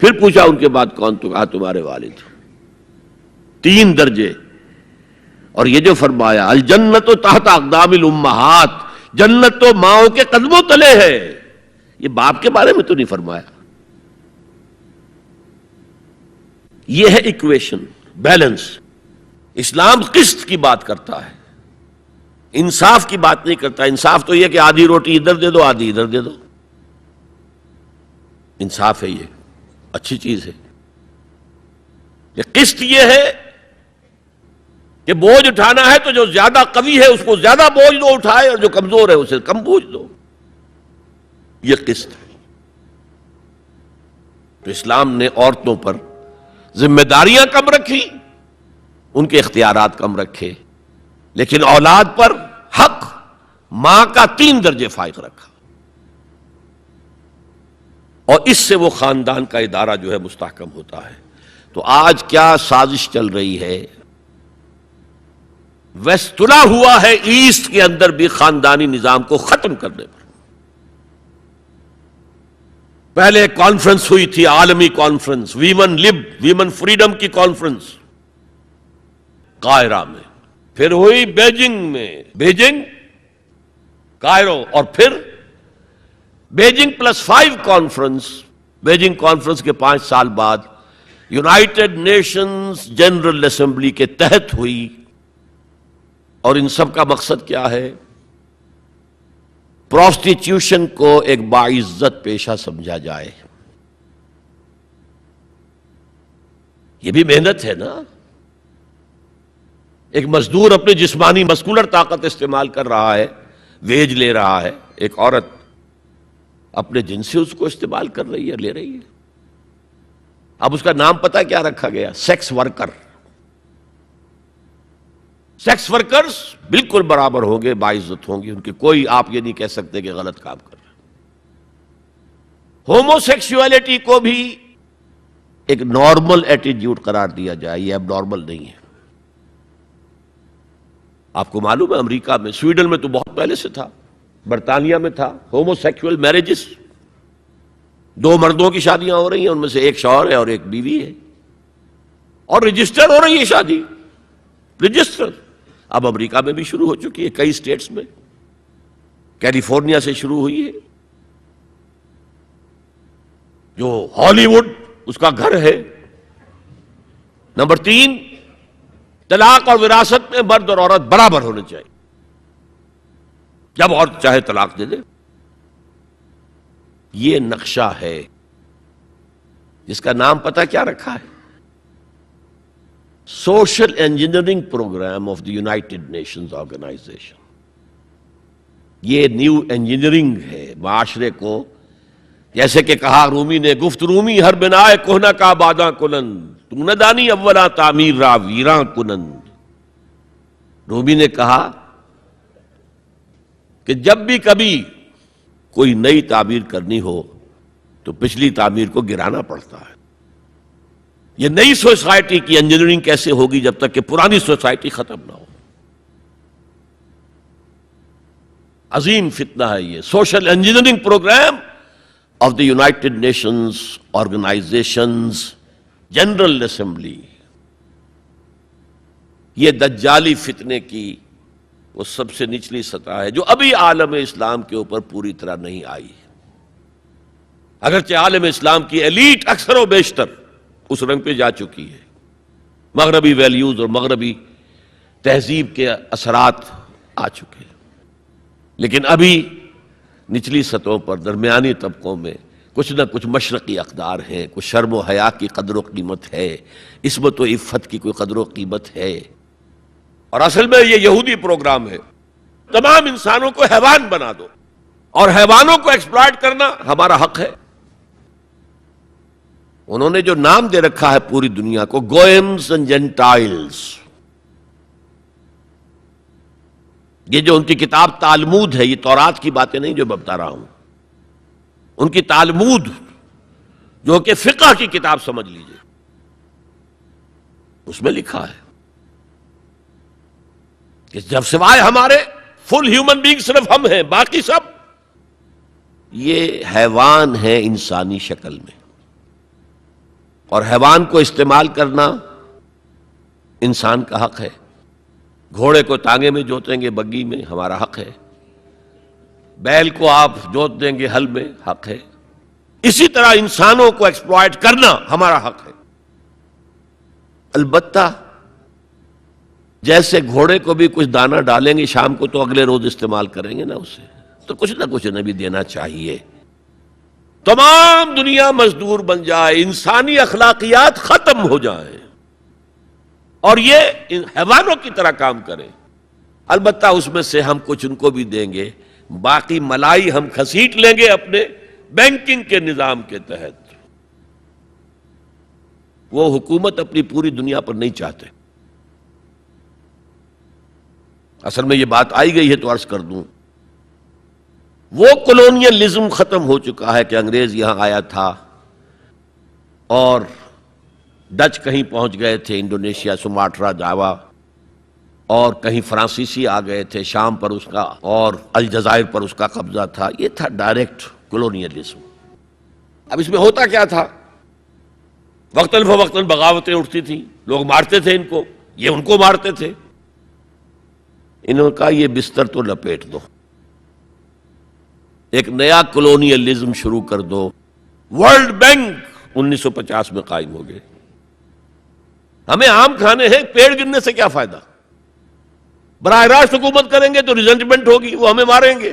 پھر پوچھا ان کے بعد کون؟ تو کہا تمہارے والد. 3 درجے. اور یہ جو فرمایا الجنت تحت اقدام الامہات، جنت تو ماؤں کے قدموں تلے ہے، یہ باپ کے بارے میں تو نہیں فرمایا. یہ ہے ایکویشن، بیلنس. اسلام قسط کی بات کرتا ہے، انصاف کی بات نہیں کرتا. انصاف تو یہ کہ آدھی روٹی ادھر دے دو آدھی ادھر دے دو، انصاف ہے، یہ اچھی چیز ہے. یہ قسط یہ ہے کہ بوجھ اٹھانا ہے تو جو زیادہ قوی ہے اس کو زیادہ بوجھ دو اٹھائے، اور جو کمزور ہے اسے کم بوجھ دو. یہ قسط ہے. تو اسلام نے عورتوں پر ذمہ داریاں کم رکھی، ان کے اختیارات کم رکھے، لیکن اولاد پر حق ماں کا 3 درجے فائق رکھا. اور اس سے وہ خاندان کا ادارہ جو ہے مستحکم ہوتا ہے. تو آج کیا سازش چل رہی ہے؟ ویسٹ تلا ہوا ہے ایسٹ کے اندر بھی خاندانی نظام کو ختم کرنے پر. پہلے ایک کانفرنس ہوئی تھی، عالمی کانفرنس، ویمن فریڈم کی کانفرنس قاہرہ میں، پھر ہوئی بیجنگ کائرو، اور پھر بیجنگ +5 کانفرنس. بیجنگ کانفرنس کے 5 سال بعد یونائٹڈ نیشنز جنرل اسمبلی کے تحت ہوئی. اور ان سب کا مقصد کیا ہے؟ پروسٹیٹیوشن کو ایک باعزت پیشہ سمجھا جائے. یہ بھی محنت ہے نا. ایک مزدور اپنے جسمانی مسکولر طاقت استعمال کر رہا ہے، ویج لے رہا ہے. ایک عورت اپنے جن سے اس کو استعمال کر رہی ہے، لے رہی ہے. اب اس کا نام پتہ کیا رکھا گیا؟ Sex worker. سیکس ورکرز بالکل برابر ہوں گے، باعزت ہوں گے، ان کی کوئی آپ یہ نہیں کہہ سکتے کہ غلط کام کر رہے. ہومو سیکسولیٹی کو بھی ایک نارمل ایٹیٹیوڈ قرار دیا جائے، یہ اب نارمل نہیں ہے. آپ کو معلوم ہے امریکہ میں، سویڈن میں تو بہت پہلے سے تھا، برطانیہ میں تھا، ہومو سیکسول میرجز. 2 مردوں کی شادیاں ہو رہی ہیں، ان میں سے ایک شوہر ہے اور ایک بیوی ہے، اور رجسٹر ہو رہی ہے شادی، رجسٹر. اب امریکہ میں بھی شروع ہو چکی ہے، کئی اسٹیٹس میں، کیلیفورنیا سے شروع ہوئی ہے، جو ہالی ووڈ اس کا گھر ہے. نمبر 3، طلاق اور وراثت میں مرد اور عورت برابر ہونے چاہیے. جب عورت چاہے طلاق دے دے. یہ نقشہ ہے جس کا نام پتہ کیا رکھا ہے؟ Social engineering programme of the United Nations Organization. یہ نیو انجینئرنگ ہے معاشرے کو. جیسے کہ کہا رومی نے، گفت رومی ہر بنائے کوہنا کا باداں کنند، تو نہ دانی اولا تعمیر را ویراں کنند. رومی نے کہا کہ جب بھی کبھی کوئی نئی تعمیر کرنی ہو تو پچھلی تعمیر کو گرانا پڑتا ہے. یہ نئی سوسائٹی کی انجینئرنگ کیسے ہوگی جب تک کہ پرانی سوسائٹی ختم نہ ہو؟ عظیم فتنہ ہے یہ social engineering programme of the United Nations Organizations General Assembly. یہ دجالی فتنے کی وہ سب سے نچلی سطح ہے جو ابھی عالم اسلام کے اوپر پوری طرح نہیں آئی. اگرچہ عالم اسلام کی ایلیٹ اکثر و بیشتر اس رنگ پہ جا چکی ہے، مغربی ویلیوز اور مغربی تہذیب کے اثرات آ چکے ہیں، لیکن ابھی نچلی سطحوں پر درمیانی طبقوں میں کچھ نہ کچھ مشرقی اقدار ہیں، کچھ شرم و حیا کی قدر و قیمت ہے، عصمت و عفت کی کوئی قدر و قیمت ہے. اور اصل میں یہ یہودی پروگرام ہے، تمام انسانوں کو حیوان بنا دو، اور حیوانوں کو ایکسپلائٹ کرنا ہمارا حق ہے. انہوں نے جو نام دے رکھا ہے پوری دنیا کو، گوئمز اینڈ جینٹائلز. یہ جو ان کی کتاب تالمود ہے، یہ تورات کی باتیں نہیں جو میں بتا رہا ہوں، ان کی تالمود جو کہ فقہ کی کتاب سمجھ لیجئے، اس میں لکھا ہے کہ جب سوائے ہمارے فل ہیومن بینگ صرف ہم ہیں، باقی سب یہ حیوان ہیں انسانی شکل میں. اور حیوان کو استعمال کرنا انسان کا حق ہے. گھوڑے کو تانگے میں جوتیں گے بگی میں، ہمارا حق ہے. بیل کو آپ جوت دیں گے ہل میں، حق ہے. اسی طرح انسانوں کو ایکسپلائٹ کرنا ہمارا حق ہے. البتہ جیسے گھوڑے کو بھی کچھ دانہ ڈالیں گے شام کو تو اگلے روز استعمال کریں گے نا اسے، تو کچھ نہ کچھ انہیں بھی دینا چاہیے. تمام دنیا مزدور بن جائے، انسانی اخلاقیات ختم ہو جائیں اور یہ حیوانوں کی طرح کام کریں. البتہ اس میں سے ہم کچھ ان کو بھی دیں گے، باقی ملائی ہم کھسیٹ لیں گے اپنے بینکنگ کے نظام کے تحت. وہ حکومت اپنی پوری دنیا پر نہیں چاہتے. اصل میں یہ بات آئی گئی ہے تو عرض کر دوں، وہ کولونیلزم ختم ہو چکا ہے کہ انگریز یہاں آیا تھا اور ڈچ کہیں پہنچ گئے تھے، انڈونیشیا، سماٹرا، جاوا، اور کہیں فرانسیسی آ گئے تھے شام پر اس کا، اور الجزائر پر اس کا قبضہ تھا. یہ تھا ڈائریکٹ کولونیلزم. اب اس میں ہوتا کیا تھا؟ وقتاً فوقتاً بغاوتیں اٹھتی تھیں، لوگ مارتے تھے ان کو، یہ ان کو مارتے تھے. انہوں نے کہا یہ بستر تو لپیٹ دو، ایک نیا کولونیلزم شروع کر دو. ورلڈ بینک 1950 میں قائم ہو گئے. ہمیں آم کھانے ہیں، پیڑ گرنے سے کیا فائدہ؟ براہ راست حکومت کریں گے تو ریزنٹمنٹ ہوگی، وہ ہمیں ماریں گے،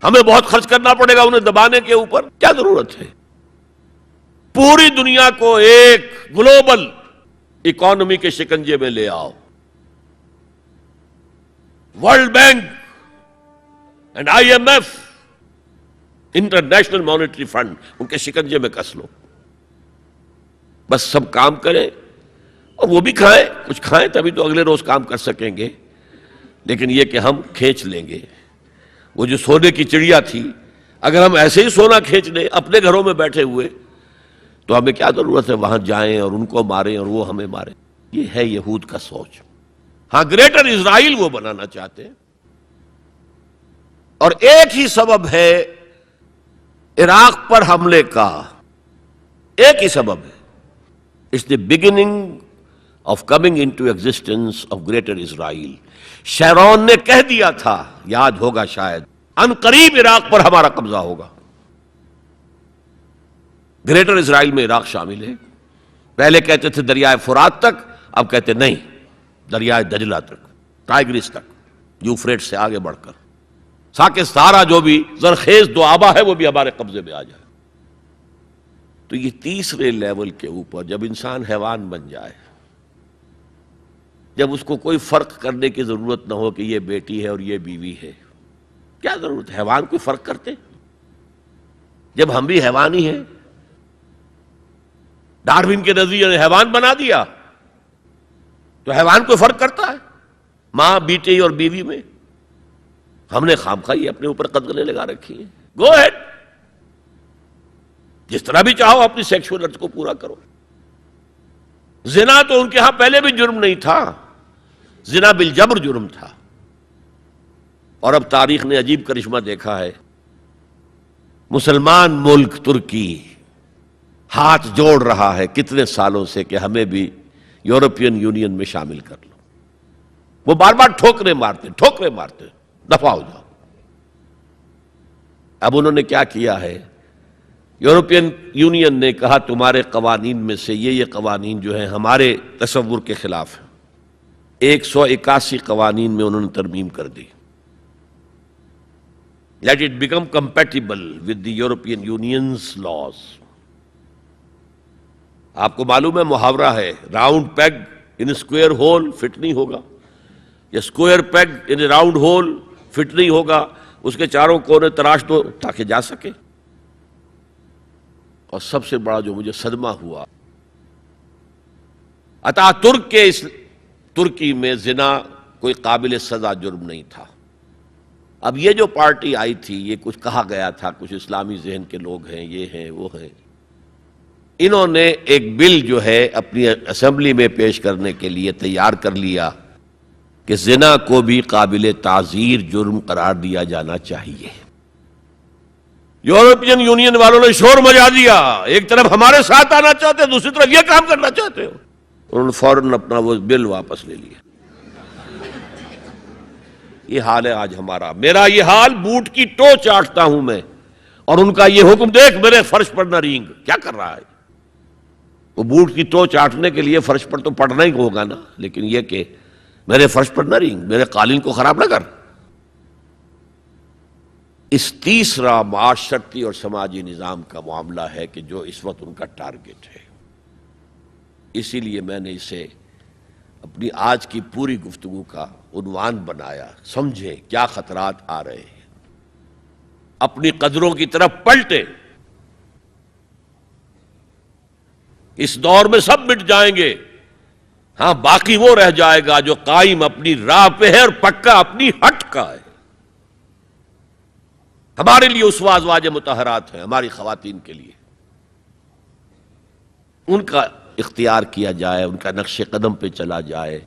ہمیں بہت خرچ کرنا پڑے گا انہیں دبانے کے اوپر. کیا ضرورت ہے؟ پوری دنیا کو ایک گلوبل اکانومی کے شکنجے میں لے آؤ. World bank and IMF، international monetary fund, ان کے شکنجے میں کس لو. بس سب کام کریں اور وہ بھی کھائیں، کچھ کھائیں تبھی تو اگلے روز کام کر سکیں گے. لیکن یہ کہ ہم کھینچ لیں گے. وہ جو سونے کی چڑیا تھی، اگر ہم ایسے ہی سونا کھینچ لیں اپنے گھروں میں بیٹھے ہوئے تو ہمیں کیا ضرورت ہے وہاں جائیں اور ان کو ماریں اور وہ ہمیں ماریں. یہ ہے یہود کا سوچ. ہاں گریٹر اسرائیل وہ بنانا چاہتے ہیں، اور ایک ہی سبب ہے عراق پر حملے کا، ایک ہی سبب ہے. It's the beginning of coming into existence of Greater Israel. Sharon نے کہہ دیا تھا، یاد ہوگا شاید، ان قریب عراق پر ہمارا قبضہ ہوگا. گریٹر اسرائیل میں عراق شامل ہے. پہلے کہتے تھے دریائے فرات تک، اب کہتے نہیں، دریائے دجلہ تک، ٹائگرس تک، یوفریٹ سے آگے بڑھ کر تاکہ سارا جو بھی زرخیز دو آبا ہے وہ بھی ہمارے قبضے میں آ جائے. تو یہ تیسرے لیول کے اوپر جب انسان حیوان بن جائے، جب اس کو کوئی فرق کرنے کی ضرورت نہ ہو کہ یہ بیٹی ہے اور یہ بیوی ہے، کیا ضرورت ہے؟ حیوان کوئی فرق کرتے؟ جب ہم بھی حیوان ہی ہیں. ڈارون کے نظریے نے حیوان بنا دیا تو حیوان کوئی فرق کرتا ہے ماں بیٹی اور بیوی میں؟ ہم نے خامخواہ اپنے اوپر قدغنیں لگا رکھی ہیں. گو ہیڈ، جس طرح بھی چاہو اپنی سیکشول ارتھ کو پورا کرو. زنا تو ان کے ہاں پہلے بھی جرم نہیں تھا، زنا بالجبر جرم تھا. اور اب تاریخ نے عجیب کرشمہ دیکھا ہے. مسلمان ملک ترکی ہاتھ جوڑ رہا ہے کتنے سالوں سے کہ ہمیں بھی یورپین یونین میں شامل کر لو. وہ بار بار ٹھوکریں مارتے، دفع ہو جاؤ. اب انہوں نے کیا کیا ہے؟ یورپین یونین نے کہا تمہارے قوانین میں سے یہ قوانین جو ہیں ہمارے تصور کے خلاف ہیں. 181 قوانین میں انہوں نے ترمیم کر دی. Let it become compatible with the European Union's laws. آپ کو معلوم ہے محاورہ ہے، round peg in square hole fit نہیں ہوگا، یا square peg in round hole fit نہیں ہوگا. اس کے چاروں کونے تراش دو تاکہ جا سکے. اور سب سے بڑا جو مجھے صدمہ ہوا، اتا ترک کے اس ترکی میں زنا کوئی قابل سزا جرم نہیں تھا. اب یہ جو پارٹی آئی تھی، یہ کچھ کہا گیا تھا، کچھ اسلامی ذہن کے لوگ ہیں، یہ ہیں وہ ہیں، انہوں نے ایک بل جو ہے اپنی اسمبلی میں پیش کرنے کے لیے تیار کر لیا کہ زنا کو بھی قابل تعزیر جرم قرار دیا جانا چاہیے. یورپین یونین والوں نے شور مچا دیا، ایک طرف ہمارے ساتھ آنا چاہتے ہیں، دوسری طرف یہ کام کرنا چاہتے ہو، انہوں نے فوراً اپنا وہ بل واپس لے لیا۔ یہ حال ہے آج ہمارا، میرا یہ حال بوٹ کی ٹو چاٹتا ہوں میں، اور ان کا یہ حکم دیکھ میرے فرش پر نہ رینگ، کیا کر رہا ہے؟ وہ بوٹ کی ٹو چاٹنے کے لیے فرش پر تو پڑنا ہی ہوگا نا، لیکن یہ کہ میرے فرش پر نہ رینگ، میرے قالین کو خراب نہ کر۔ اس تیسرا معاشرتی اور سماجی نظام کا معاملہ ہے کہ جو اس وقت ان کا ٹارگٹ ہے۔ اسی لیے میں نے اسے اپنی آج کی پوری گفتگو کا عنوان بنایا، سمجھیں کیا خطرات آ رہے ہیں، اپنی قدروں کی طرف پلٹیں۔ اس دور میں سب مٹ جائیں گے، ہاں باقی وہ رہ جائے گا جو قائم اپنی راہ پہ ہے اور پکا اپنی ہٹ کا ہے۔ ہمارے لیے اسوہ ازواج مطہرات ہیں، ہماری خواتین کے لیے، ان کا اختیار کیا جائے، ان کا نقش قدم پہ چلا جائے،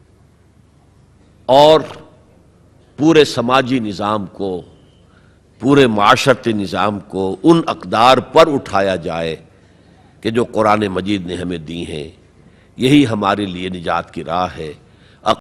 اور پورے سماجی نظام کو، پورے معاشرتی نظام کو ان اقدار پر اٹھایا جائے کہ جو قرآن مجید نے ہمیں دی ہیں۔ یہی ہمارے لیے نجات کی راہ ہے۔